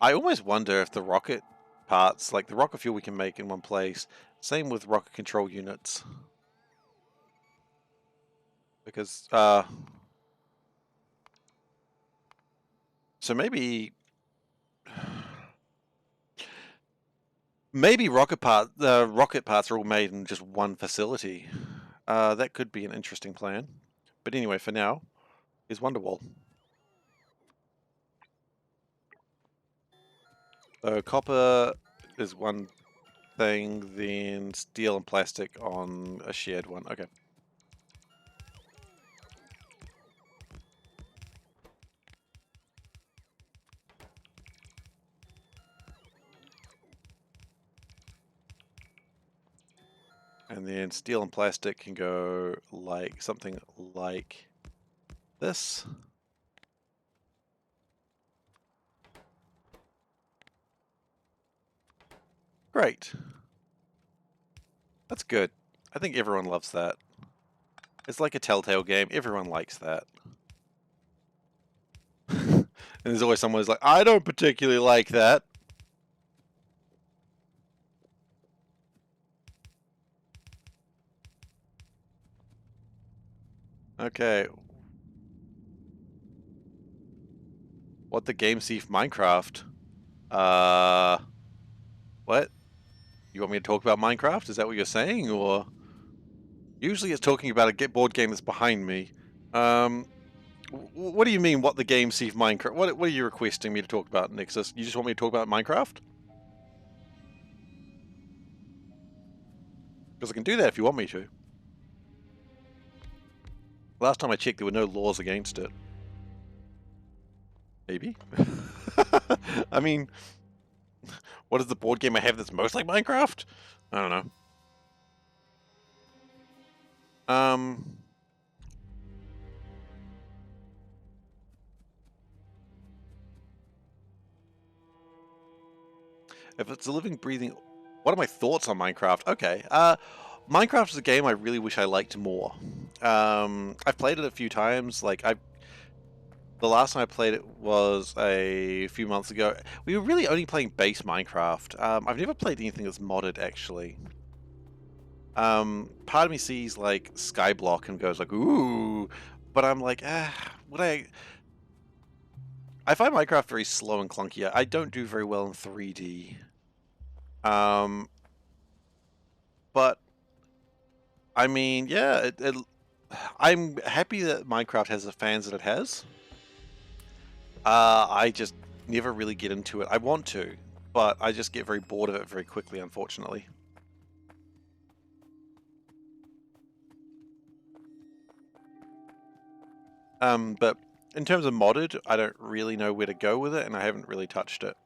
I almost wonder if the rocket parts, like the rocket fuel we can make in one place, same with rocket control units. Because, so maybe rocket parts are all made in just one facility. That could be an interesting plan. But anyway, for now, is Wonderwall. So copper is one thing, then steel and plastic on a shared one. Okay. And then steel and plastic can go like something like this. Great. That's good. I think everyone loves that. It's like a Telltale game. Everyone likes that. And there's always someone who's like, I don't particularly like that. Okay. What the game see for Minecraft? What? You want me to talk about Minecraft? Is that what you're saying? Or usually it's talking about a board game that's behind me. What do you mean, what the game see for Minecraft? What are you requesting me to talk about, Nexus? You just want me to talk about Minecraft? Because I can do that if you want me to. Last time I checked, there were no laws against it. Maybe? I mean, what is the board game I have that's most like Minecraft? I don't know. If it's a living, breathing... What are my thoughts on Minecraft? Okay, Minecraft is a game I really wish I liked more. I've played it a few times. Like, the last time I played it was a few months ago. We were really only playing base Minecraft. I've never played anything that's modded, actually. Part of me sees, like, Skyblock and goes like, ooh, but I'm like, would I find Minecraft very slow and clunky. I don't do very well in 3D. But I mean, yeah, I'm happy that Minecraft has the fans that it has. I just never really get into it. I want to, but I just get very bored of it very quickly, unfortunately. But in terms of modded, I don't really know where to go with it, and I haven't really touched it.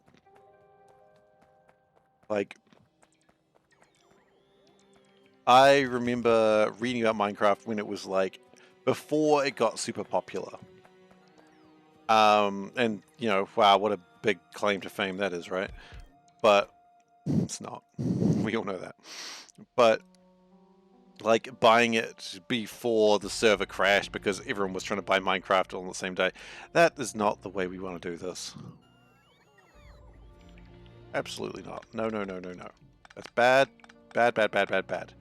Like, I remember reading about Minecraft when it was like, before it got super popular. And, you know, wow, what a big claim to fame that is, right? But it's not. We all know that. But, like, buying it before the server crashed because everyone was trying to buy Minecraft all on the same day, that is not the way we want to do this. Absolutely not. No, no, no, no, no. That's bad. Bad, bad, bad, bad, bad.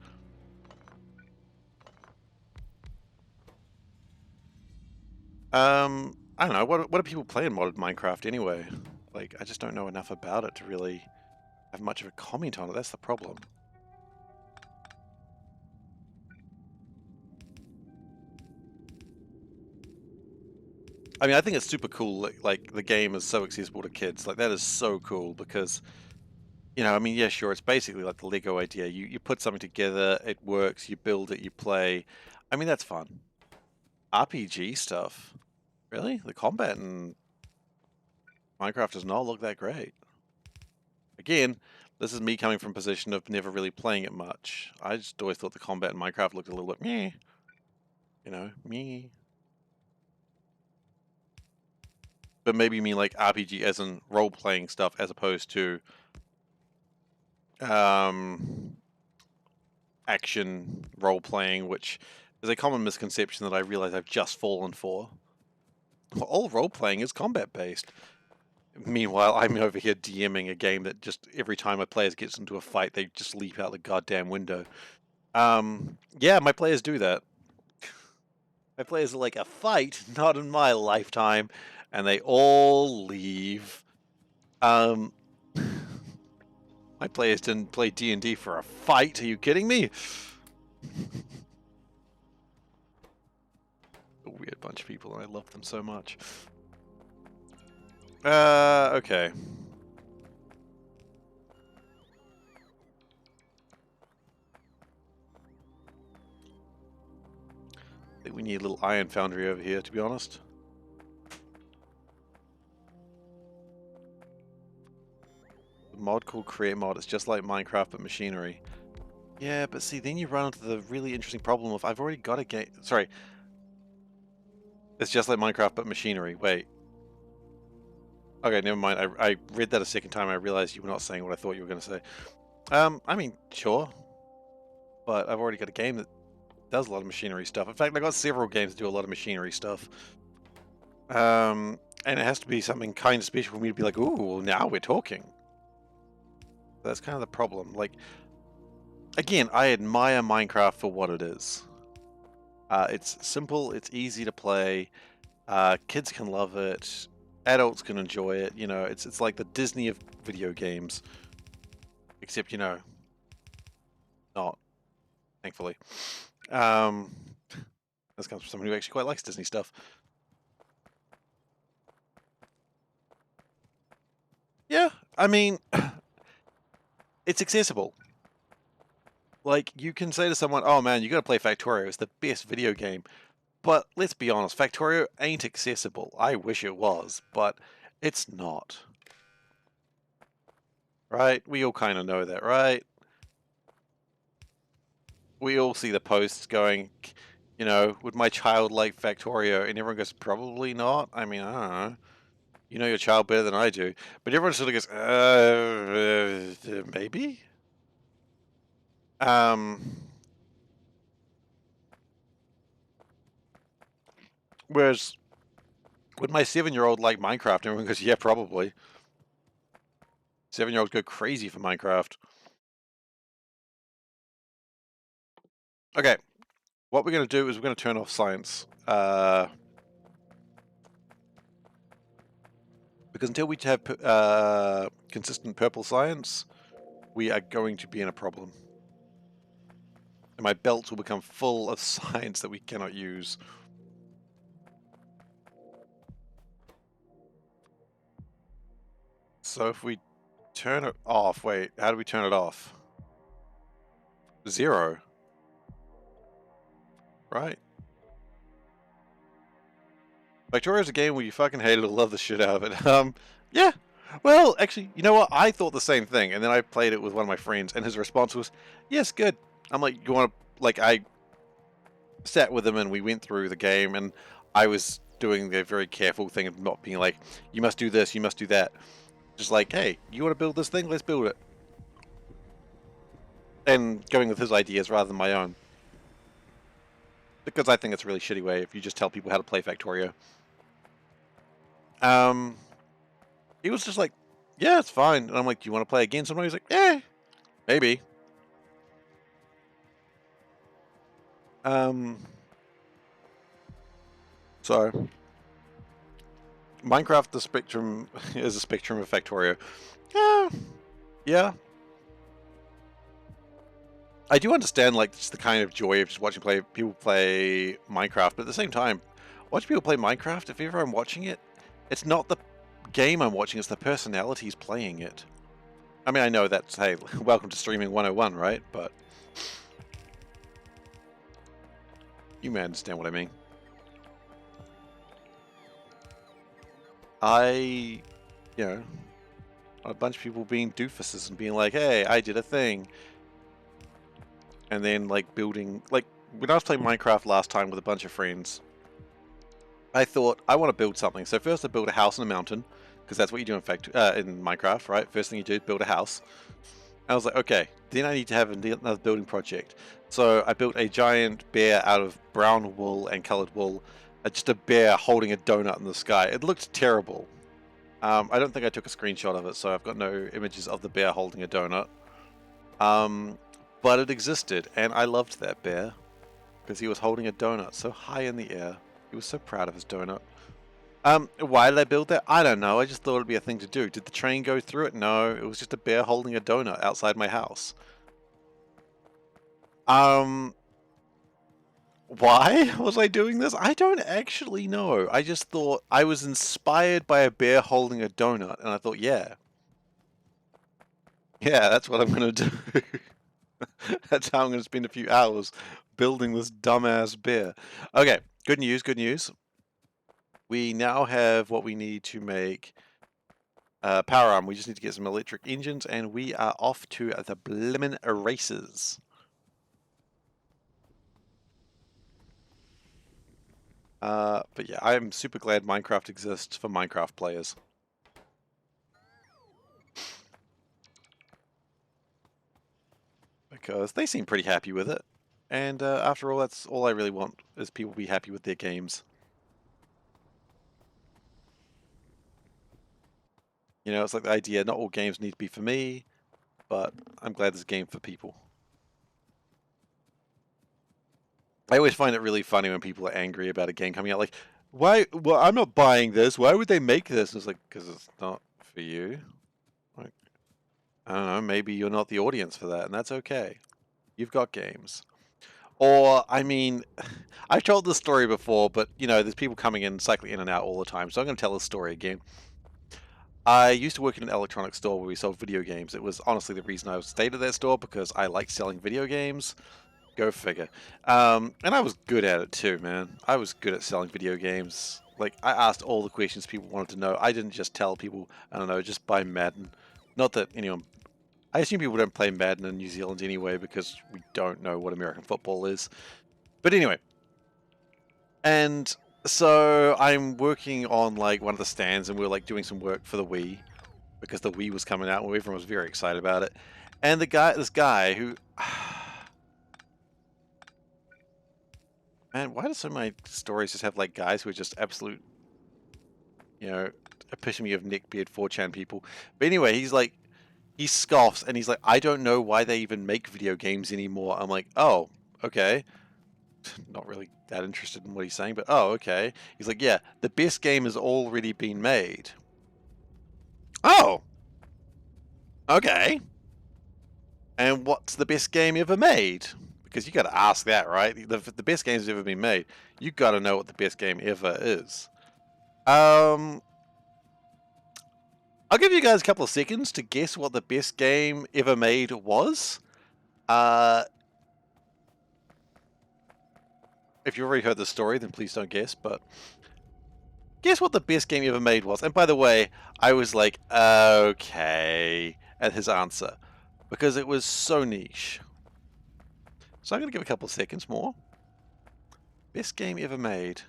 I don't know. What do people play in modded Minecraft anyway? Like, I just don't know enough about it to really have much of a comment on it. That's the problem. I mean, I think it's super cool. Like the game is so accessible to kids. Like, that is so cool because, you know, I mean, yeah, sure, it's basically like the Lego idea. You put something together, it works, you build it, you play. I mean, that's fun. RPG stuff. Really? The combat in Minecraft does not look that great. Again, this is me coming from a position of never really playing it much. I just always thought the combat in Minecraft looked a little bit meh. You know, meh. But maybe you mean like RPG as in role-playing stuff as opposed to action role-playing, which is a common misconception that I realize I've just fallen for. All role-playing is combat-based. Meanwhile, I'm over here DMing a game that just every time my players gets into a fight, they just leap out the goddamn window. Yeah, my players do that. My players are like, a fight? Not in my lifetime. And they all leave. My players didn't play D&D for a fight. Are you kidding me? A weird bunch of people, and I love them so much. Okay. I think we need a little iron foundry over here, to be honest. A mod called Create Mod. It's just like Minecraft, but machinery. Yeah, but see, then you run into the really interesting problem of I've already got a game. Sorry. It's just like Minecraft, but machinery. Wait. Okay, never mind. I read that a second time. I realized you were not saying what I thought you were going to say. I mean, sure, but I've already got a game that does a lot of machinery stuff. In fact, I got several games that do a lot of machinery stuff. And it has to be something kind of special for me to be like, ooh, now we're talking. That's kind of the problem. Like, again, I admire Minecraft for what it is. It's simple, it's easy to play, kids can love it, adults can enjoy it. You know, it's like the Disney of video games, except not, thankfully. Um, this comes from someone who actually quite likes Disney stuff. Yeah, I mean, it's accessible. Like, you can say to someone, oh man, you gotta play Factorio, it's the best video game. But let's be honest, Factorio ain't accessible. I wish it was, but it's not. Right? We all kind of know that, right? We all see the posts going, would my child like Factorio? And everyone goes, probably not. I mean, I don't know. You know your child better than I do. But everyone sort of goes, maybe? Um, whereas, would my 7-year-old like Minecraft? And everyone goes, yeah, probably. 7-year-olds go crazy for Minecraft. Okay, what we're going to do is we're going to turn off science. Because until we have consistent purple science, we are going to be in a problem. And my belt will become full of science that we cannot use. So if we turn it off, wait, how do we turn it off? 0. Right? Factorio is a game where you fucking hate it or love the shit out of it. Yeah. Well, actually, you know what? I thought the same thing, and then I played it with one of my friends, and his response was, yes, good. I'm like, you want to, like, I sat with him and we went through the game, and I was doing the very careful thing of not being like, you must do this, you must do that. Just like, hey, you want to build this thing? Let's build it. And going with his ideas rather than my own. Because I think it's a really shitty way if you just tell people how to play Factorio. He was just like, yeah, it's fine. And I'm like, do you want to play again sometime? He's like, yeah, maybe. So Minecraft, the spectrum is a spectrum of Factorio. Yeah. I do understand like just the kind of joy of just watching people play Minecraft, but at the same time, watching people play Minecraft, if ever I'm watching it, it's not the game I'm watching, it's the personalities playing it. I mean, I know that's, hey, welcome to Streaming 101, right? But you may understand what I mean. A bunch of people being doofuses and being like, hey, I did a thing. And then, like, building, like, when I was playing Minecraft last time with a bunch of friends, I thought, I want to build something. So first I built a house in a mountain, because that's what you do in Minecraft, right? First thing you do is build a house. I was like, okay, then I need to have another building project. So I built a giant bear out of brown wool and colored wool, just a bear holding a donut in the sky. It looked terrible. I don't think I took a screenshot of it, so I've got no images of the bear holding a donut. But it existed, and I loved that bear because he was holding a donut so high in the air. He was so proud of his donut. Why did I build that? I don't know. I just thought it'd be a thing to do. Did the train go through it? No, it was just a bear holding a donut outside my house. Why was I doing this? I don't actually know. I just thought I was inspired by a bear holding a donut, and I thought, yeah, that's what I'm gonna do. That's how I'm gonna spend a few hours building this dumbass bear. Okay, good news, good news. We now have what we need to make power arm. We just need to get some electric engines, and we are off to the blimmin' races. But yeah, I'm super glad Minecraft exists for Minecraft players. because they seem pretty happy with it. And after all, that's all I really want, is people be happy with their games. You know, it's like the idea, not all games need to be for me, but I'm glad there's a game for people. I always find it really funny when people are angry about a game coming out, like, why, well, I'm not buying this, why would they make this? And it's like, because it's not for you. Like, I don't know, maybe you're not the audience for that, and that's okay. You've got games. Or, I mean, I've told this story before, but, you know, there's people coming in, cycling in and out all the time, so I'm going to tell this story again. I used to work in an electronics store where we sold video games. It was honestly the reason I stayed at that store, because I like selling video games. Go figure. And I was good at it too, man. I was good at selling video games. Like, I asked all the questions people wanted to know. I didn't just tell people, I don't know, just buy Madden. Not that anyone... I assume people don't play Madden in New Zealand anyway, because we don't know what American football is. But anyway. And so I'm working on, like, one of the stands, and we were, like, doing some work for the Wii, because the Wii was coming out, and everyone was very excited about it. And this guy who... Man, why do some of my stories just have, like, guys who are just absolute, you know, epitome of neckbeard 4chan people? But anyway, he's like, he scoffs, and he's like, I don't know why they even make video games anymore. I'm like, oh, okay. Not really that interested in what he's saying, but oh, okay. He's like, yeah, the best game has already been made. Oh! Okay. And what's the best game ever made? Because you got to ask that, right? The best game's ever been made. You got to know what the best game ever is. I'll give you guys a couple of seconds to guess what the best game ever made was. If you've already heard the story, then please don't guess, but guess what the best game ever made was. And by the way, I was like, okay, at his answer, because it was so niche. So I'm going to give a couple of seconds more. Best game ever made.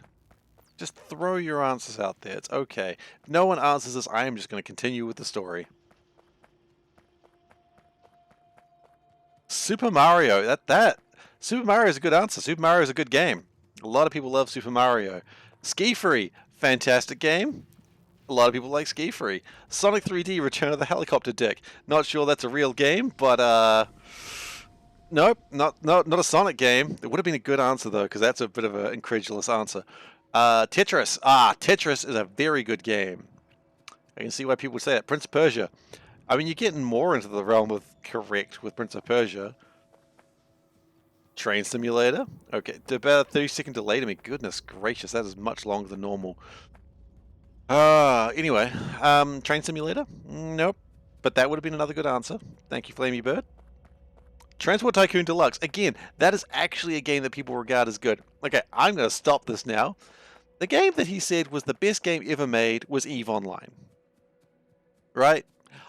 Just throw your answers out there. It's okay. If no one answers this, I am just going to continue with the story. Super Mario. Super Mario is a good answer. Super Mario is a good game. A lot of people love Super Mario. Ski Free. Fantastic game. A lot of people like Ski Free. Sonic 3D Return of the Helicopter Dick. Not sure that's a real game, but nope, not a Sonic game. It would have been a good answer though, because that's a bit of an incredulous answer. Tetris. Tetris is a very good game. I can see why people would say that. Prince of Persia. I mean, you're getting more into the realm of correct with Prince of Persia. Train Simulator. Okay, about a 30-second delay to me. Goodness gracious, that is much longer than normal. Anyway, Train Simulator? Nope. But that would have been another good answer. Thank you, Flamey Bird. Transport Tycoon Deluxe. Again, that is actually a game that people regard as good. Okay, I'm going to stop this now. The game that he said was the best game ever made was EVE Online. Right?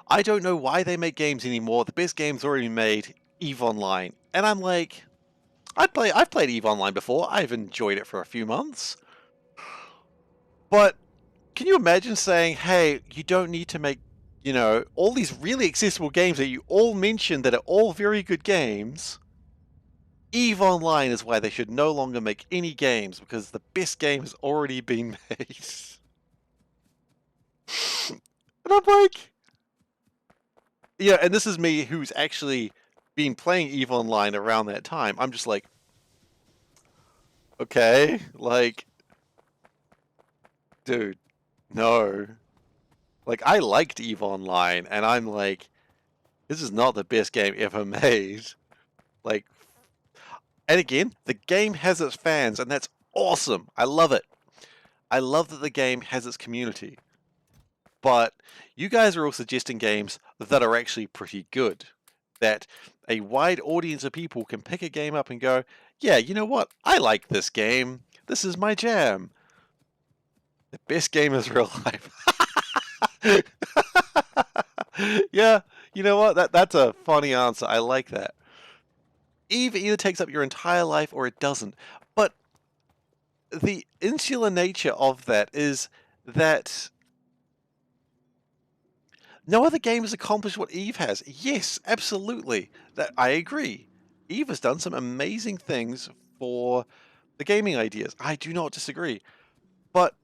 I don't know why they make games anymore. The best game's already made, EVE Online. And I'm like, I've played EVE Online before. I've enjoyed it for a few months. But can you imagine saying, hey, you don't need to make, you know, all these really accessible games that you all mentioned that are all very good games. EVE Online is why they should no longer make any games, because the best game has already been made. And I'm like, yeah, and this is me who's actually been playing EVE Online around that time. I'm just like, okay, like, dude, no. Like, I liked EVE Online, and I'm like, this is not the best game ever made. Like, and again, the game has its fans, and that's awesome. I love it. I love that the game has its community. But you guys are all suggesting games that are actually pretty good. That a wide audience of people can pick a game up and go, yeah, you know what? I like this game. This is my jam. The best game is real life. Yeah, you know what? That's a funny answer. I like that. EVE either takes up your entire life or it doesn't. But the insular nature of that is that no other game has accomplished what EVE has. Yes, absolutely. That I agree. Eve has done some amazing things for the gaming ideas. I do not disagree. But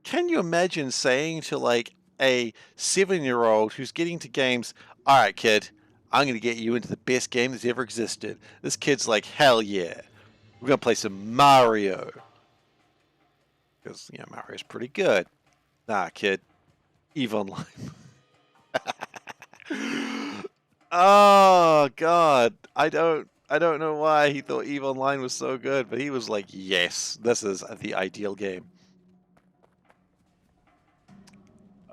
can you imagine saying to like a 7-year-old who's getting to games, all right, kid, I'm going to get you into the best game that's ever existed. This kid's like, hell yeah. We're going to play some Mario. Because, yeah, Mario's pretty good. Nah, kid. EVE Online. Oh God, I don't know why he thought EVE Online was so good, but he was like, yes, this is the ideal game.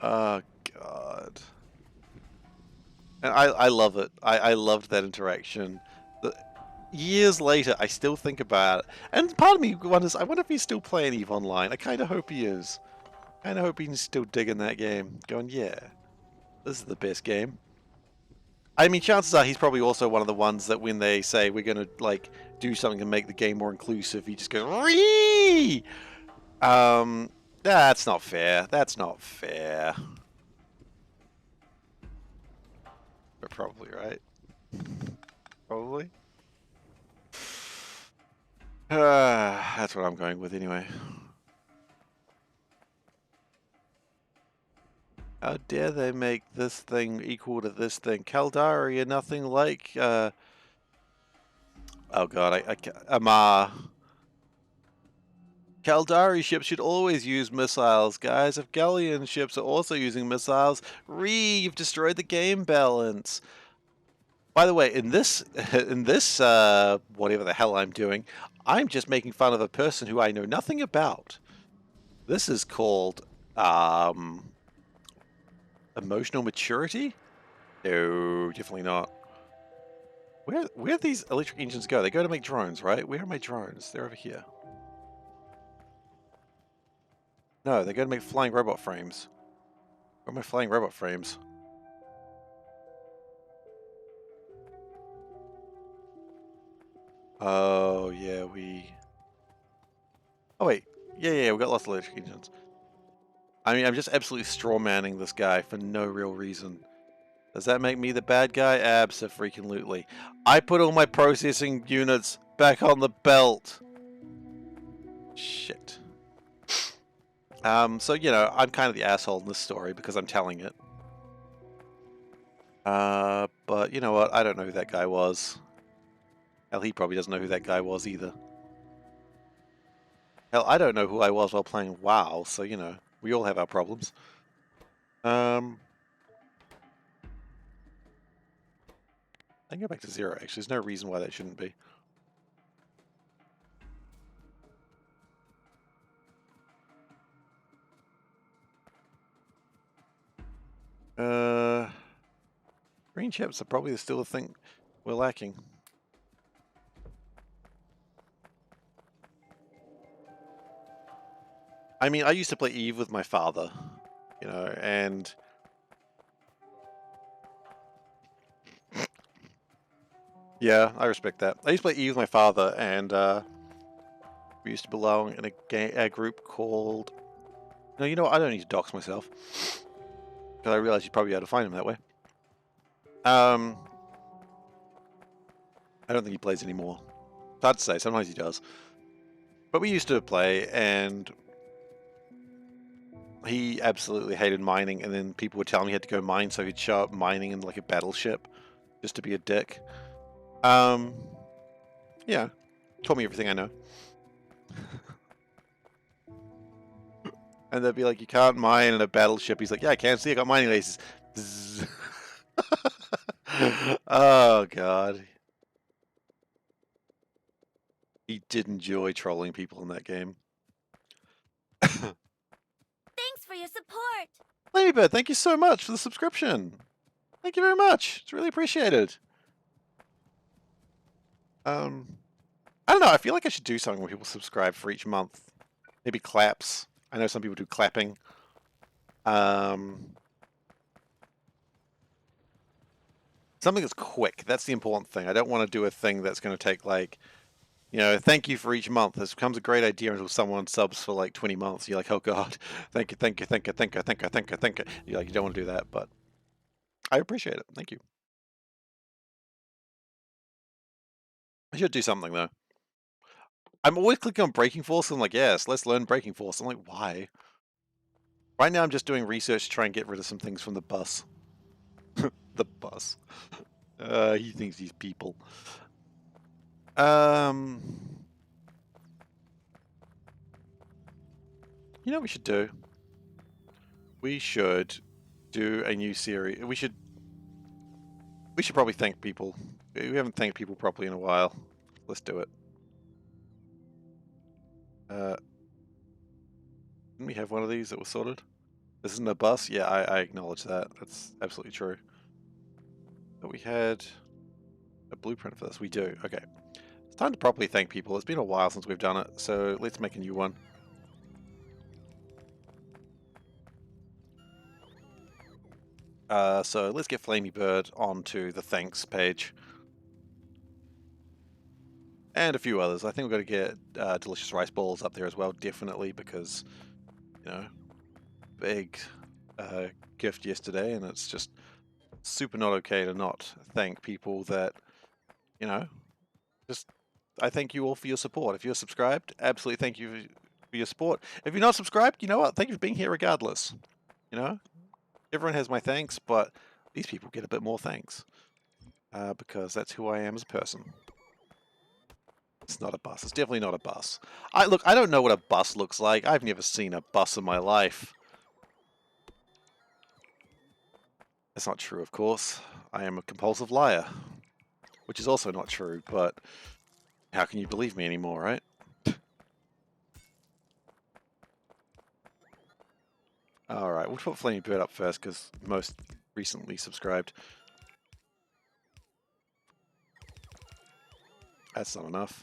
Oh God. And I love it. I loved that interaction. Years later, I still think about it. And part of me wonders, I wonder if he's still playing EVE Online. I kind of hope he is. I kind of hope he's still digging that game. Going, yeah, this is the best game. I mean, chances are he's probably also one of the ones that when they say we're going to like do something to make the game more inclusive, he just goes, Ree! That's not fair. That's not fair. But probably right. Probably. That's what I'm going with anyway. How dare they make this thing equal to this thing? Caldari are nothing like, oh god, Amar. Caldari ships should always use missiles, guys. If Galleon ships are also using missiles, you've destroyed the game balance. By the way, in this, whatever the hell I'm doing, I'm just making fun of a person who I know nothing about. This is called, emotional maturity? No, definitely not. Where these electric engines go? They go to make drones, right? Where are my drones? They're over here. No, they go to make flying robot frames. Where are my flying robot frames? Oh, yeah, Oh, wait. Yeah, we got lots of electric engines. I mean, I'm just absolutely strawmanning this guy for no real reason. Does that make me the bad guy? Abso-freaking-lutely. I put all my processing units back on the belt. Shit. So, you know, I'm kind of the asshole in this story because I'm telling it. But you know what? I don't know who that guy was. Hell, he probably doesn't know who that guy was either. Hell, I don't know who I was while playing WoW, so, you know, we all have our problems. I can go back to 0, actually. There's no reason why that shouldn't be. Green chips are probably still a thing we're lacking. I mean, I used to play Eve with my father, you know, and yeah, I respect that. I used to play Eve with my father, and we used to belong in a group called. No, you know what? I don't need to dox myself because I realize you'd probably be able to find him that way. I don't think he plays anymore. It's hard to say. Sometimes he does. But we used to play, and he absolutely hated mining, and then people would tell him he had to go mine, so he'd show up mining in like a battleship just to be a dick. Yeah, told me everything I know. And they'd be like, you can't mine in a battleship. He's like, yeah, I can. See, I got mining lasers. Oh, God. He did enjoy trolling people in that game. Thanks for your support. Ladybird, thank you so much for the subscription. Thank you very much. It's really appreciated. I don't know. I feel like I should do something where people subscribe for each month. Maybe claps. I know some people do clapping. Something that's quick. That's the important thing. I don't want to do a thing that's going to take like, you know, thank you for each month. This becomes a great idea until someone subs for like 20 months. You're like, oh God, thank you, thank you, thank you, thank you, thank you, thank you, thank you. You're like, you don't want to do that, but I appreciate it. Thank you. I should do something though. I'm always clicking on Breaking Force and I'm like, yes, let's learn Breaking Force. I'm like, why? Right now I'm just doing research to try and get rid of some things from the bus. The bus. He thinks he's people. You know what we should do? We should do a new series. We should probably thank people. We haven't thanked people properly in a while. Let's do it. Didn't we have one of these that was sorted? This isn't a bus? Yeah, I acknowledge that. That's absolutely true. But we had a blueprint for this. We do. Okay. It's time to properly thank people. It's been a while since we've done it, so let's make a new one. So let's get Flamey Bird onto the thanks page. And a few others. I think we've got to get Delicious Rice Balls up there as well, definitely, because, you know, big gift yesterday, and it's just super not okay to not thank people that, you know, just, I thank you all for your support. If you're subscribed, absolutely thank you for your support. If you're not subscribed, you know what? Thank you for being here regardless. You know, everyone has my thanks, but these people get a bit more thanks because that's who I am as a person. It's not a bus. It's definitely not a bus. Look, I don't know what a bus looks like. I've never seen a bus in my life. That's not true, of course. I am a compulsive liar, which is also not true, but how can you believe me anymore, right? Alright, we'll put Flaming Bird up first because most recently subscribed. That's not enough.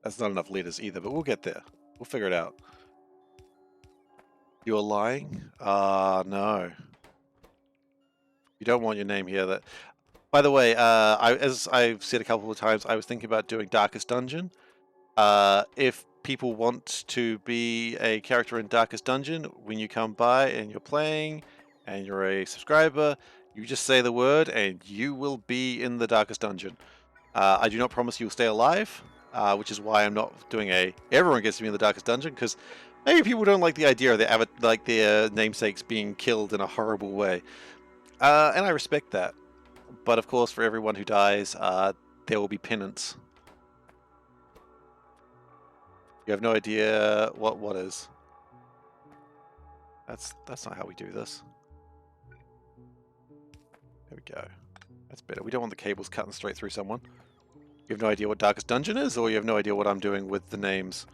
That's not enough letters either, but we'll get there. We'll figure it out. You're lying? No. You don't want your name here. That. By the way, as I've said a couple of times, I was thinking about doing Darkest Dungeon. If people want to be a character in Darkest Dungeon, when you come by and you're playing, and you're a subscriber, you just say the word, and you will be in the Darkest Dungeon. I do not promise you'll stay alive, which is why I'm not doing everyone gets to be in the Darkest Dungeon, because maybe people don't like the idea of their namesakes being killed in a horrible way. And I respect that. But of course, for everyone who dies, there will be penance. You have no idea what is. That's not how we do this. There we go. That's better. We don't want the cables cutting straight through someone. You have no idea what Darkest Dungeon is, or you have no idea what I'm doing with the names?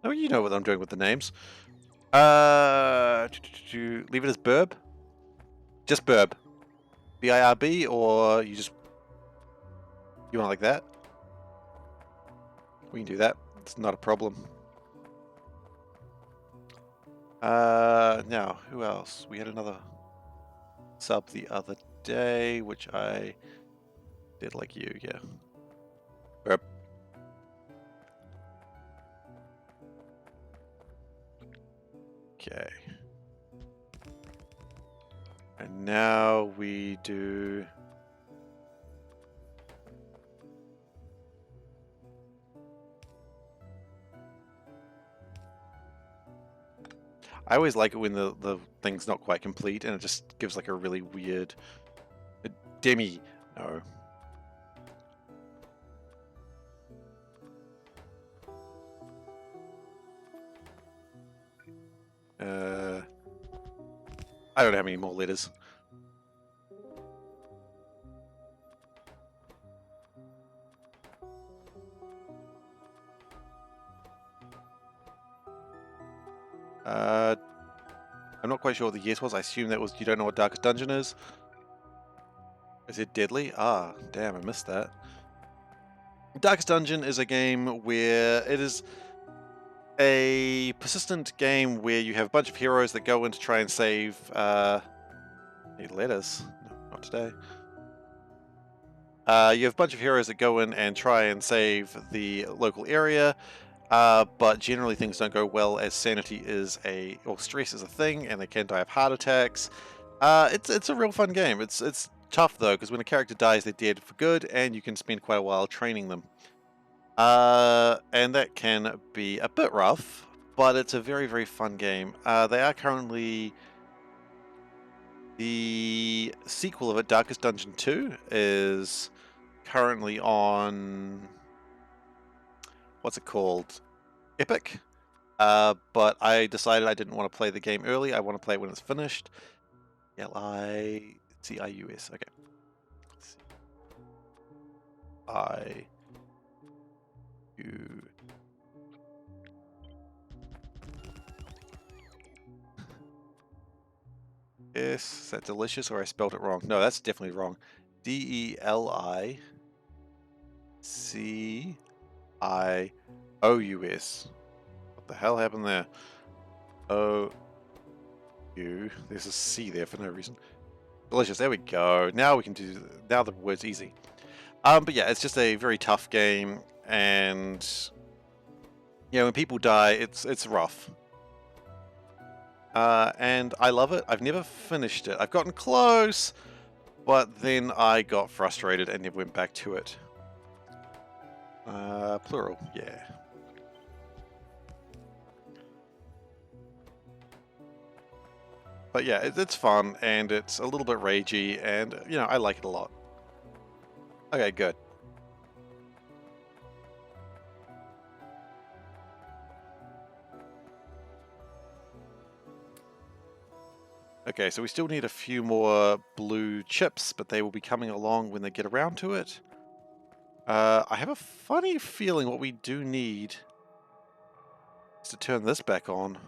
Oh, you know what I'm doing with the names. Leave it as Burb? Just Burb. B-I-R-B, or you want it like that? We can do that. It's not a problem. Now, who else? We had another sub the other day, which I did like you, yeah. Burp. Okay. And now we do... I always like it when the thing's not quite complete and it just gives like a really weird... Demi... No. I don't have any more letters. I'm not quite sure what the yes was. I assume that was you don't know what Darkest Dungeon is. Is it deadly? Ah, damn, I missed that. Darkest Dungeon is a game where it is a persistent game where you have a bunch of heroes that go in to try and save... Need letters? No, not today. You have a bunch of heroes that go in and try and save the local area. but generally things don't go well as sanity is or stress is a thing, and they can die of heart attacks. It's a real fun game. It's tough though, because when a character dies, they're dead for good, and you can spend quite a while training them. And that can be a bit rough, but it's a very, very fun game. They are currently... The sequel of it, Darkest Dungeon 2, is currently on... What's it called? Epic? But I decided I didn't want to play the game early. I want to play it when it's finished. L-I-C-I-U-S. Okay. I-U... Yes, is that delicious or I spelled it wrong? No, that's definitely wrong. D-E-L-I-C-I-O-U-S. What the hell happened there? O-U. There's a C there for no reason. Delicious. There we go. Now we can do... Now the word's easy. But yeah, it's just a very tough game, and... Yeah, when people die, it's rough. And I love it. I've never finished it. I've gotten close, but then I got frustrated and never went back to it. Plural, yeah. But yeah, it's fun, and it's a little bit ragey, and, you know, I like it a lot. Okay, good. Okay, so we still need a few more blue chips, but they will be coming along when they get around to it. I have a funny feeling what we do need is to turn this back on.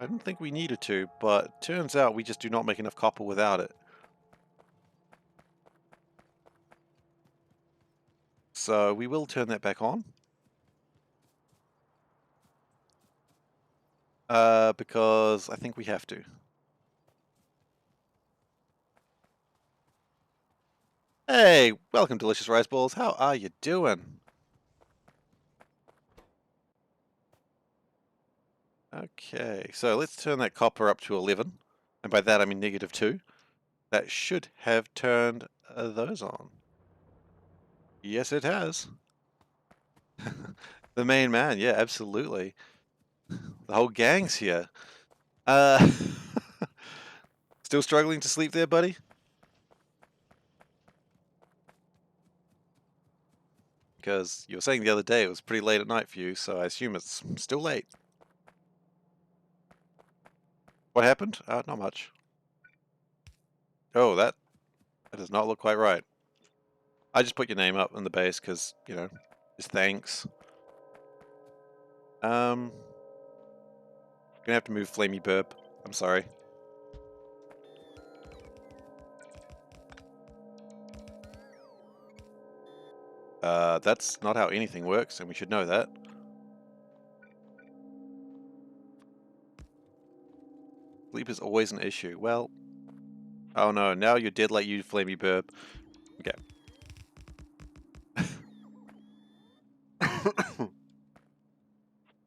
I didn't think we needed to, but turns out we just do not make enough copper without it. So we will turn that back on. Because I think we have to. Hey, welcome Delicious Rice Balls. How are you doing? Okay, so let's turn that copper up to 11. And by that I mean -2. That should have turned those on. Yes, it has. The main man, yeah, absolutely. The whole gang's here. Still struggling to sleep there, buddy? Because you were saying the other day it was pretty late at night for you, so I assume it's still late. What happened? Not much. Oh, that does not look quite right. I just put your name up in the base because, you know, just thanks. Gonna have to move Flamey Burp. I'm sorry. That's not how anything works, and we should know that. Sleep is always an issue. Well, oh no, now you're dead like you, Flamey Burp. Okay.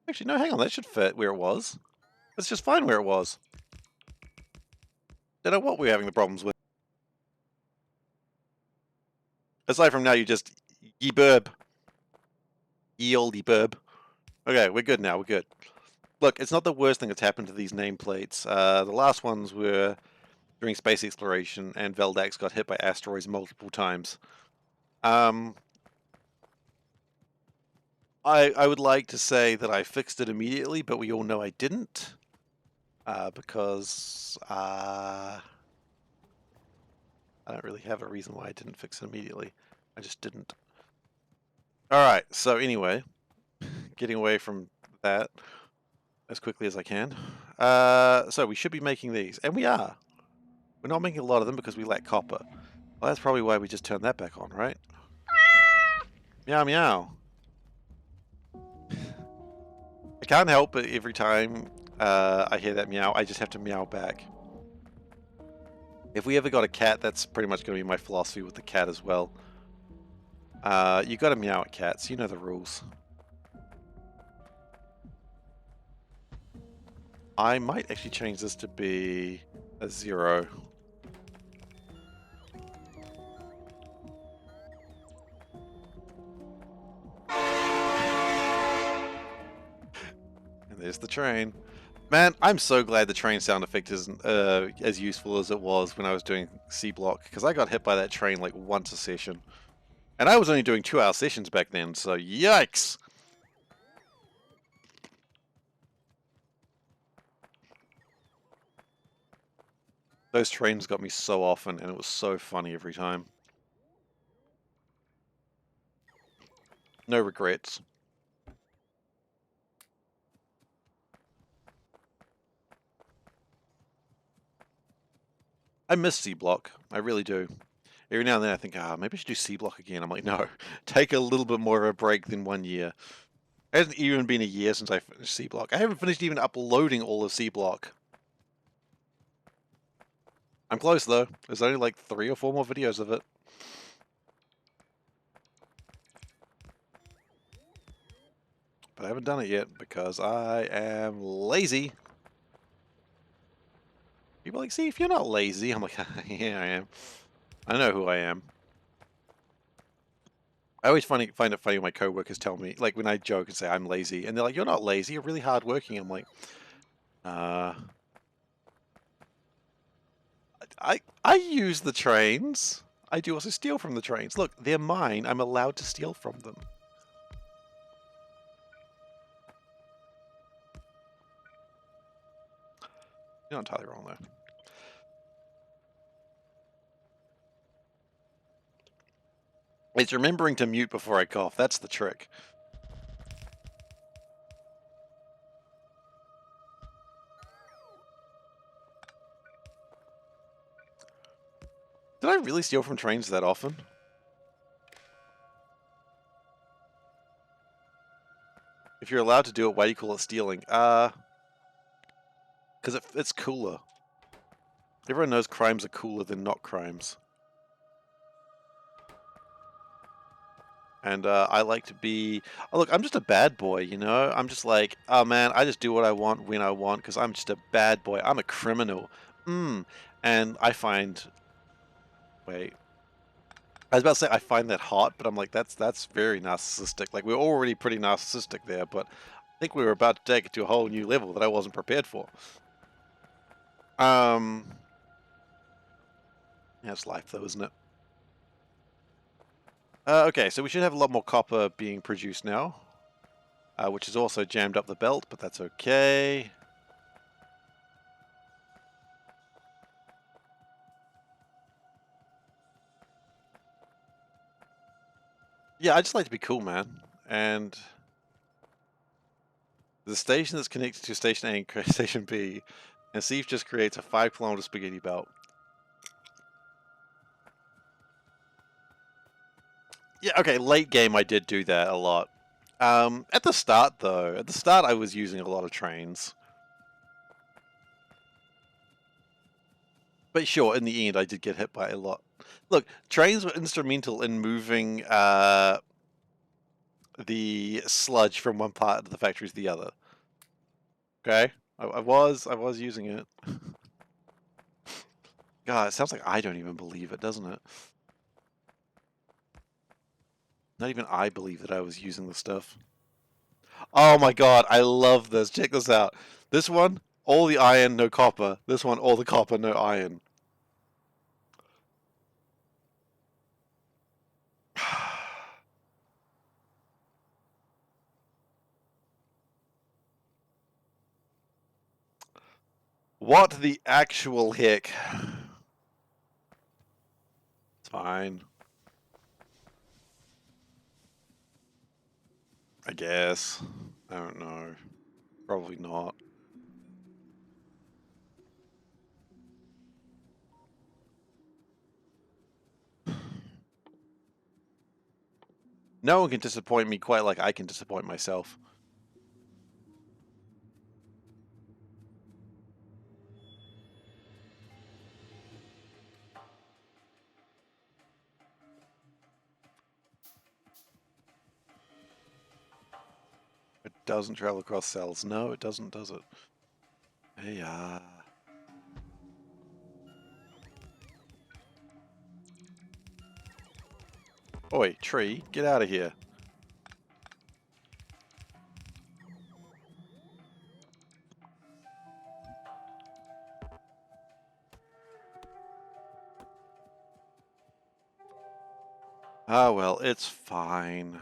Actually, no, hang on, that should fit where it was. That's just fine where it was. Don't know what we're having the problems with. Aside from now, you just ye burb. Ye olde burb. Okay, we're good now, we're good. Look, it's not the worst thing that's happened to these nameplates. The last ones were during space exploration, and Veldax got hit by asteroids multiple times. I would like to say that I fixed it immediately, but we all know I didn't. Because I don't really have a reason why I didn't fix it immediately. I just didn't. Alright, so anyway, getting away from that as quickly as I can. So we should be making these, and we are. We're not making a lot of them because we lack copper. Well, that's probably why we just turned that back on, right? Meow meow. I can't help it every time I hear that meow, I just have to meow back. If we ever got a cat, that's pretty much going to be my philosophy with the cat as well. You got to meow at cats, you know the rules. I might actually change this to be a 0. And there's the train. Man, I'm so glad the train sound effect isn't as useful as it was when I was doing C-Block, because I got hit by that train like once a session. And I was only doing 2-hour sessions back then, so yikes! Those trains got me so often, and it was so funny every time. No regrets. I miss C-Block. I really do. Every now and then I think, maybe I should do C-Block again. I'm like, no, take a little bit more of a break than 1 year. It hasn't even been a year since I finished C-Block. I haven't finished even uploading all of C-Block. I'm close though. There's only like 3 or 4 more videos of it. But I haven't done it yet because I am lazy. People are like, see, if you're not lazy, I'm like, yeah, I am. I know who I am. I always find it funny when my coworkers tell me, like when I joke and say I'm lazy, and they're like, "You're not lazy. You're really hardworking." I'm like, I use the trains. I do also steal from the trains. Look, they're mine. I'm allowed to steal from them. You're not entirely wrong though. It's remembering to mute before I cough. That's the trick. Did I really steal from trains that often? If you're allowed to do it, why do you call it stealing? Because it's cooler. Everyone knows crimes are cooler than not crimes. And I like to be... Oh, look, I'm just a bad boy, you know? I'm just like, oh man, I just do what I want when I want because I'm just a bad boy. I'm a criminal. And I find... Wait. I was about to say I find that hot, but I'm like, that's very narcissistic. Like, we're already pretty narcissistic there, but I think we were about to take it to a whole new level that I wasn't prepared for. That's life though, isn't it? Okay, so we should have a lot more copper being produced now. Which has also jammed up the belt, but that's okay. Yeah, I just like to be cool, man. And the station that's connected to Station A and Station B, and Steve just creates a 5-kilometer spaghetti belt. Yeah, okay, late game I did do that a lot. At the start, though, I was using a lot of trains. But sure, in the end, I did get hit by a lot. Look, trains were instrumental in moving the sludge from one part of the factory to the other. Okay, I was using it. God, it sounds like I don't even believe it, doesn't it? Not even I believe that I was using the stuff. Oh my god, I love this. Check this out. This one, all the iron, no copper. This one, all the copper, no iron. What the actual heck? It's fine. I guess. I don't know. Probably not. No one can disappoint me quite like I can disappoint myself. It doesn't travel across cells. No, it doesn't, does it? Yeah. Oi, tree, get out of here. Ah, well, it's fine.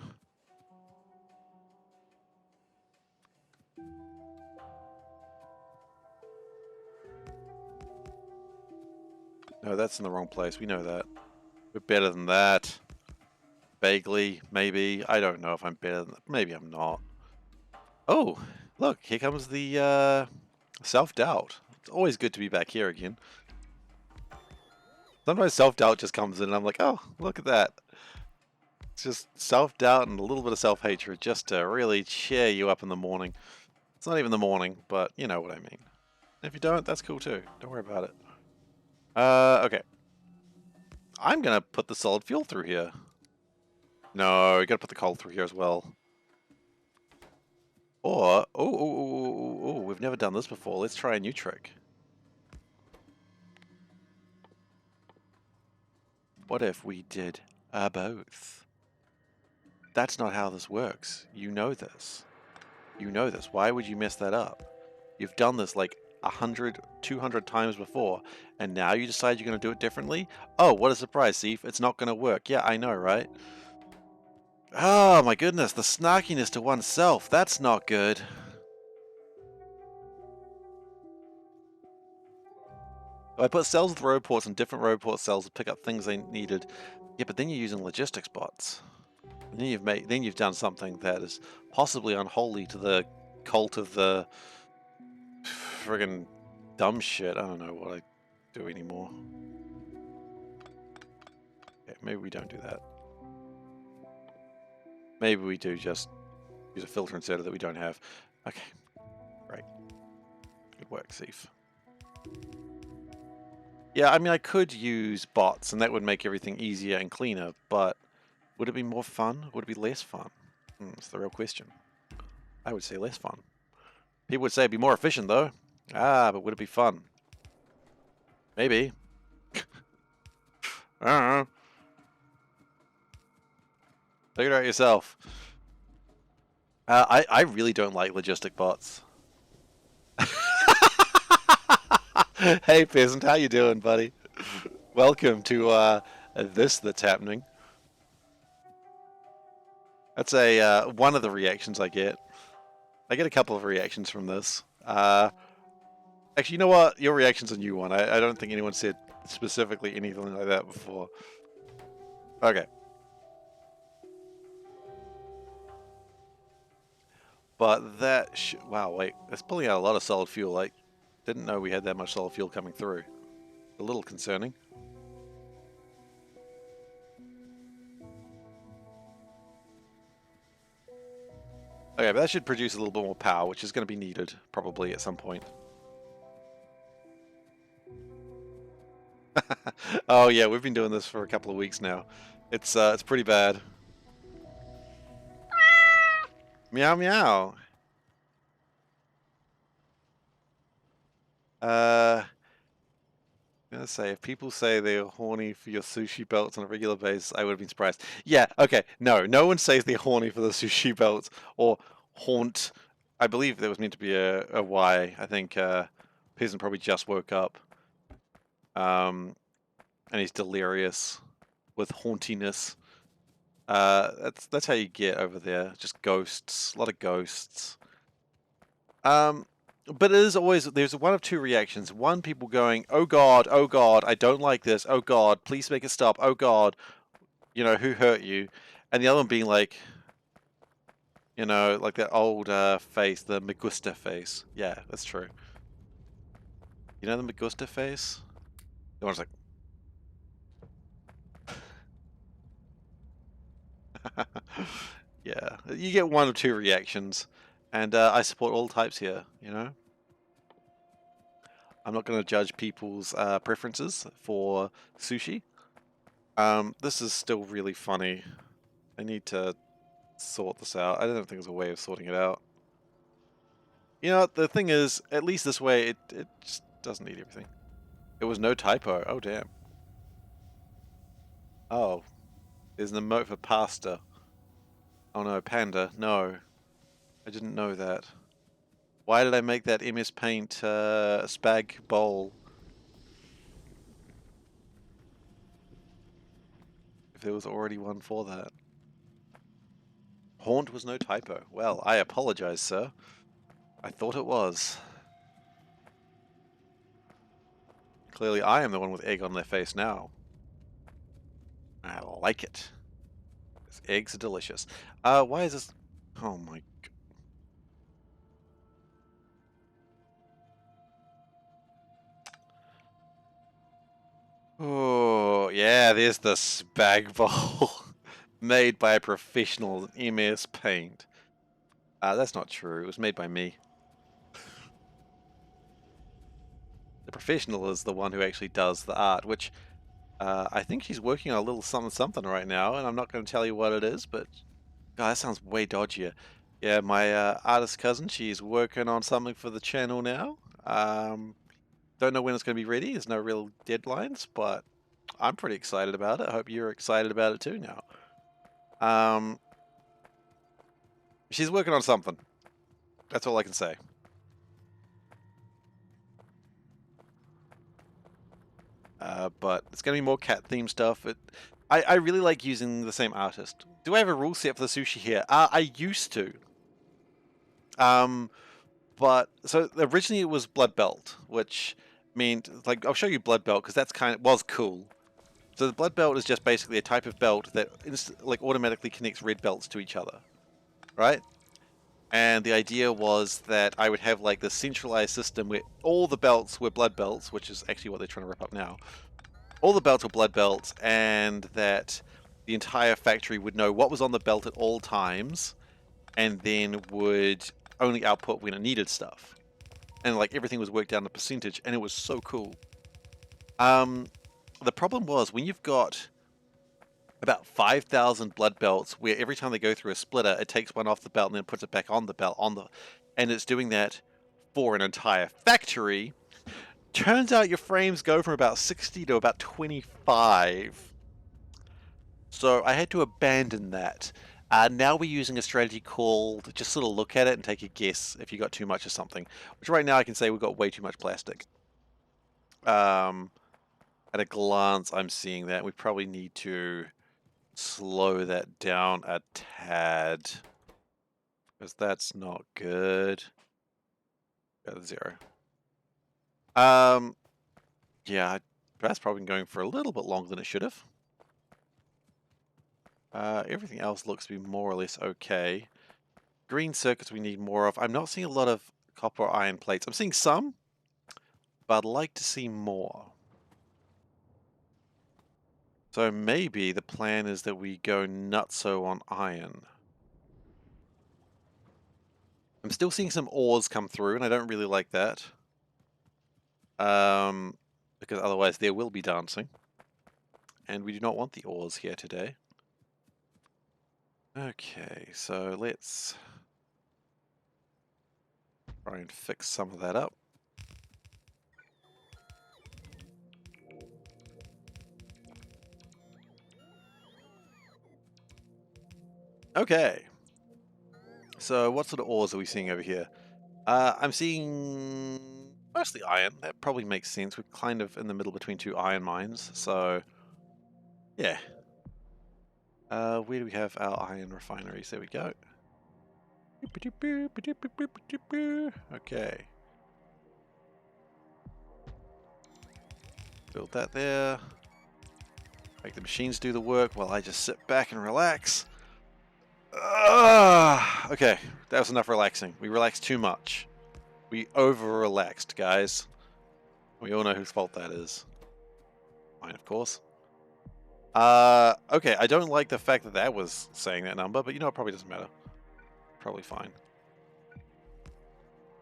No, that's in the wrong place. We know that. We're better than that. Vaguely, maybe. I don't know if I'm better than that. Maybe I'm not. Oh, look, here comes the self-doubt. It's always good to be back here again. Sometimes self-doubt just comes in and I'm like, oh, look at that. It's just self-doubt and a little bit of self-hatred just to really cheer you up in the morning. It's not even the morning, but you know what I mean. If you don't, that's cool too. Don't worry about it. Okay. I'm gonna put the solid fuel through here. No, you gotta put the coal through here as well. Or, oh, we've never done this before. Let's try a new trick. What if we did both? That's not how this works. You know this. You know this. Why would you mess that up? You've done this like 100, 200 times before, and now you decide you're going to do it differently? Oh, what a surprise, Seif. It's not going to work. Yeah, I know, right? Oh my goodness, the snarkiness to oneself. That's not good. I put cells with row ports and different row port cells to pick up things they needed. Yeah, but then you're using logistics bots. And then you've done something that is possibly unholy to the cult of the friggin' dumb shit. I don't know what I do anymore. Okay, maybe we don't do that. Maybe we do just use a filter inserter that we don't have. Okay, great. Good work, Seif. Yeah, I mean, I could use bots, and that would make everything easier and cleaner, but would it be more fun? Would it be less fun? That's the real question. I would say less fun. People would say it'd be more efficient, though. Ah, but would it be fun? Maybe. I don't know. Figure it out yourself. I really don't like logistic bots. Hey, peasant, how you doing, buddy? Welcome to this that's happening. That's a one of the reactions I get. I get a couple of reactions from this. Actually, you know what? Your reaction's a new one. I don't think anyone said specifically anything like that before. Okay. But that wow, wait, that's pulling out a lot of solid fuel. I didn't know we had that much solid fuel coming through. A little concerning. Okay, but that should produce a little bit more power, which is going to be needed probably at some point. Oh yeah, we've been doing this for a couple of weeks now. It's pretty bad. Meow meow. I'm gonna say, if people say they're horny for your sushi belts on a regular basis, I would have been surprised. Yeah, okay, no one says they're horny for the sushi belts or haunt. I believe there was meant to be a Y. I think Peasant probably just woke up, and he's delirious with hauntiness. That's how you get over there. Just ghosts, a lot of ghosts. But it is always, there's one of two reactions. One, people going, oh God, I don't like this. Oh God, please make it stop. Oh God, you know, who hurt you? And the other one being like, you know, like that old face, the Magusta face. Yeah, that's true. You know the Magusta face? The one's like, yeah. You get one or two reactions. And I support all types here, you know? I'm not going to judge people's preferences for sushi. This is still really funny. I need to sort this out. I don't think there's a way of sorting it out. You know, the thing is, at least this way, it just doesn't need everything. It was no typo. Oh, damn. Oh, there's an emote for pasta. Oh no, panda. No, I didn't know that. Why did I make that MS Paint spag bowl? If there was already one for that. Haunt was no typo. Well, I apologize, sir. I thought it was. Clearly I am the one with egg on their face now. I like it. These eggs are delicious. Why is this... Oh my... Oh, yeah, there's the spag bowl. Made by a professional in MS Paint. That's not true. It was made by me. The professional is the one who actually does the art, which I think she's working on a little something something right now, and I'm not going to tell you what it is, but God, that sounds way dodgier. Yeah, my artist cousin, she's working on something for the channel now. Don't know when it's going to be ready. There's no real deadlines, but I'm pretty excited about it. I hope you're excited about it too now. She's working on something. That's all I can say. But it's going to be more cat themed stuff. I really like using the same artist. Do I have a rule set for the sushi here? I used to. But so originally it was Bloodbelt, which meant like I'll show you Bloodbelt because that's was cool. So the Bloodbelt is just basically a type of belt that like automatically connects red belts to each other, right? And the idea was that I would have like this centralized system where all the belts were blood belts, which is actually what they're trying to rip up now. All the belts were blood belts, and that the entire factory would know what was on the belt at all times, and then would only output when it needed stuff. And like everything was worked down to percentage, and it was so cool. The problem was when you've got about 5,000 blood belts, where every time they go through a splitter, it takes one off the belt and then puts it back on the belt and it's doing that for an entire factory. Turns out your frames go from about 60 to about 25. So I had to abandon that. Now we're using a strategy called just sort of look at it and take a guess if you got too much of something. Which right now I can say we've got way too much plastic. At a glance, I'm seeing that. We probably need to slow that down a tad. Because that's not good. Go to 0. Yeah, that's probably been going for a little bit longer than it should have. Everything else looks to be more or less okay. Green circuits we need more of. I'm not seeing a lot of copper or iron plates. I'm seeing some, but I'd like to see more. So maybe the plan is that we go nutso on iron. I'm still seeing some ores come through, and I don't really like that. Because otherwise there will be dancing. And we do not want the ores here today. Okay, so let's try and fix some of that up. Okay. So what sort of ores are we seeing over here? I'm seeing mostly iron. That probably makes sense. We're kind of in the middle between two iron mines, so yeah. Where do we have our iron refineries? There we go. Okay. Build that there. Make the machines do the work while I just sit back and relax. Okay, that was enough relaxing. We relaxed too much. We over-relaxed, guys. We all know whose fault that is. Mine, of course. Okay, I don't like the fact that that was saying that number, but you know, it probably doesn't matter. Probably fine.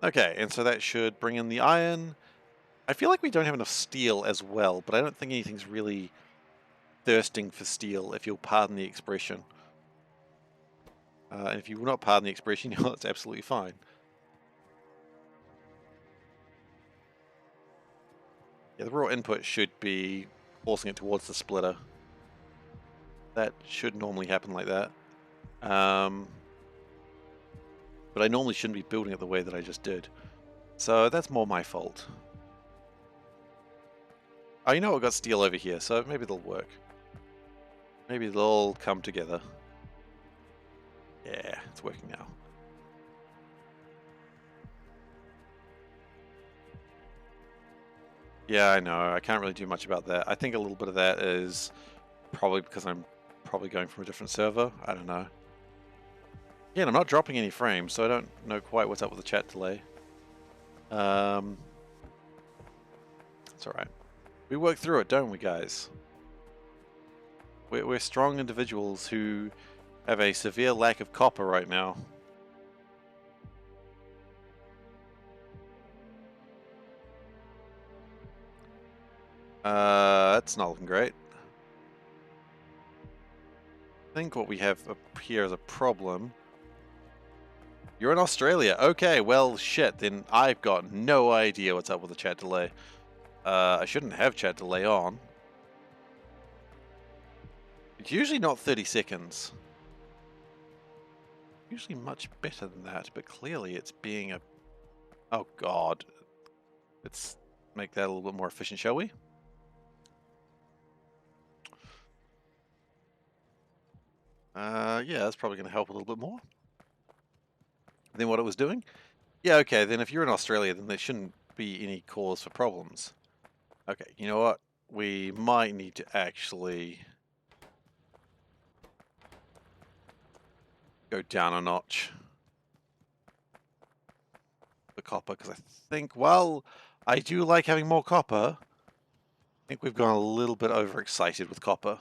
Okay, and so that should bring in the iron. I feel like we don't have enough steel as well, but I don't think anything's really thirsting for steel, if you'll pardon the expression. And if you will not pardon the expression, you know, it's absolutely fine. Yeah, the raw input should be forcing it towards the splitter. That should normally happen like that. But I normally shouldn't be building it the way that I just did. So that's more my fault. Oh, you know what? We've got steel over here, so maybe they'll work. Maybe they'll come together. Yeah, it's working now. Yeah, I know. I can't really do much about that. I think a little bit of that is probably because I'm probably going from a different server. I don't know. Again, I'm not dropping any frames, so I don't know quite what's up with the chat delay. It's alright. We work through it, don't we, guys? We're strong individuals who have a severe lack of copper right now. That's not looking great. I think what we have up here is a problem. You're in Australia. Okay, well, shit, then I've got no idea what's up with the chat delay. I shouldn't have chat delay on. It's usually not 30 seconds. Usually much better than that, but clearly it's being a... Oh, God. Let's make that a little bit more efficient, shall we? Yeah, that's probably going to help a little bit more than what it was doing. Yeah, okay, then if you're in Australia, then there shouldn't be any cause for problems. Okay, you know what? We might need to actually go down a notch. The copper, because I think, well, I do like having more copper. I think we've gone a little bit overexcited with copper.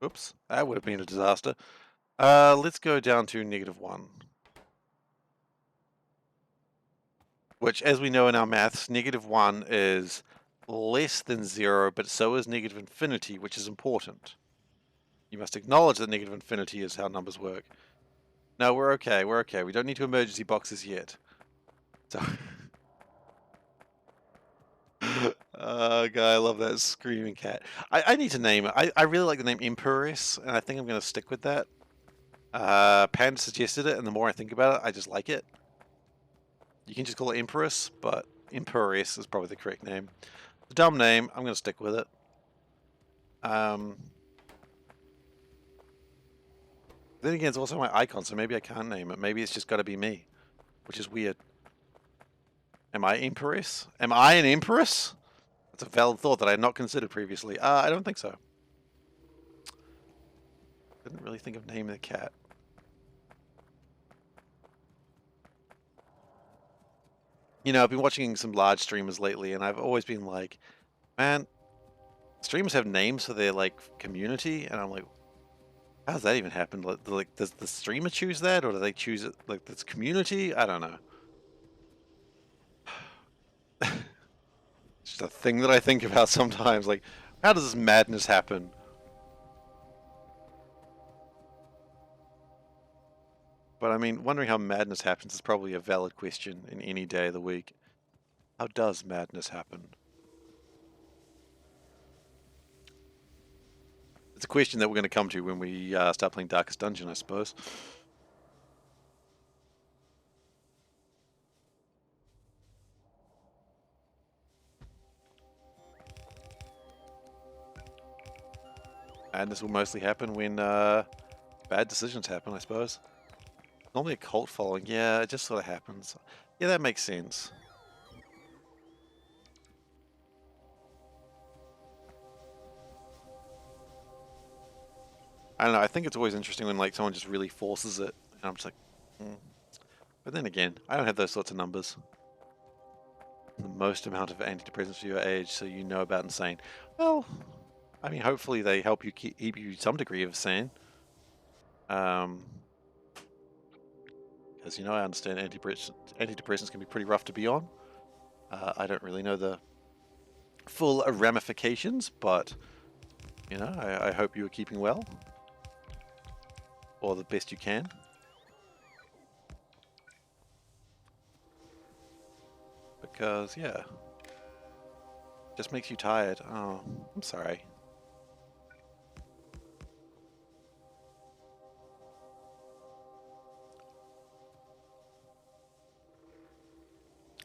Oops, that would have been a disaster. Let's go down to -1. Which, as we know in our maths, -1 is less than 0, but so is -infinity, which is important. You must acknowledge that -infinity is how numbers work. No, we're okay, we're okay. We don't need to emergency boxes yet. So... guy, I love that screaming cat. I need to name it. I really like the name Empress, and I think I'm going to stick with that. Pan suggested it, and the more I think about it, I just like it. You can just call it Empress, but Empress is probably the correct name. It's a dumb name. I'm going to stick with it. Then again, it's also my icon, so maybe I can't name it. Maybe it's just got to be me, which is weird. Am I Empress? Am I an Empress? That's a valid thought that I had not considered previously. I don't think so. Didn't really think of naming the cat. You know, I've been watching some large streamers lately, and I've always been like, man, streamers have names for their, like, community, and I'm like, how does that even happen? Like, does the streamer choose that, or do they choose it, like, this community? I don't know. It's just a thing that I think about sometimes, like, how does this madness happen? But I mean, wondering how madness happens is probably a valid question in any day of the week. How does madness happen? It's a question that we're going to come to when we start playing Darkest Dungeon, I suppose. And this will mostly happen when bad decisions happen, I suppose. Normally a cult following, yeah, it just sort of happens. Yeah, that makes sense. I don't know, I think it's always interesting when like someone just really forces it, and I'm just like, But then again, I don't have those sorts of numbers. The most amount of antidepressants for your age, so you know about insane. Well, I mean, hopefully they help you keep you some degree of sane. Because you know, I understand antidepressants can be pretty rough to be on. I don't really know the full ramifications, but you know, I hope you are keeping well, or the best you can. because, yeah, just makes you tired. Oh, I'm sorry.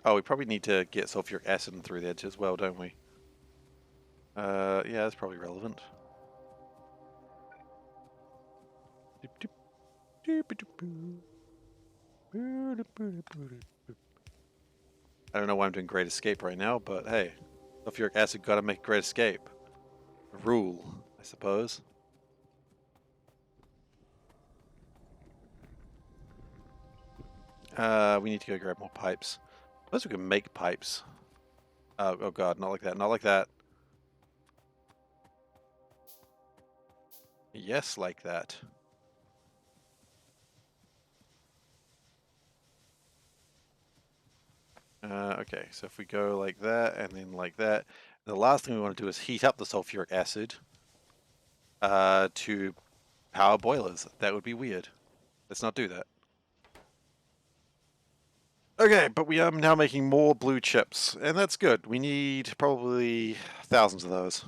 Oh, we probably need to get sulfuric acid through the edge as well, don't we? Yeah, that's probably relevant. I don't know why I'm doing Great Escape right now, but hey, sulfuric acid gotta make Great Escape. A rule, I suppose. We need to go grab more pipes. I suppose we can make pipes. Oh god, not like that, not like that. Yes, like that. Okay, so if we go like that and then like that, the last thing we want to do is heat up the sulfuric acid to power boilers. That would be weird. Let's not do that. Okay, but we are now making more blue chips, and that's good. We need probably thousands of those.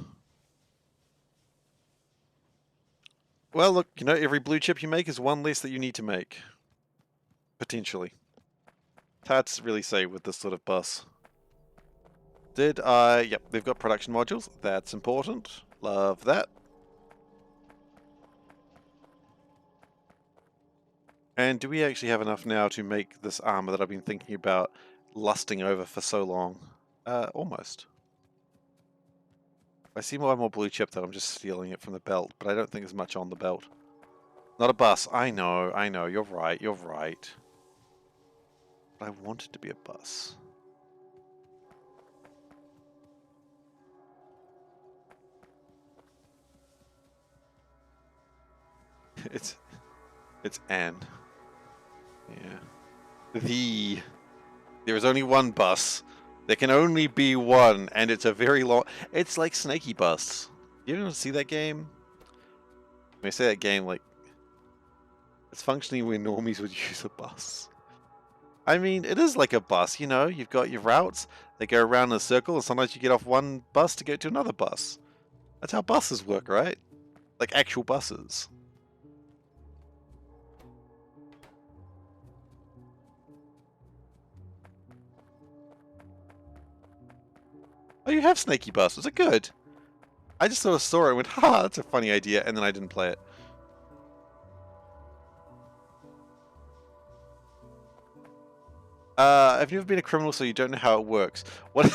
Well, look, you know, every blue chip you make is one less that you need to make. Potentially. It's hard to really say with this sort of bus. Yep, they've got production modules. That's important. Love that. And do we actually have enough now to make this armor that I've been thinking about lusting over for so long? Almost. If I see one more blue chip though, I'm just stealing it from the belt, but I don't think there's much on the belt. Not a bus. I know, you're right, you're right. But I want it to be a bus. It's Anne. Yeah. There is only one bus. There can only be one, and it's a very long. It's like Snaky Bus. You didn't see that game? When I say that game, like it's functioning where normies would use a bus. I mean, it is like a bus. You know, you've got your routes. They go around in a circle, and sometimes you get off one bus to go to another bus. That's how buses work, right? Like actual buses. Oh, you have Snaky Bus. Was it good? I just sort of saw it and went, ha, that's a funny idea, and then I didn't play it. Have you ever been a criminal so you don't know how it works? What?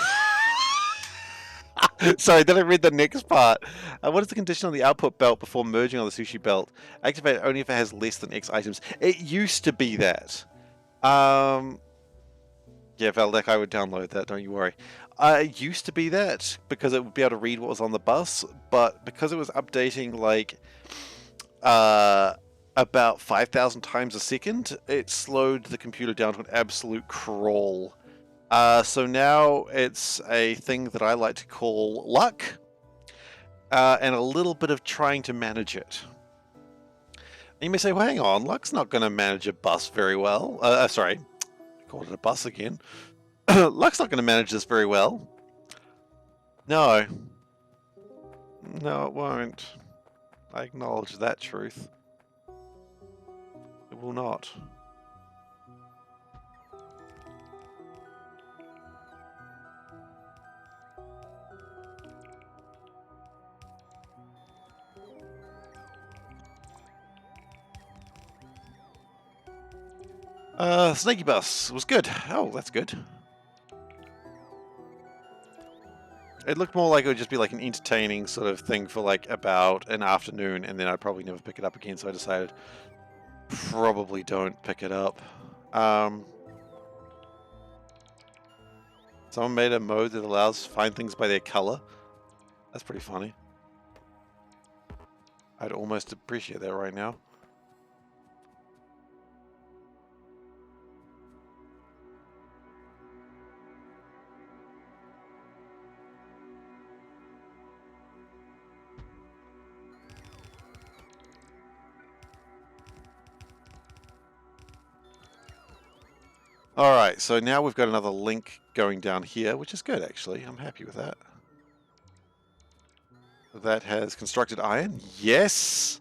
Sorry, then I read the next part. What is the condition on the output belt before merging on the sushi belt? Activate only if it has less than X items. It used to be that. Yeah, Valdec, I would download that, don't you worry. It used to be that, because it would be able to read what was on the bus, but because it was updating, like, about 5,000 times a second, it slowed the computer down to an absolute crawl. So now it's a thing that I like to call luck, and a little bit of trying to manage it. And you may say, well, hang on, luck's not going to manage a bus very well. Sorry, I called it a bus again. Luck's not going to manage this very well. No. No, it won't. I acknowledge that truth. It will not. Snaky Bus was good. Oh, that's good. It looked more like it would just be like an entertaining sort of thing for like about an afternoon, and then I'd probably never pick it up again, so I decided probably don't pick it up. Someone made a mode that allows find things by their color. That's pretty funny. I'd almost appreciate that right now. Alright, so now we've got another link going down here, which is good actually. I'm happy with that. That has constructed iron. Yes!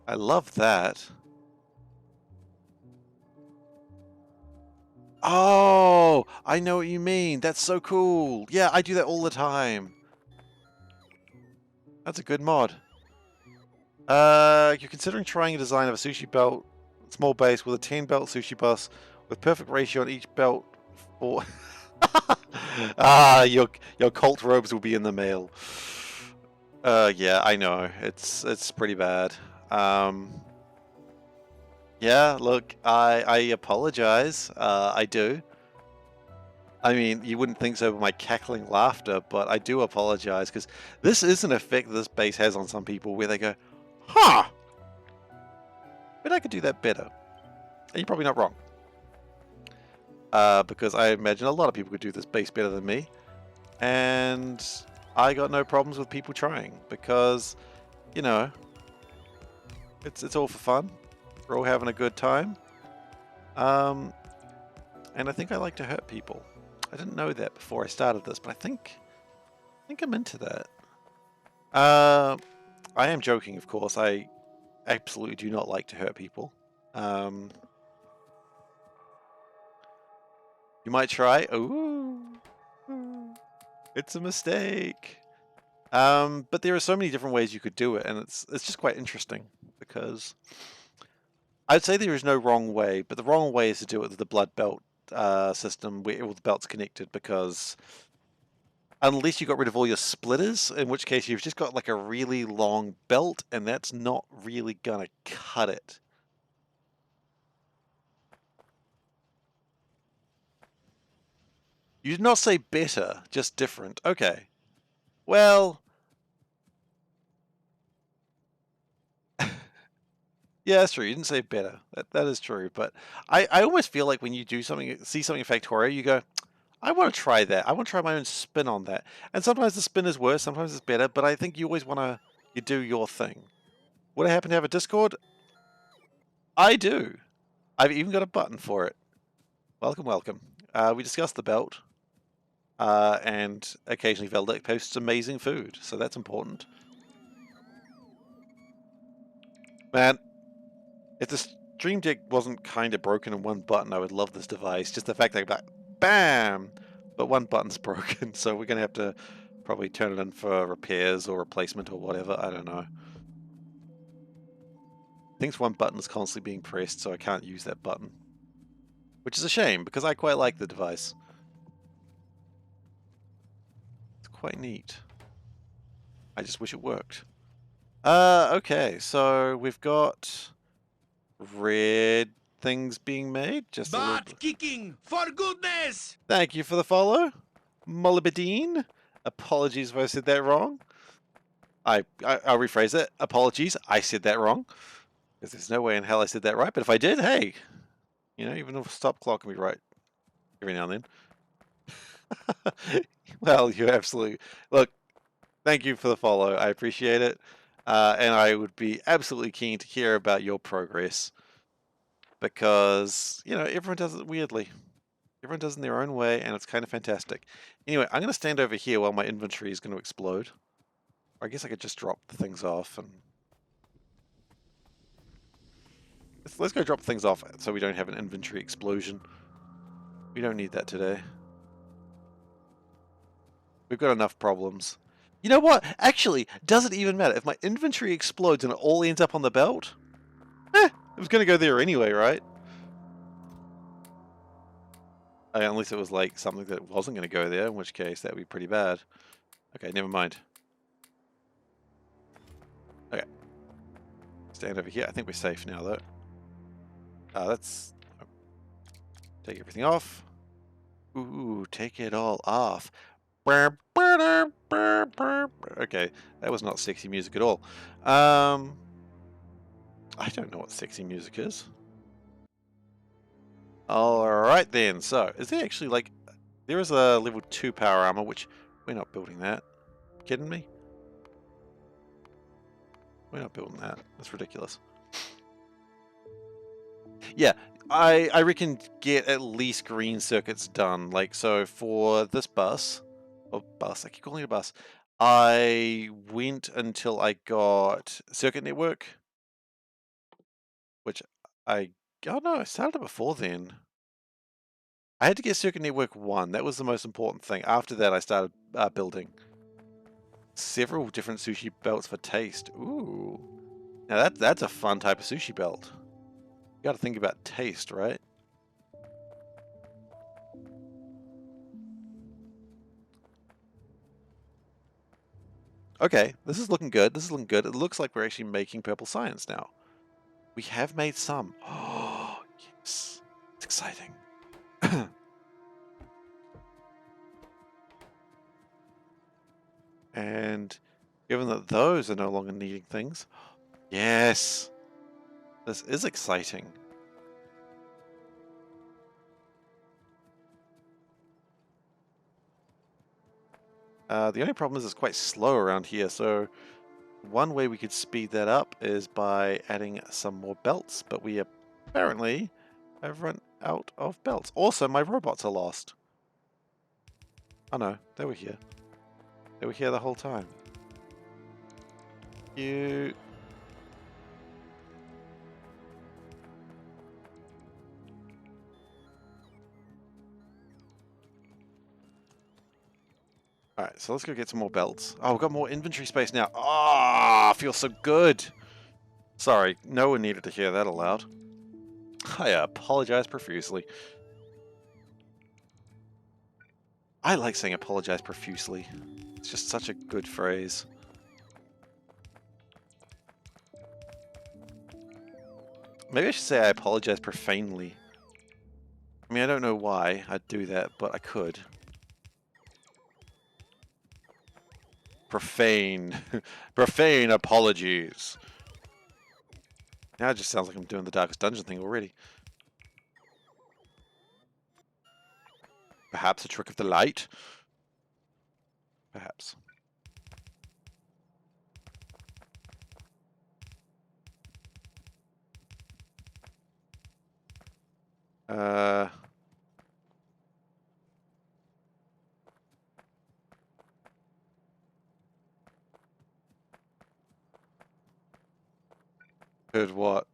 I love that. Oh, I know what you mean. That's so cool. Yeah, I do that all the time. That's a good mod. You're considering trying a design of a sushi belt, small base with a 10 belt sushi bus with perfect ratio on each belt for... your cult robes will be in the mail. Yeah, I know. It's pretty bad. Yeah, look, I apologize. I do. I mean, you wouldn't think so with my cackling laughter, but I do apologize because this is an effect this base has on some people where they go, huh, but I could do that better. And you're probably not wrong. Because I imagine a lot of people could do this base better than me. And I got no problems with people trying because, you know, it's all for fun. We're all having a good time. And I think I like to hurt people. I didn't know that before I started this, but I think I'm into that. I am joking, of course. I absolutely do not like to hurt people. You might try. Ooh, it's a mistake. But there are so many different ways you could do it, and it's just quite interesting because I'd say there is no wrong way, but the wrong way is to do it with the Bloodbelt system where all the belts connected, because unless you got rid of all your splitters, in which case you've just got like a really long belt, and that's not really gonna cut it. You did not say better, just different. Okay. Well, yeah, that's true. You didn't say better. That is true. But I almost feel like when you do something, see something in Factorio, you go, I want to try that. I want to try my own spin on that. And sometimes the spin is worse, sometimes it's better, but I think you always want to you do your thing. Would I happen to have a Discord? I do. I've even got a button for it. Welcome, welcome. We discussed the belt. And occasionally Veldic posts amazing food, so that's important. Man, if the Stream Deck wasn't kind of broken in one button, I would love this device. Just the fact that, like, bam! But one button's broken, so we're going to have to probably turn it in for repairs or replacement or whatever. I don't know. Thinks one button is constantly being pressed, so I can't use that button. Which is a shame, because I quite like the device. It's quite neat. I just wish it worked. Okay, so we've got red things being made. Just a little Butt kicking, for goodness! Thank you for the follow, Molybdene. Apologies if I said that wrong. I'll rephrase it. Apologies, I said that wrong. Because there's no way in hell I said that right. But if I did, hey, you know, even a stop clock can be right every now and then. Well, you absolutely look. Thank you for the follow. I appreciate it, and I would be absolutely keen to hear about your progress because you know everyone does it weirdly. Everyone does it in their own way, and it's kind of fantastic. Anyway, I'm going to stand over here while my inventory is going to explode. Or I guess I could just drop the things off and let's go drop things off so we don't have an inventory explosion. We don't need that today. We've got enough problems. You know what? Actually, does it even matter? If my inventory explodes and it all ends up on the belt? It was going to go there anyway, right? Unless it was like something that wasn't going to go there, in which case that would be pretty bad. Okay, never mind. Okay. Stand over here. I think we're safe now, though. Let's take everything off. Ooh, take it all off. Okay, that was not sexy music at all. I don't know what sexy music is. Alright then, so, is there actually like... There is a level 2 power armor, which we're not building that. Kidding me? We're not building that. That's ridiculous. Yeah, I reckon get at least green circuits done. Like, so for this bus, or bus, I keep calling it a bus, I went until I got circuit network, which oh no, I started it before then. I had to get circuit network 1. That was the most important thing. After that, I started building several different sushi belts for taste. Ooh, now that's a fun type of sushi belt. You got to think about taste, right? Okay, this is looking good. This is looking good. It looks like we're actually making purple science now. We have made some. Oh, yes. It's exciting. And given that those are no longer needing things, yes, this is exciting. The only problem is it's quite slow around here, so one way we could speed that up is by adding some more belts, but we apparently have run out of belts. Also, my robots are lost. Oh no, they were here. They were here the whole time. You... Alright, so let's go get some more belts. Oh, we've got more inventory space now. Ah, feels so good. Sorry, no one needed to hear that aloud. I apologize profusely. I like saying apologize profusely. It's just such a good phrase. Maybe I should say I apologize profanely. I mean, I don't know why I'd do that, but I could. Profane. Profane apologies. Now it just sounds like I'm doing the Darkest Dungeon thing already. Perhaps a trick of the light? Perhaps. Uh... Heard what?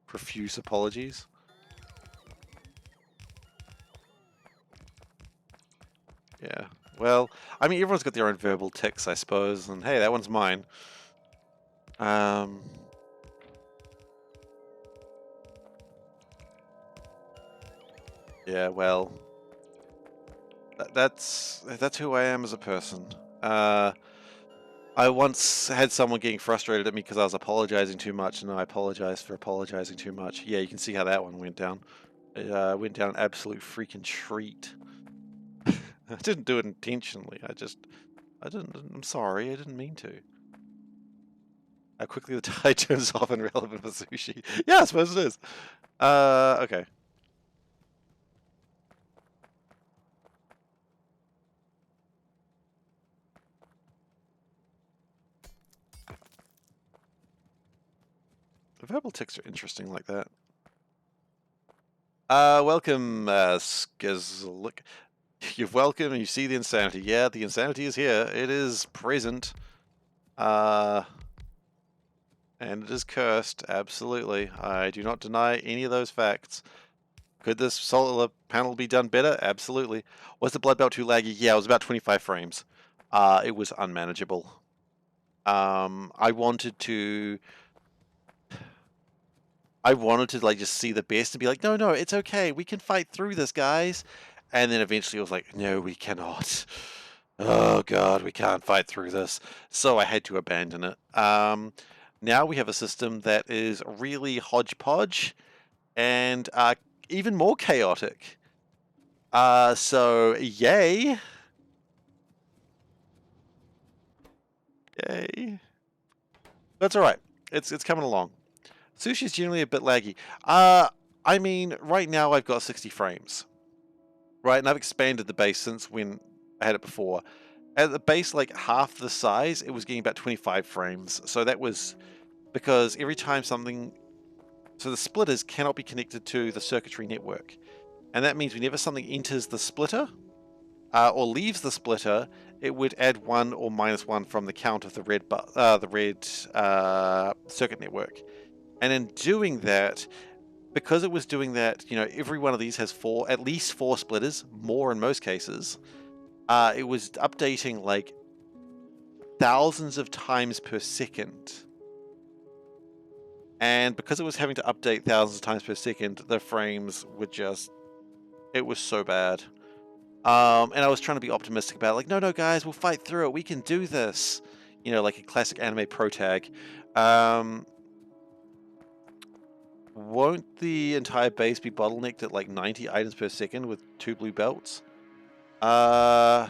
Profuse apologies? Yeah. Well, I mean, everyone's got their own verbal tics, I suppose, and hey, that one's mine. Yeah, well, that's who I am as a person. I once had someone getting frustrated at me because I was apologizing too much, and I apologized for apologizing too much. Yeah, you can see how that one went down. It went down an absolute freaking treat. I didn't do it intentionally. I didn't. I'm sorry. I didn't mean to. How quickly the tide turns off and relevant for sushi. Yeah, I suppose it is. Okay. The verbal tics are interesting like that. Welcome, Skizlik. You're welcome, and you see the insanity. Yeah, the insanity is here. It is present. And it is cursed, absolutely. I do not deny any of those facts. Could this solar panel be done better? Absolutely. Was the Bloodbelt too laggy? Yeah, it was about 25 frames. It was unmanageable. I wanted to like just see the best and be like, no, it's okay. We can fight through this, guys. And then eventually it was like, no, we cannot. Oh god, we can't fight through this. So I had to abandon it. Now we have a system that is really hodgepodge and even more chaotic. So yay. Yay. That's alright. It's coming along. Sushi is generally a bit laggy. I mean, right now I've got 60 frames. Right, and I've expanded the base since when I had it before. At the base, like half the size, it was getting about 25 frames. So that was because every time something So the splitters cannot be connected to the circuitry network. And that means whenever something enters the splitter or leaves the splitter, it would add 1 or -1 from the count of the red circuit network. And in doing that, because it was doing that, you know, every one of these has at least 4 splitters, more in most cases. It was updating like thousands of times per second. And because it was having to update thousands of times per second, the frames were just, it was so bad. And I was trying to be optimistic about it, like, no, guys, we'll fight through it. We can do this. You know, like a classic anime pro tag. Won't the entire base be bottlenecked at like 90 items per second with 2 blue belts? I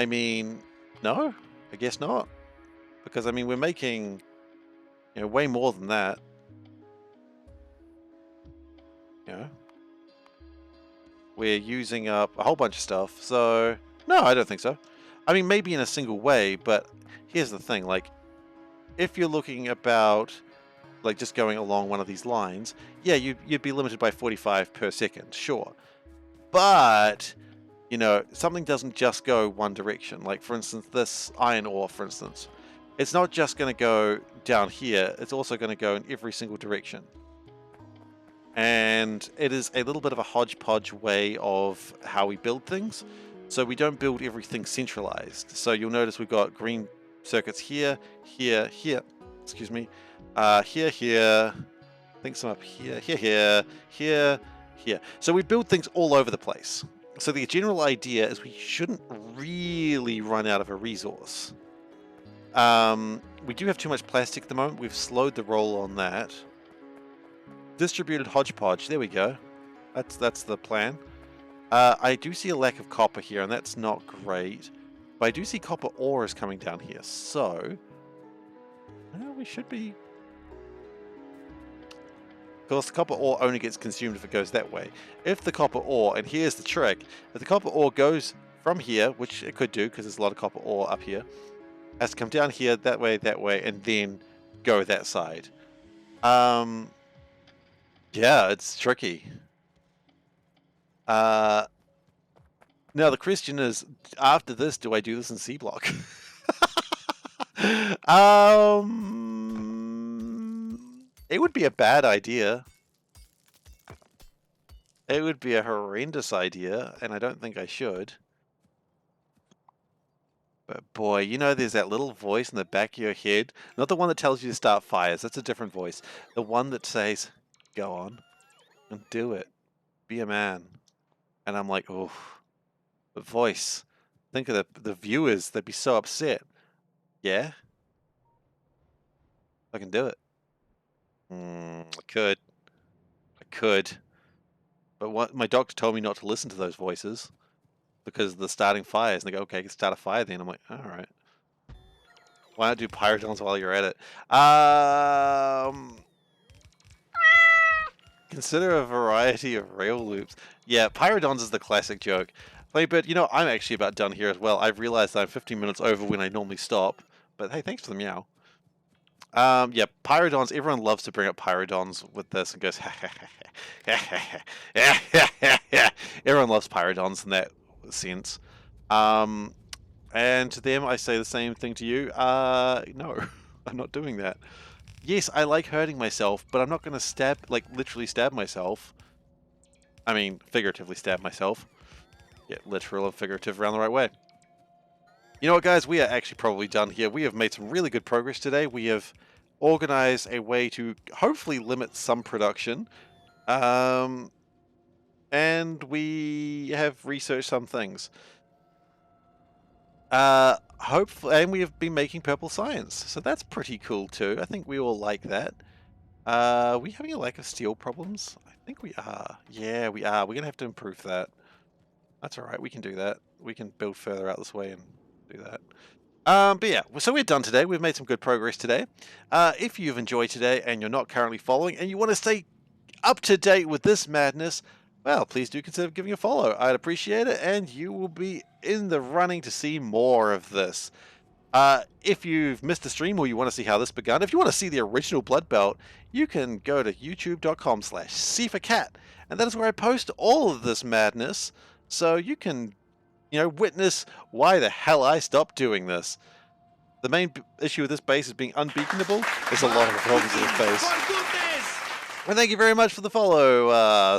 mean, no, I guess not. Because, I mean, we're making, you know, way more than that. You know, we're using up a whole bunch of stuff. So, no, I don't think so. I mean, maybe in a single way, but here's the thing. Like, if you're looking about, like, just going along one of these lines, yeah, you'd be limited by 45 per second, sure. But, you know, something doesn't just go one direction. Like, for instance, this iron ore, for instance. It's not just going to go down here. It's also going to go in every single direction. And it is a little bit of a hodgepodge way of how we build things. So we don't build everything centralized. So you'll notice we've got green circuits here, here, here. Excuse me. Here, here. I think some up here, here, here, here. So we build things all over the place. So the general idea is we shouldn't really run out of a resource. We do have too much plastic at the moment. We've slowed the roll on that. Distributed hodgepodge. There we go. That's the plan. I do see a lack of copper here, and that's not great. But I do see copper ore is coming down here. So, well, we should be... Of course, the copper ore only gets consumed if it goes that way. If the copper ore, and here's the trick, if the copper ore goes from here, which it could do because there's a lot of copper ore up here, has to come down here, that way, and then go that side. Yeah, it's tricky. Now the question is, after this, do I do this in C block? It would be a bad idea. It would be a horrendous idea, and I don't think I should. But boy, you know there's that little voice in the back of your head. Not the one that tells you to start fires. That's a different voice. The one that says, go on and do it. Be a man. And I'm like, oh, the voice. Think of the viewers. They'd be so upset. Yeah? I can do it. I could. But what my doctor told me not to listen to those voices. Because of the starting fires. And they go, okay, I can start a fire then. I'm like, alright. Why not do pyrodons while you're at it? Consider a variety of rail loops. Yeah, pyrodons is the classic joke. But, you know, I'm actually about done here as well. I've realized that I'm 15 minutes over when I normally stop. But hey, thanks for the meow. Yeah, pyrodons. Everyone loves to bring up pyrodons with this and goes, everyone loves pyrodons in that sense. And to them, I say the same thing to you. No, I'm not doing that. Yes, I like hurting myself, but I'm not going to literally stab myself. I mean, figuratively stab myself. Yeah, literal and figurative around the right way. You know what, guys? We are actually probably done here. We have made some really good progress today. We have organized a way to hopefully limit some production. And we have researched some things. Hopefully, and we have been making purple science, so that's pretty cool too. I think we all like that. Are we having a lack of steel problems? I think we are. Yeah, we are. We're gonna have to improve that. That's all right. We can do that. We can build further out this way and do that. But yeah, so we're done today. We've made some good progress today. If you've enjoyed today and you're not currently following and you want to stay up to date with this madness, well, please do consider giving a follow. I'd appreciate it, and you will be in the running to see more of this. If you've missed a stream or you want to see how this begun, if you want to see the original Bloodbelt, you can go to youtube.com/SeiferKatt, and that is where I post all of this madness, so you can, witness why the hell I stopped doing this. The main issue with this base is being unbeaconable. There's a lot of problems with this base. For goodness! And thank you very much for the follow,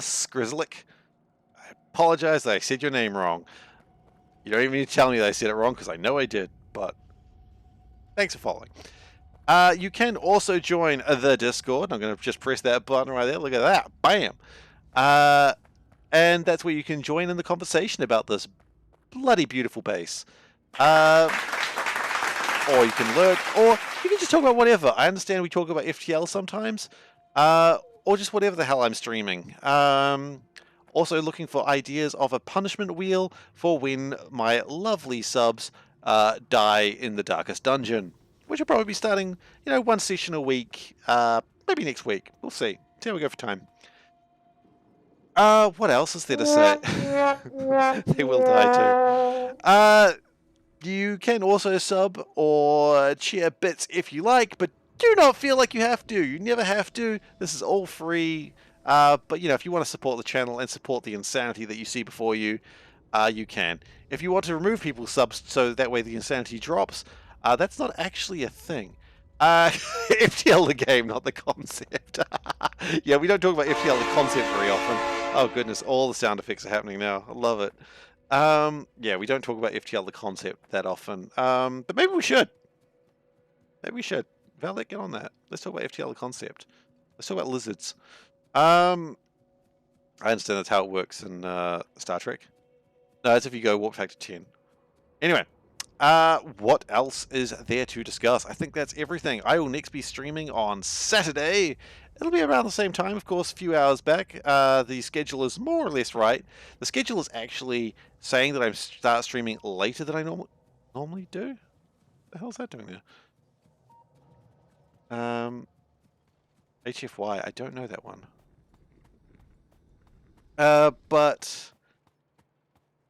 Skrizzlick. I apologize that I said your name wrong. You don't even need to tell me that I said it wrong, because I know I did, but thanks for following. You can also join the Discord. I'm going to just press that button right there. Look at that. Bam. And that's where you can join in the conversation about this bloody beautiful base. Or you can lurk, or you can just talk about whatever. I understand we talk about FTL sometimes, or just whatever the hell I'm streaming. Also looking for ideas of a punishment wheel for when my lovely subs die in the darkest dungeon, which will probably be starting, one session a week, maybe next week. We'll see. See how we go for time. What else is there to say? They will die too. You can also sub or cheer bits if you like, but do not feel like you have to. You never have to. This is all free. But, if you want to support the channel and support the insanity that you see before you, you can. If you want to remove people's subs so that way the insanity drops, that's not actually a thing. FTL the game, not the concept. Yeah, we don't talk about FTL the concept very often. Oh goodness, all the sound effects are happening now. I love it. Yeah, we don't talk about FTL the concept that often. But maybe we should. Maybe we should. Valet, get on that. Let's talk about FTL the concept. Let's talk about lizards. I understand that's how it works in Star Trek. No, that's if you go warp factor 10. Anyway, what else is there to discuss? I think that's everything. I will next be streaming on Saturday. It'll be around the same time, of course, a few hours back. The schedule is more or less right. The schedule is actually saying that I start streaming later than I normally do. What the hell is that doing there? HFY, I don't know that one. But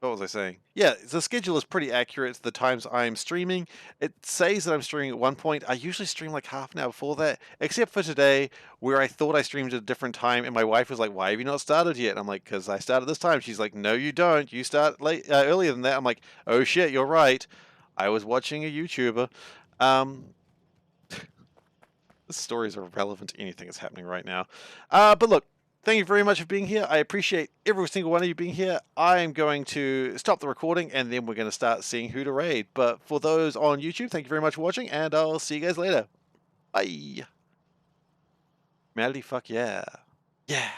what was I saying? Yeah, the schedule is pretty accurate. The times I'm streaming, it says that I'm streaming at one point. I usually stream like half an hour before that, except for today, where I thought I streamed at a different time, and my wife was like, "Why have you not started yet?" And I'm like, "Because I started this time." She's like, "No, you don't. You start earlier than that." I'm like, "Oh shit, you're right. I was watching a YouTuber." The stories are relevant to anything that's happening right now. But look. Thank you very much for being here. I appreciate every single one of you being here. I am going to stop the recording and then we're going to start seeing who to raid. But for those on YouTube, thank you very much for watching and I'll see you guys later. Bye. Humanity, fuck yeah. Yeah.